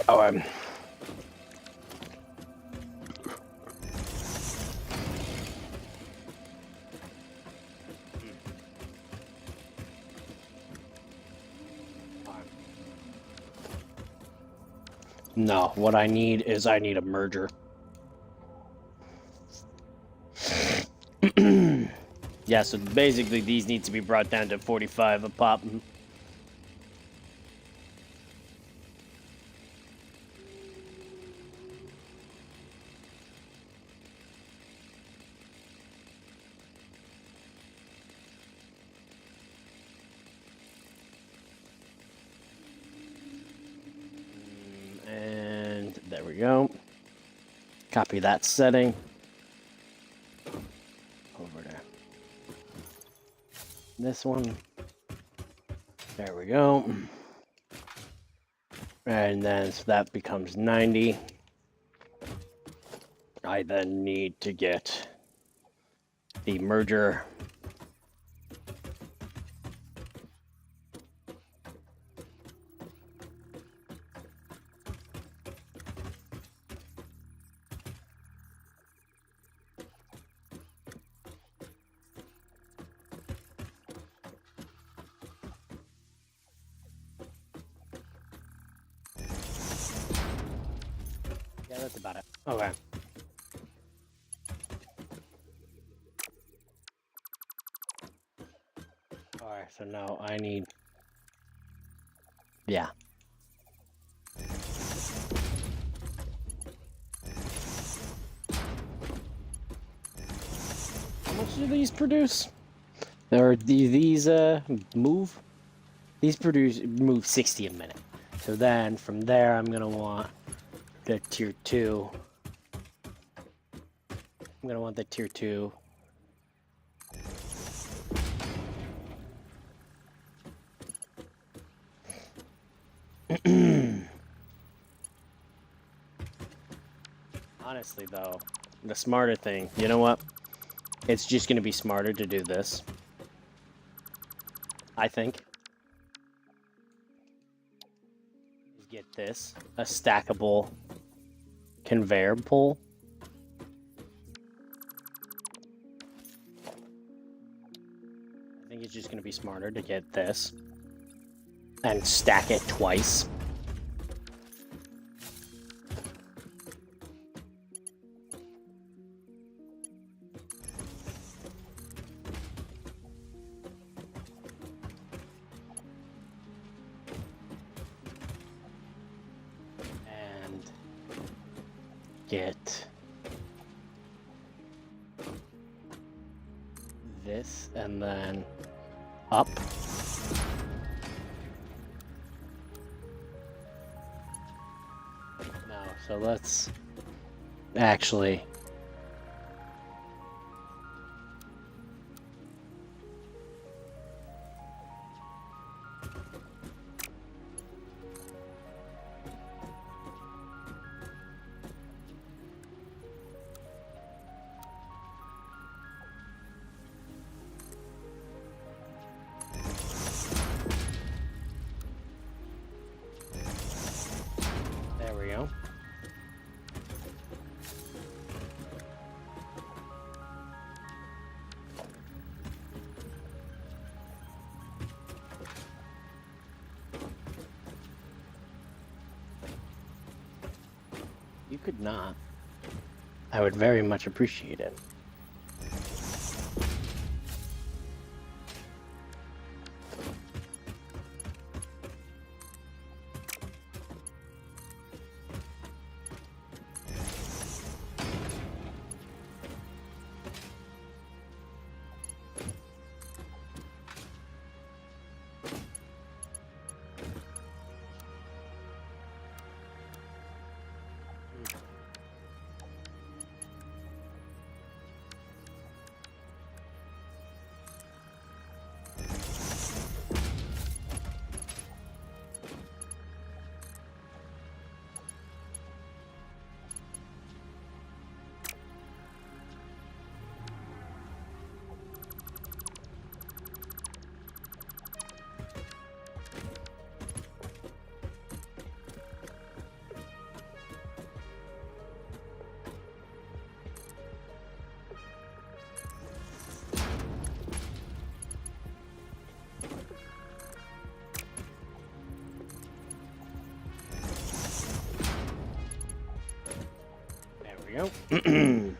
Oh, no, what I need is I need a merger. Yeah, so basically these need to be brought down to 45 a pop. And there we go. Copy that setting. Over to this one. There we go. And then so that becomes 90. I then need to get the merger. Yeah, that's about it. Okay. Alright, so now I need... Yeah. How much do these produce? Or these move? These move 60 a minute. So then from there I'm gonna want the tier 2. I'm gonna want the tier 2. Honestly though, the smarter thing, you know what? It's just gonna be smarter to do this. I think. Is get this, a stackable conveyor pole. I think it's just gonna be smarter to get this and stack it twice. And get this and then up. No, so let's actually there we go. You could not. I would very much appreciate it. There we go.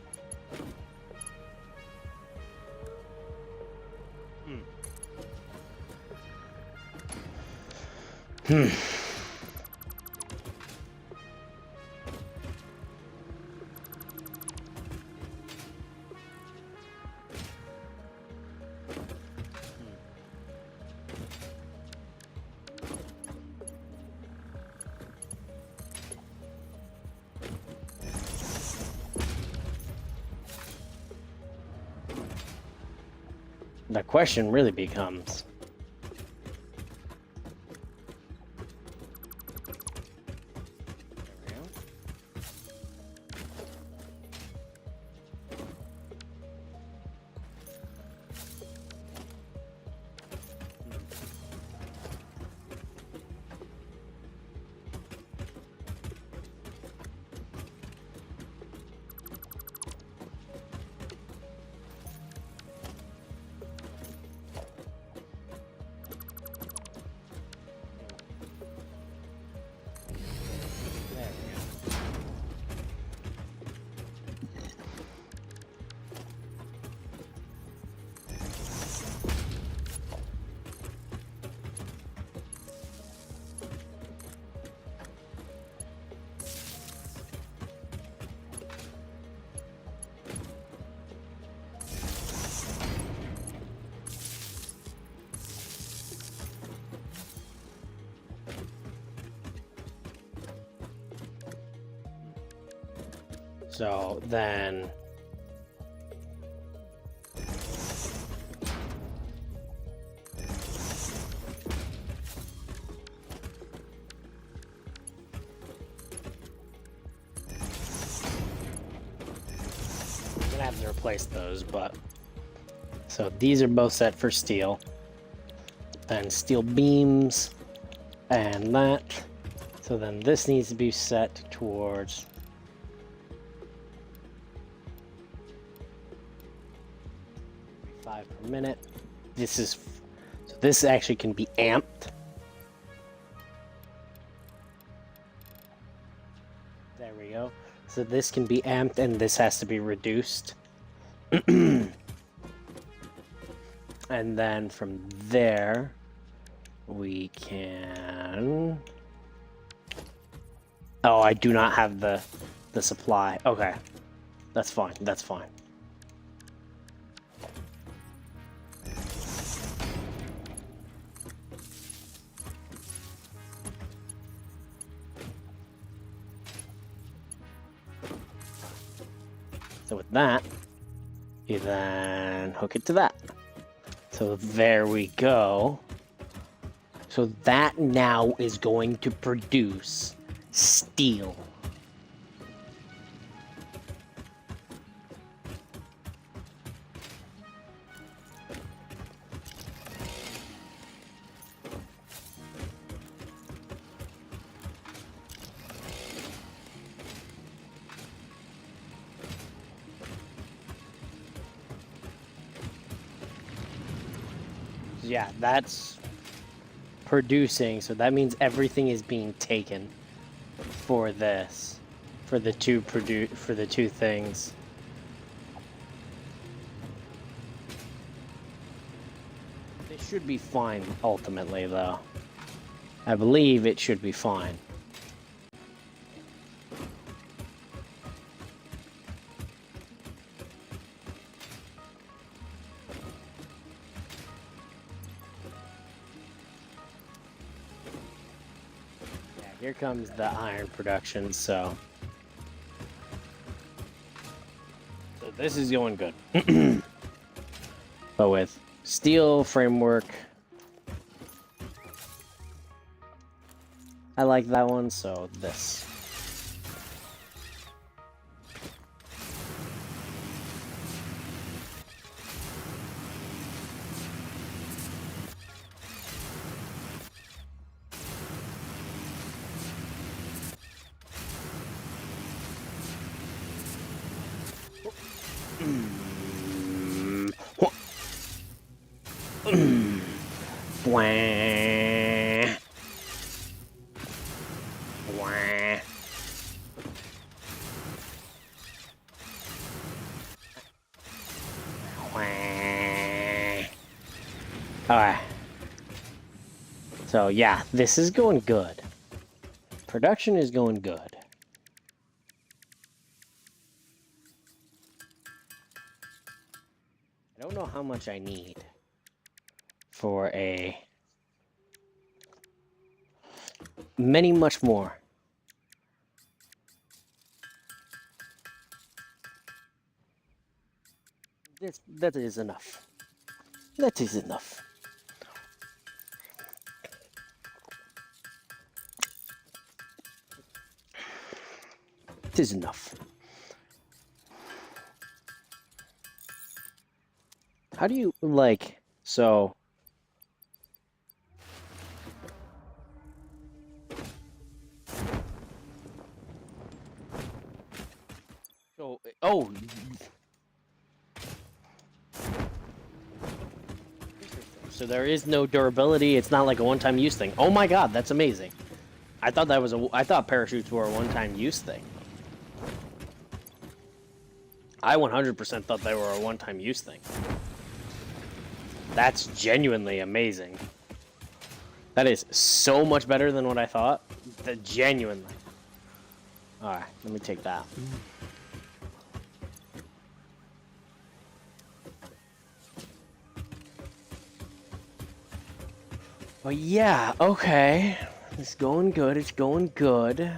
The question really becomes, there we go. There we go. So then I'm gonna have to replace those, but so these are both set for steel. Then steel beams and that. So then this needs to be set towards 5 per minute. This is so this actually can be amped. There we go. So this can be amped and this has to be reduced. And then from there we can, oh, I do not have the supply. Okay. That's fine. That's fine. So with that, you then hook it to that. So there we go. So that now is going to produce steel. Yeah, that's producing, so that means everything is being taken for this, for the two things. It should be fine ultimately, though. I believe it should be fine. Here comes the iron production, so this is going good. But with steel framework, I like that one, so this. Bwah. Bwah. So yeah, this is going good. Production is going good. I don't know how much I need for a much more. That is enough. That is enough. It is enough. How do you, like, so... So, oh! So there is no durability, it's not like a one-time use thing. Oh my god, that's amazing. I thought that was I thought parachutes were a one-time use thing. I 100% thought they were a one-time use thing. That's genuinely amazing. That is so much better than what I thought. Genuinely. Alright, let me take that. Oh yeah, okay. It's going good, it's going good.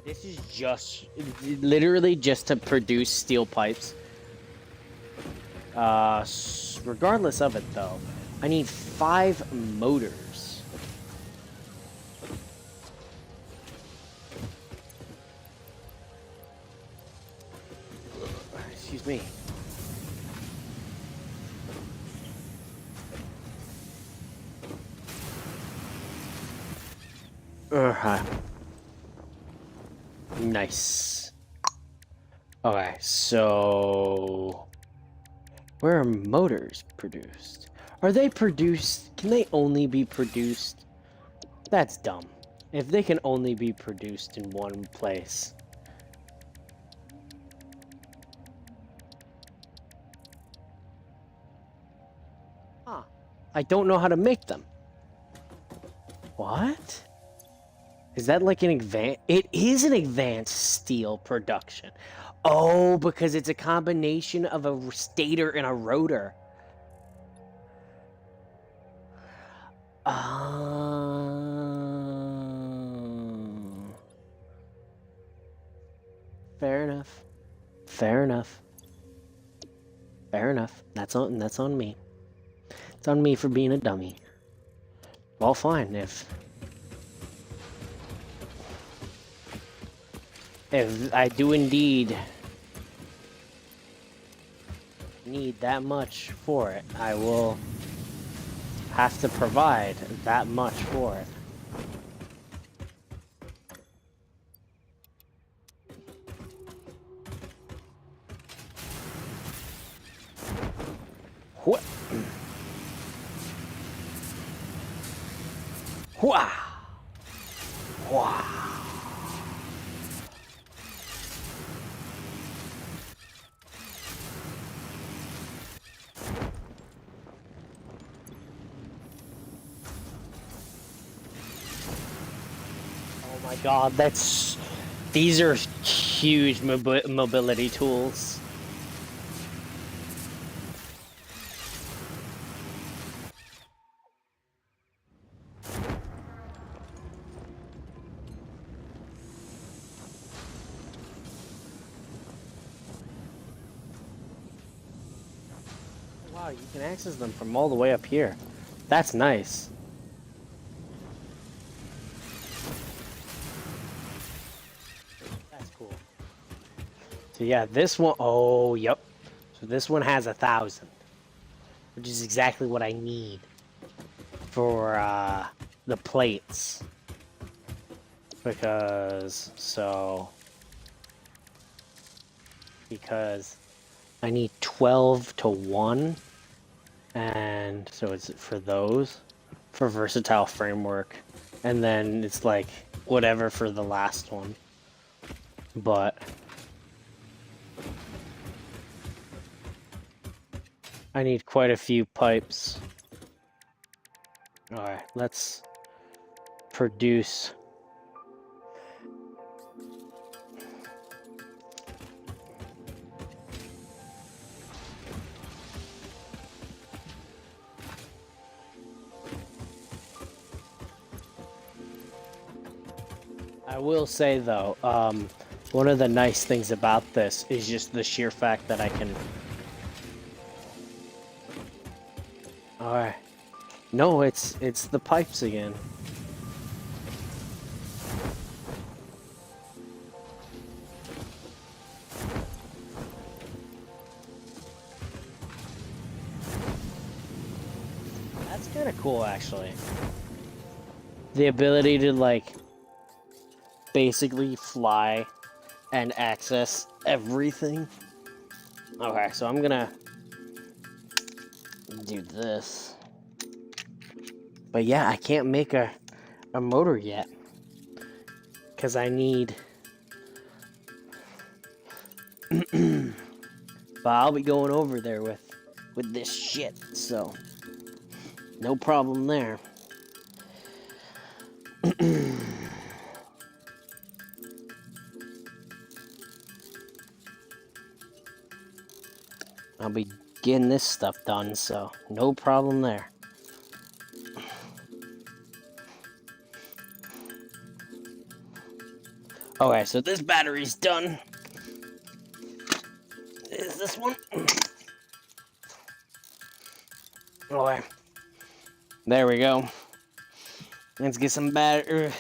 This is just, literally just to produce steel pipes. Regardless of it though, I need 5 motors. Excuse me. Nice. Okay, so... Where are motors produced? Are they produced... Can they only be produced? That's dumb. If they can only be produced in one place. Huh. I don't know how to make them. What? Is that like an advanced... It is an advanced steel production. Oh, because it's a combination of a stator and a rotor. Fair enough. Fair enough. Fair enough. That's on me. It's on me for being a dummy. Well, fine, if I do indeed need that much for it, I will have to provide that much for it. What? Wah! Wah! Oh my god, that's... These are huge mobility tools. Wow, you can access them from all the way up here. That's nice. That's cool. So yeah, this one, oh, yep. So this one has 1,000, which is exactly what I need for the plates. Because I need 12 to 1, and so it's for those, for versatile framework, and then it's like whatever for the last one. But I need quite a few pipes. Alright, let's produce. I will say though, one of the nice things about this is just the sheer fact that I can... Alright. No, it's the pipes again. That's kind of cool, actually. The ability to, like, basically fly and access everything. Okay, so I'm gonna do this. But yeah, I can't make a motor yet. Because I need... But I'll be going over there with this shit, so... No problem there. I'll be getting this stuff done, so no problem there. Okay, so this battery's done. Is this one? Okay. There we go. Let's get some battery.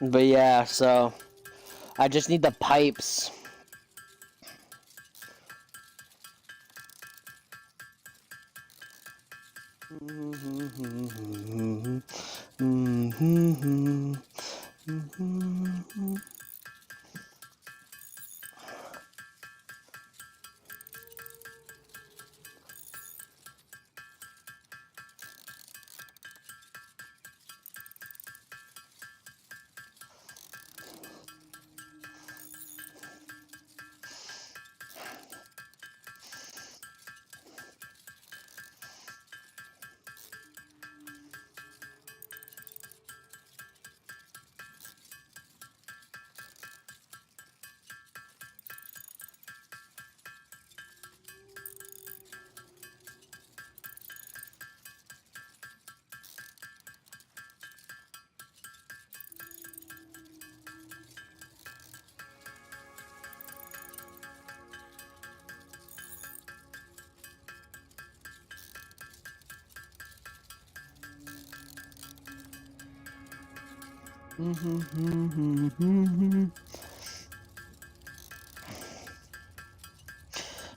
But yeah, so I just need the pipes.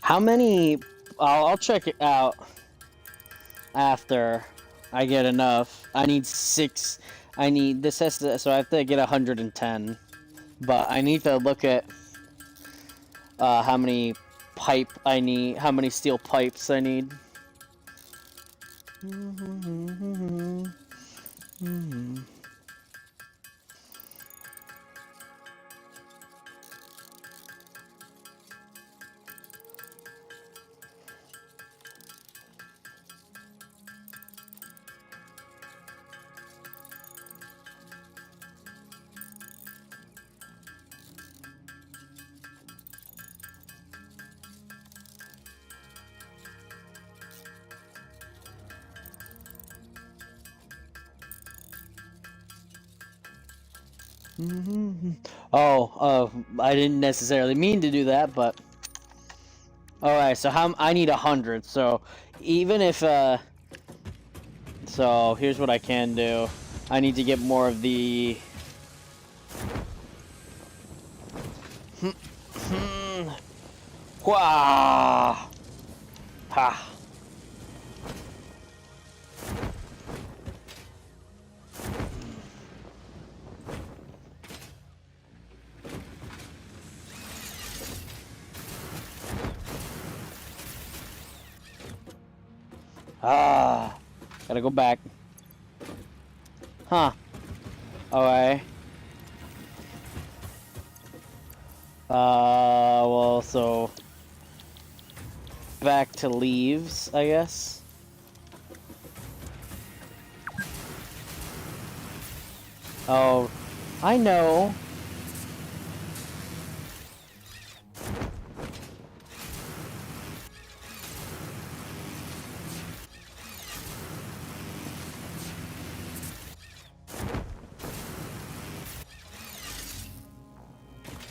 How many? I'll check it out after I get enough. I need 6. I need this has to, so I have to get 110. But I need to look at how many pipe I need, how many steel pipes I need. I didn't necessarily mean to do that, but alright, so I need 100, so even if so here's what I can do. I need to get more of the Wah! Ha! Ah, gotta go back. Huh. Okay. Well, so back to leaves, I guess. Oh, I know.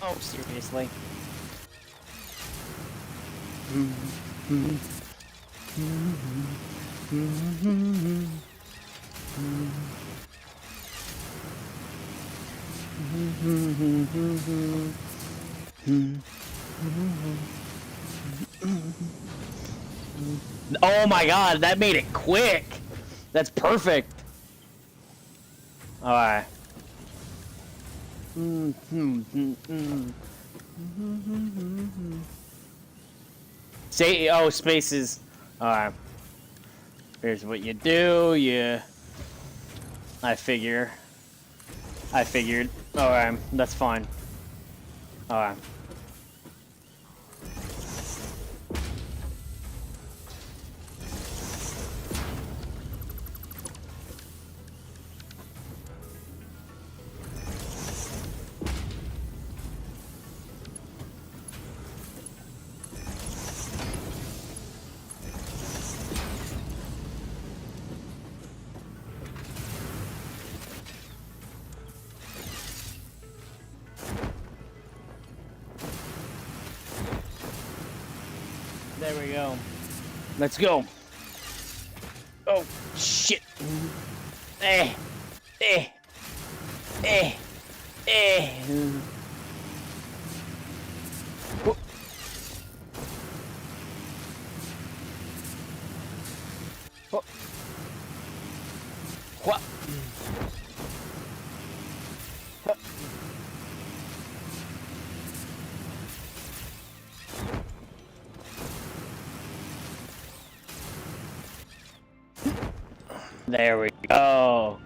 Oh, seriously. Oh my god, that made it quick! That's perfect! Alright. Say, oh, spaces. Alright. Here's what you do, I figured. Alright, that's fine. Alright. There we go. Let's go. Oh, shit. Eh. Eh. Eh. Eh. Oh. Oh. What? There we go.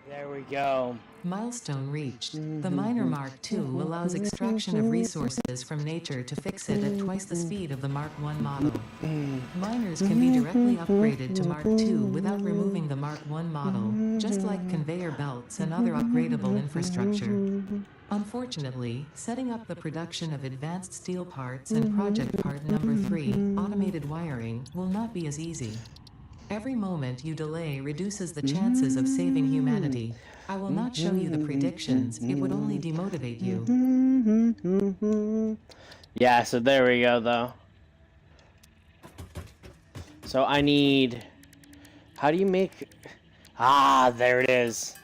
There we go. Milestone reached. The Miner Mark II allows extraction of resources from nature to fix it at twice the speed of the Mark I model. Miners can be directly upgraded to Mark II without removing the Mark I model, just like conveyor belts and other upgradable infrastructure. Unfortunately, setting up the production of advanced steel parts and project part number 3, automated wiring, will not be as easy. Every moment you delay reduces the chances of saving humanity. I will not show you the predictions, it would only demotivate you. Yeah, so there we go, though. So I need... How do you make... Ah, there it is.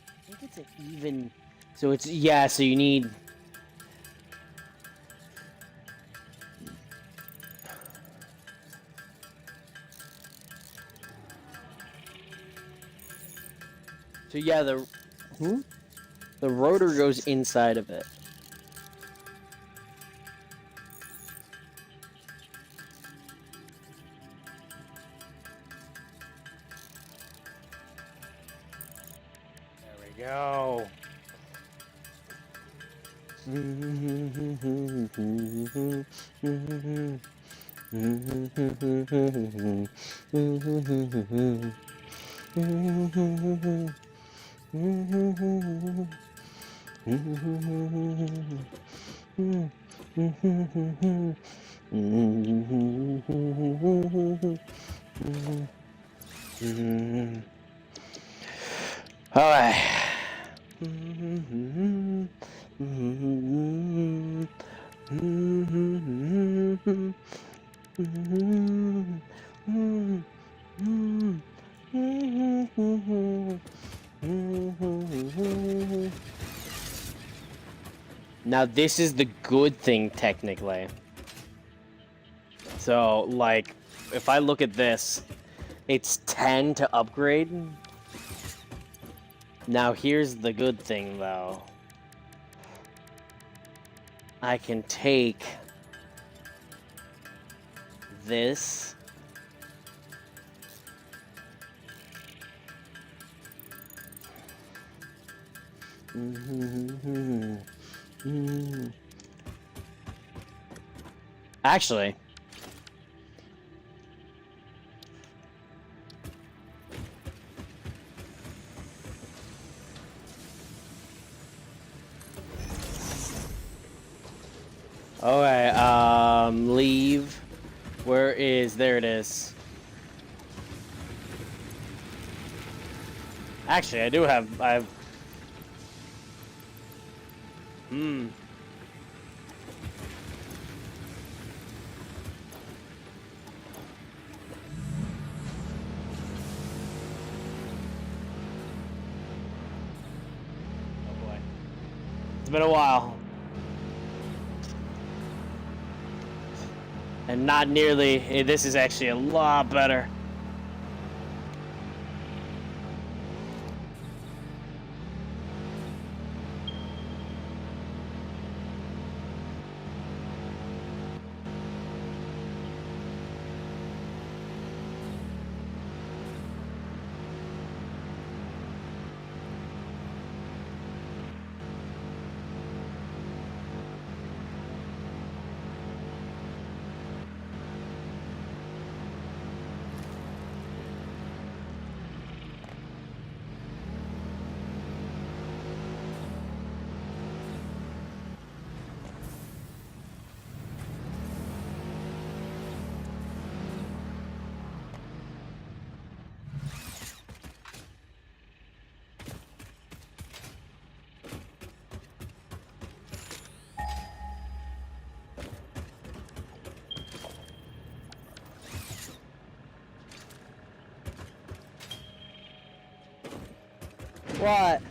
I think it's an even... So it's... Yeah, so you need... So yeah, the rotor goes inside of it. There we go. All right. Now this is the good thing, technically. So, like, if I look at this, it's 10 to upgrade. Now here's the good thing, though. I can take this. Actually, okay, leave. Where is, there it is. Actually, I have, oh boy. It's been a while. And not nearly, this is actually a lot better. What?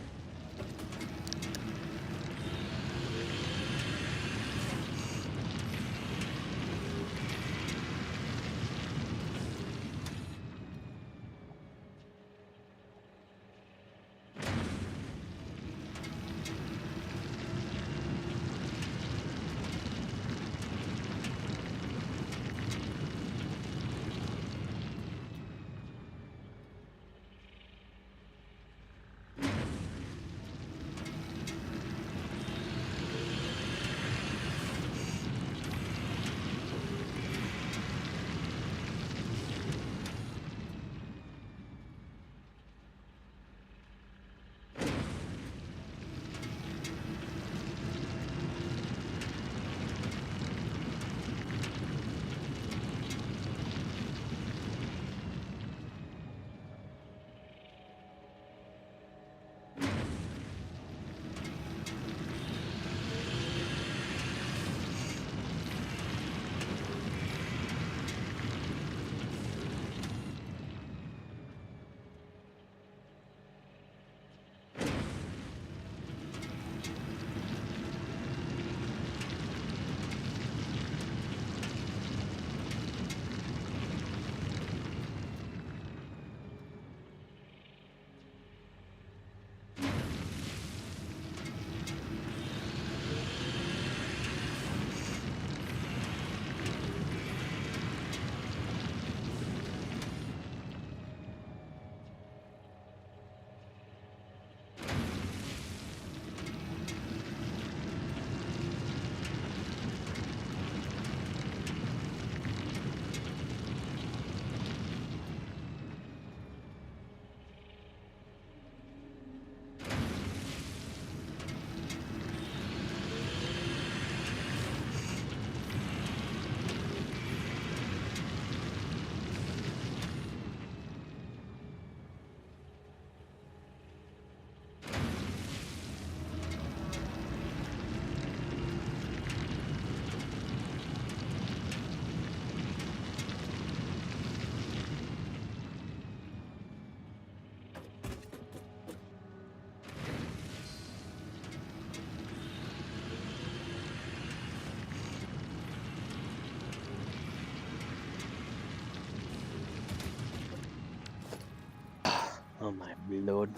Oh my lord.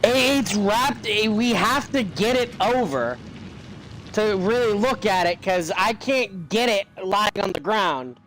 It's wrapped. We have to get it over to really look at it, because I can't get it lying on the ground.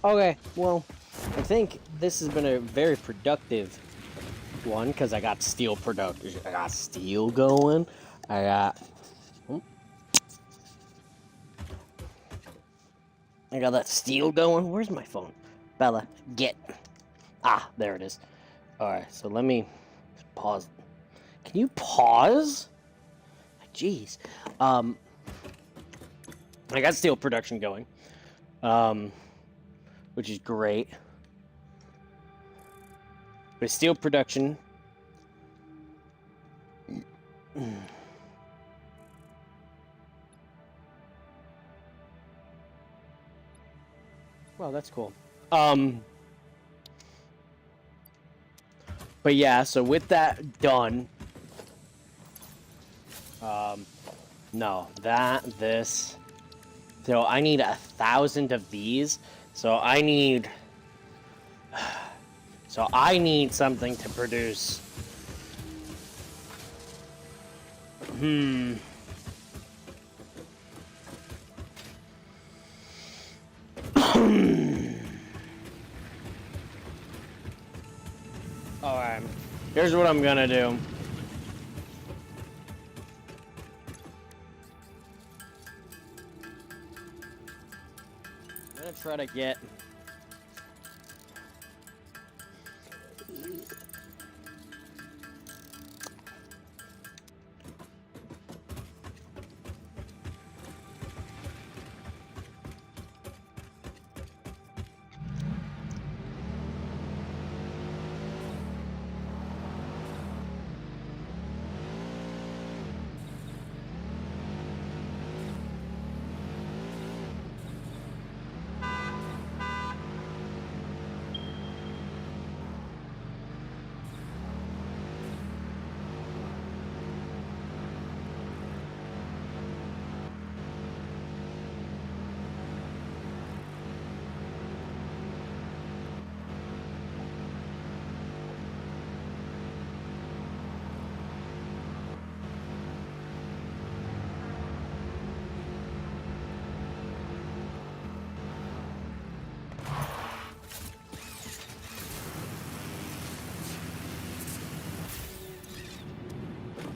Okay, well, I think this has been a very productive one because I got steel production. I got steel going. I got. I got that steel going. Where's my phone? Bella, get. Ah, there it is. Alright, so let me pause. Can you pause? Jeez. I got steel production going. Which is great. With steel production. Well, that's cool. But yeah, so with that done, no, this. So I need 1,000 of these. So I need something to produce. Alright, here's what I'm gonna do. I'm gonna try to get...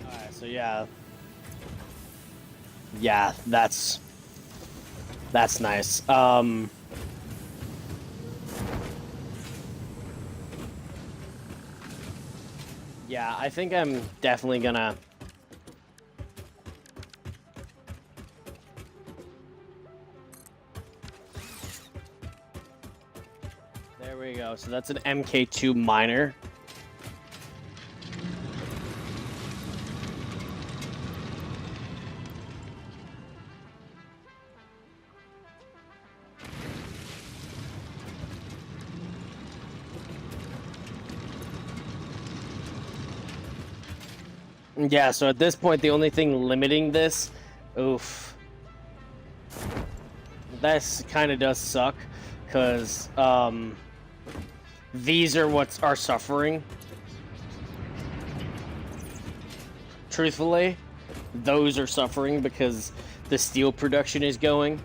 Alright, so yeah. Yeah, that's nice. Yeah, I think I'm definitely gonna... There we go. So that's an MK2 miner. Yeah, so at this point, the only thing limiting this... Oof. This kind of does suck, because, these are what are suffering. Truthfully, those are suffering because the steel production is going.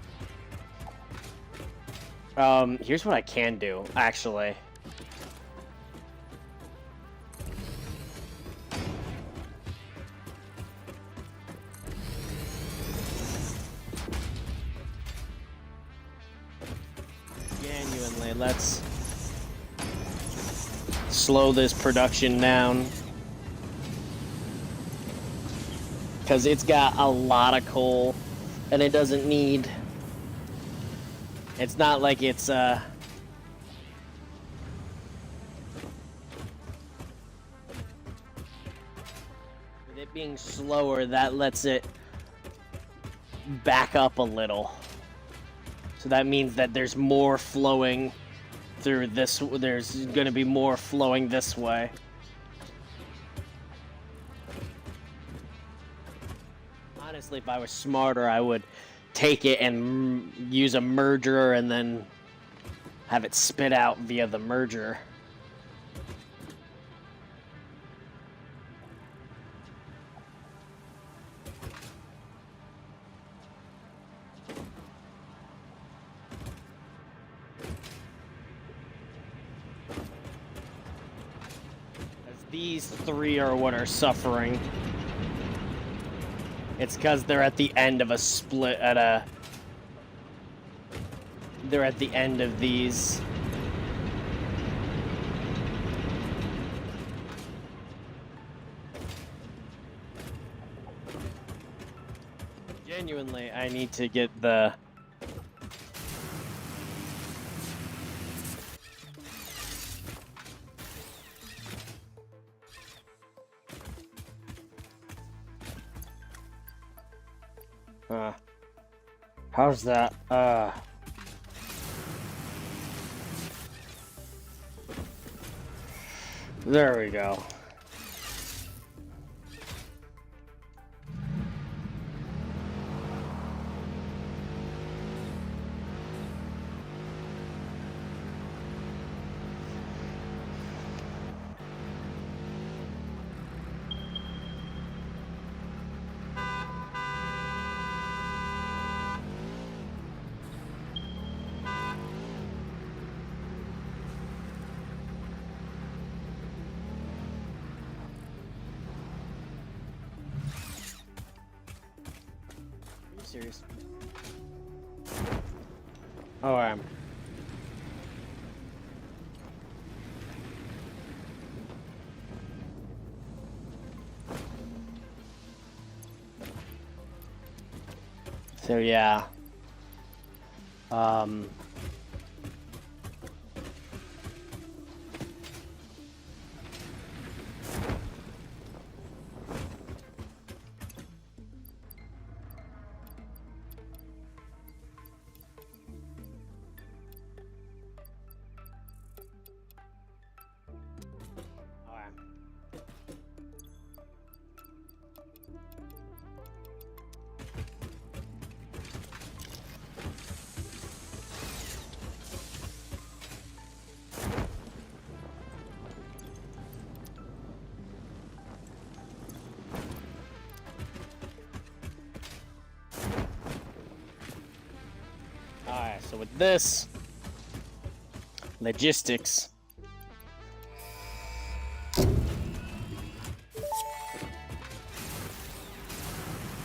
Here's what I can do, actually. Genuinely, let's slow this production down. Because it's got a lot of coal, and it doesn't need... It's not like it's, With it being slower, that lets it back up a little. So that means that there's more flowing through this, there's gonna be more flowing this way. Honestly, if I was smarter, I would take it and use a merger and then have it spit out via the merger. These three are what are suffering. It's because they're at the end of a split at a... They're at the end of these. Genuinely, I need to get the... how's that? There we go. Serious. Oh, I am. So yeah. Alright, so with this, logistics.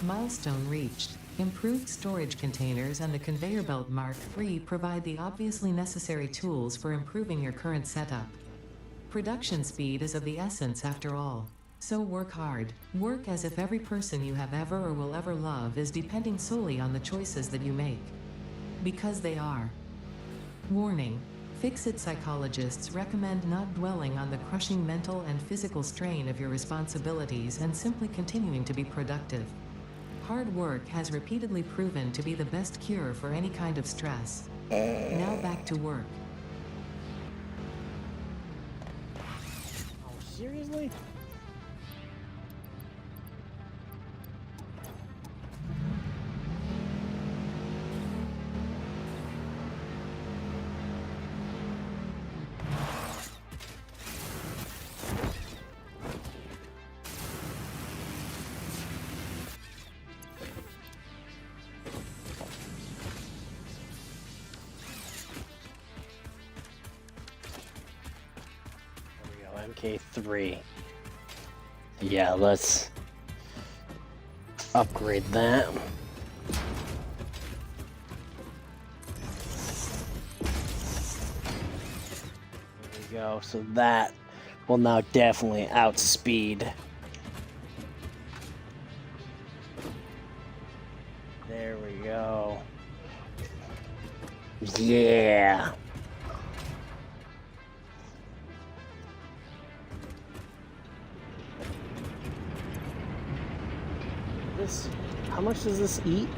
Milestone reached. Improved storage containers and the conveyor belt Mark III provide the obviously necessary tools for improving your current setup. Production speed is of the essence after all. So work hard. Work as if every person you have ever or will ever love is depending solely on the choices that you make. Because they are. Warning. Fix-it psychologists recommend not dwelling on the crushing mental and physical strain of your responsibilities and simply continuing to be productive. Hard work has repeatedly proven to be the best cure for any kind of stress. Now back to work. Oh, seriously? MK3. Yeah, let's upgrade that. There we go. So that will now definitely outspeed. There we go. Yeah. How much does this eat?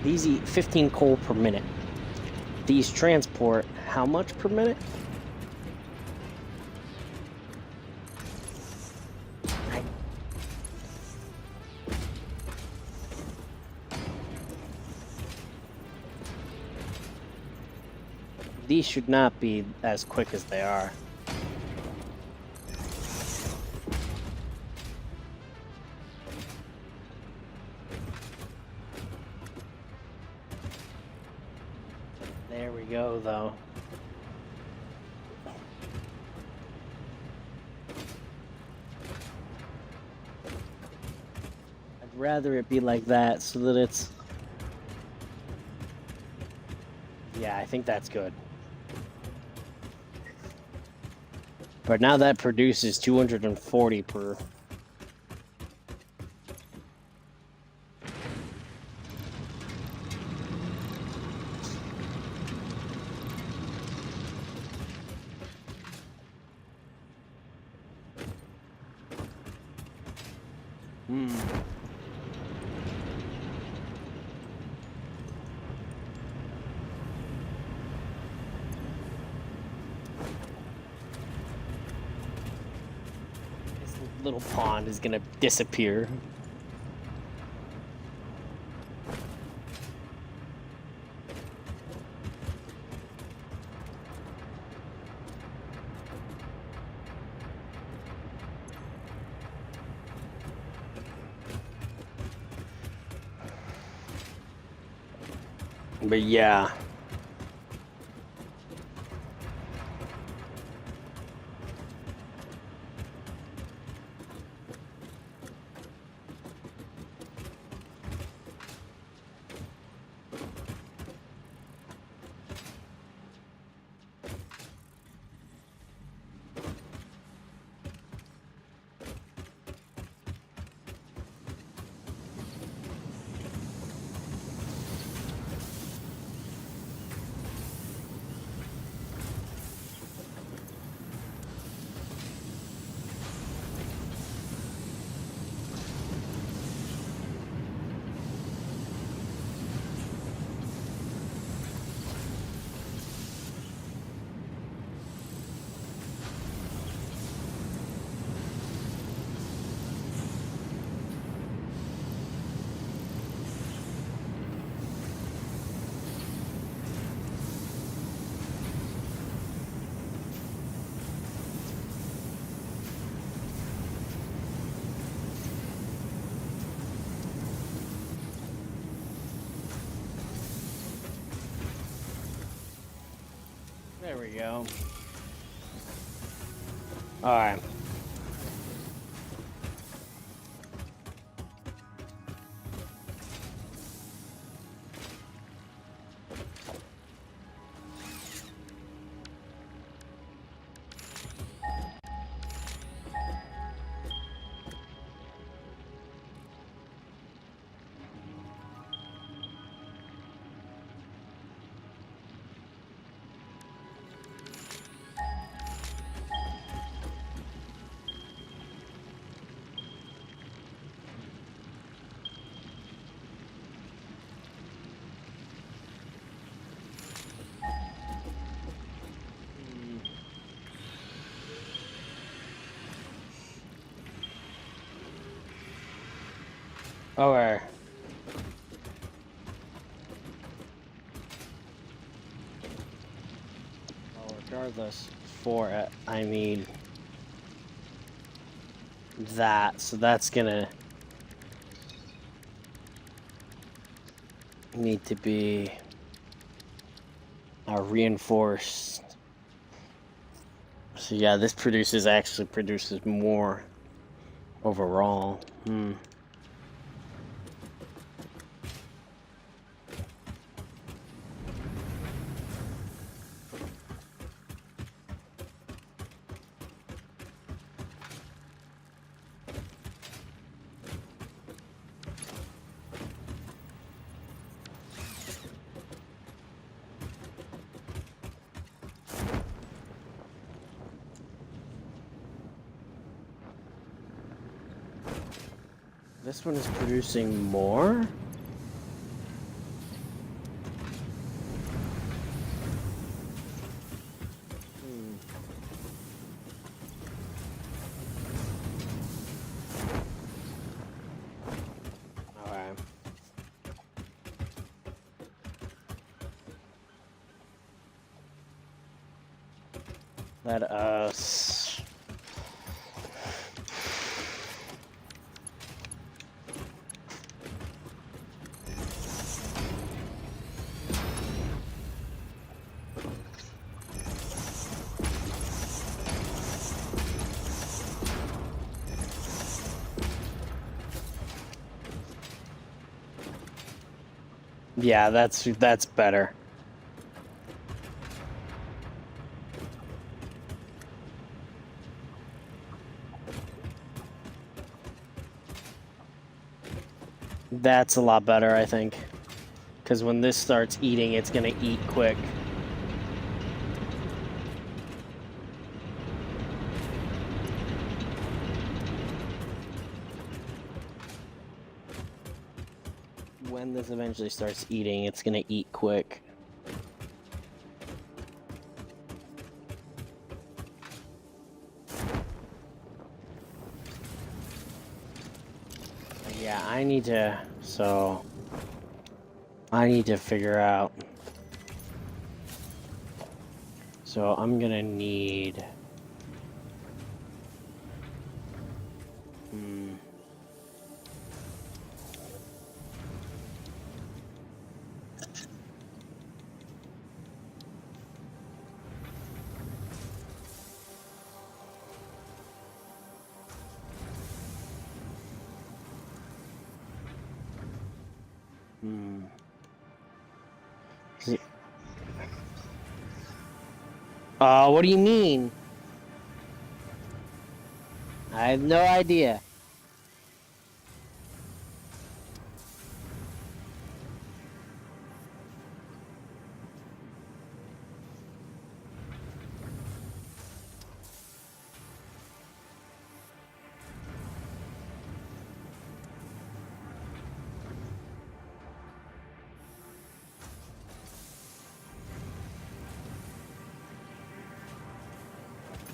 These eat 15 coal per minute. These transport how much per minute? These should not be as quick as they are. There we go, though. rather it be like that so that it's... Yeah, I think that's good. But now that produces 240 per... Little pond is gonna disappear. But yeah. There we go. Alright. Okay. Well, regardless, for it, I mean that, so that's gonna need to be reinforced. So yeah, this actually produces more overall. This one is producing more? Alright. Let us... Yeah, that's better. That's a lot better, I think. Because when this starts eating, it's gonna eat quick. When this eventually starts eating, it's gonna eat quick. Yeah, I need to figure out. So I'm gonna need. What do you mean? I have no idea.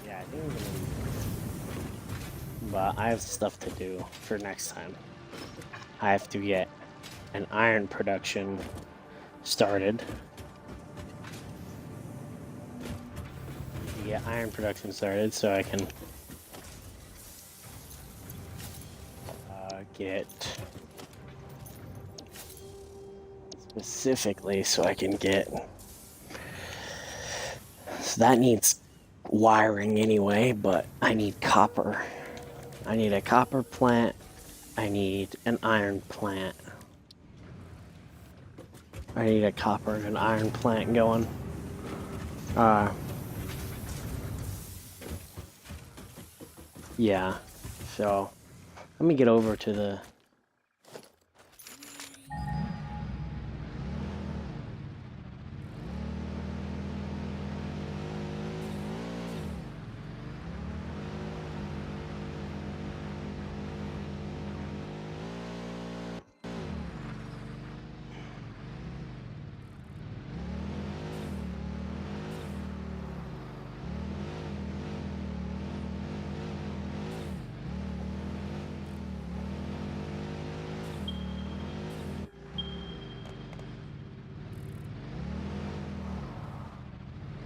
Yeah, I think I'm gonna leave it. But I have stuff to do for next time. I have to get an iron production started. Get iron production started so I can get specifically so I can get. So that needs wiring anyway, but I need copper. I need a copper plant. I need an iron plant. I need a copper and iron plant going. Yeah. So let me get over to the.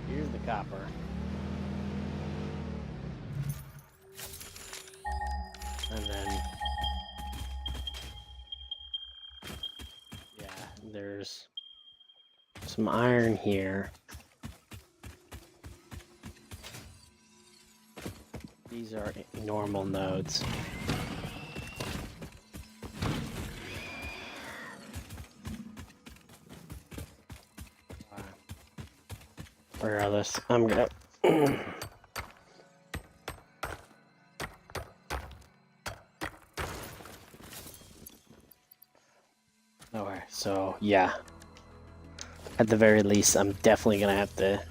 Here's the copper. And then, yeah, there's some iron here. These are normal nodes. Regardless, I'm gonna. Okay, so yeah. At the very least, I'm definitely gonna have to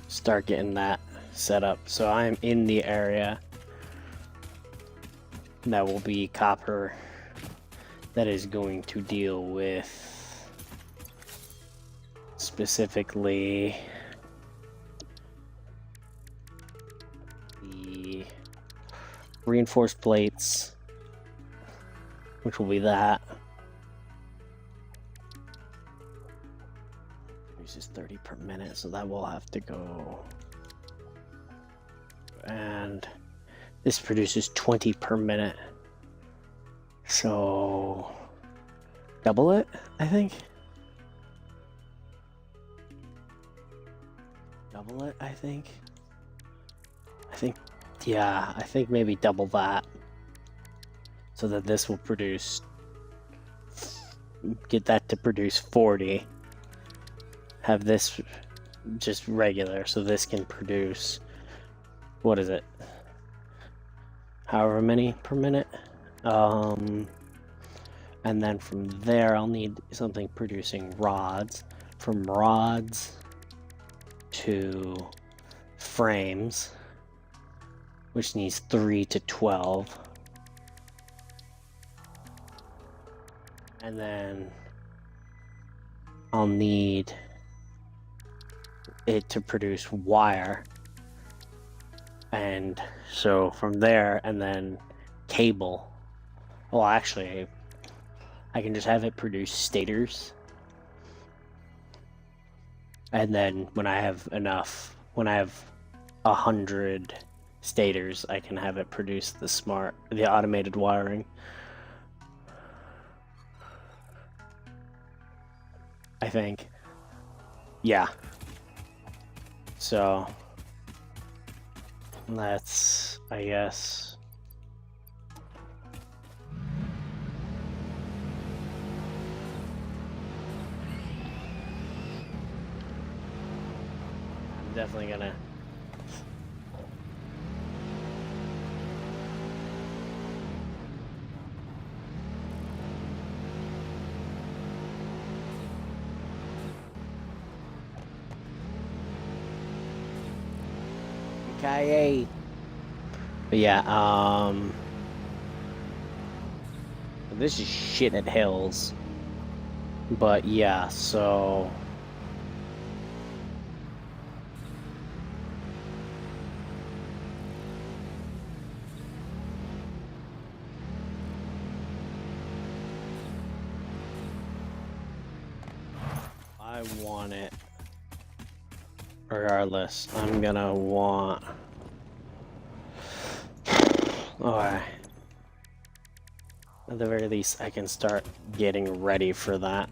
start getting that set up. So I'm in the area that will be copper that is going to deal with specifically the reinforced plates, which will be that. Uses 30 per minute, so that will have to go. And this produces 20 per minute. So double it, I think. Double it, I think. Yeah, I think maybe double that. So that this will produce get that to produce 40. Have this just regular, so this can produce, what is it? However many per minute. And then from there, I'll need something producing rods. From rods to frames, which needs 3 to 12. And then I'll need it to produce wire. And so from there, and then cable. Well, actually, I can just have it produce stators. And then when I have enough, when I have 100 stators, I can have it produce the automated wiring. I think. Yeah. So let's, I guess. I'm definitely gonna. Okay. But yeah, this is shit at hills. But yeah, so I want it. Regardless, I'm gonna want. Okay. At the very least, I can start getting ready for that.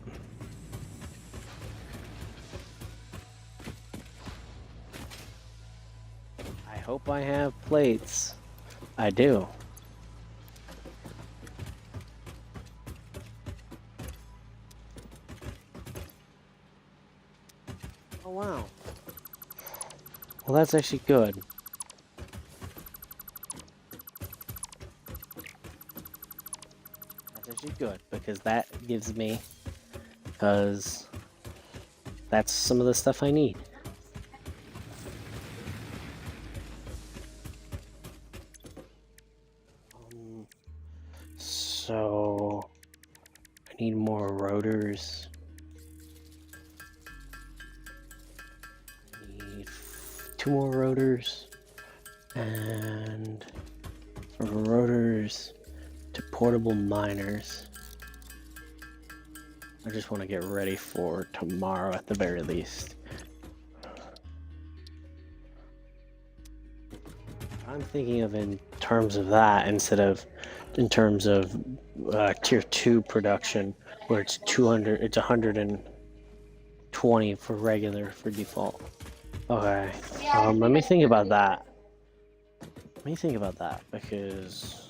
I hope I have plates. I do. Oh wow. Well, that's actually good. That's actually good, because that gives me, because that's some of the stuff I need. So I need more rotors. I need 2 more rotors, and from rotors to portable miners. I just want to get ready for tomorrow at the very least. I'm thinking of in terms of that instead of in terms of tier 2 production, where it's 200, it's 120 for regular, for default. Okay, let me think about that. Let me think about that, because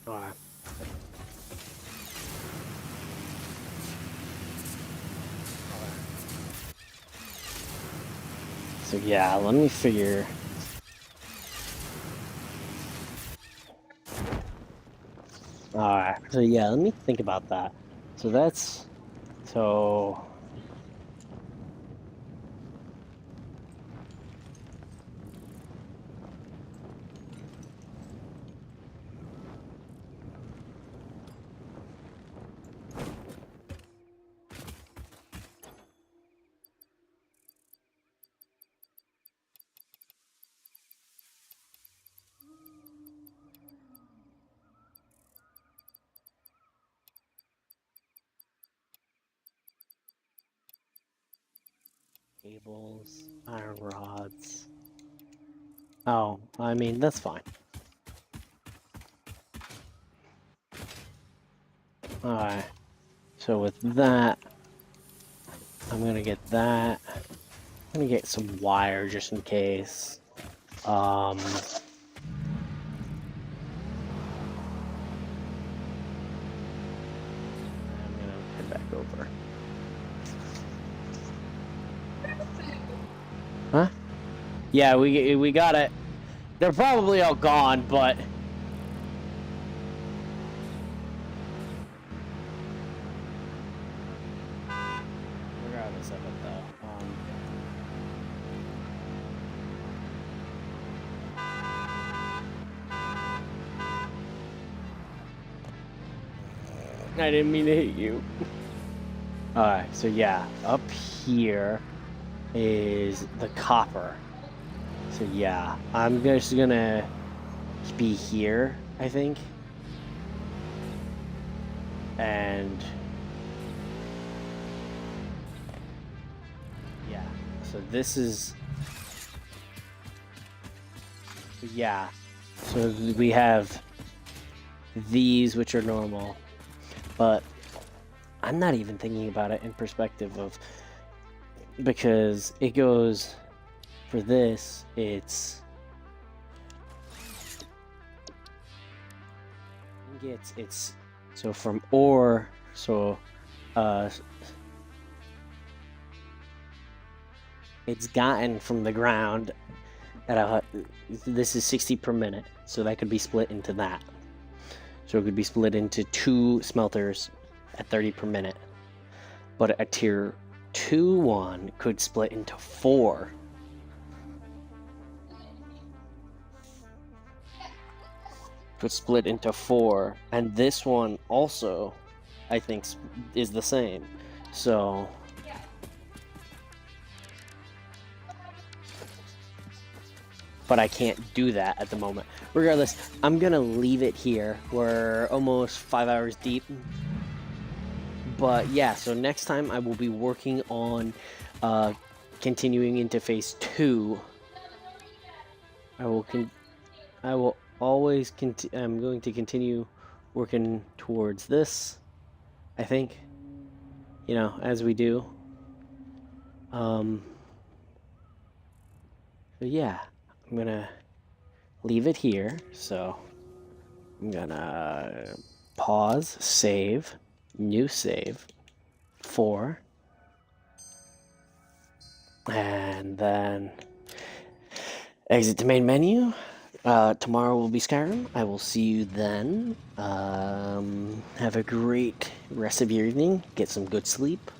alright. So yeah, let me figure. Alright, so yeah, let me think about that. So that's, so cables, iron rods. Oh, I mean, that's fine. Alright. So with that, I'm gonna get that. I'm gonna get some wire just in case. I'm gonna head back over. Huh? Yeah, we got it. They're probably all gone, but regardless of it, though. I didn't mean to hit you. Alright, so yeah, up here is the copper. So yeah, I'm just gonna be here, I think. And yeah, so this is, yeah, so we have these, which are normal, but I'm not even thinking about it in perspective of, because it goes, for this, it's so from ore, so it's gotten from the ground at this is 60 per minute, so that could be split into that. So it could be split into 2 smelters at 30 per minute. But a tier 2 one could split into 4. Could split into 4, and this one also, I think, is the same. So but I can't do that at the moment. Regardless, I'm gonna leave it here. We're almost 5 hours deep. But yeah, so next time I will be working on continuing into phase 2. I'm going to continue working towards this, I think, you know, as we do. So yeah, I'm gonna leave it here. So I'm gonna pause, save, new save, 4, and then exit the main menu. Tomorrow will be Skyrim. I will see you then. Have a great rest of your evening. Get some good sleep.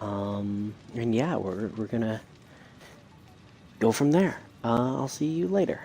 And yeah, we're gonna go from there. I'll see you later.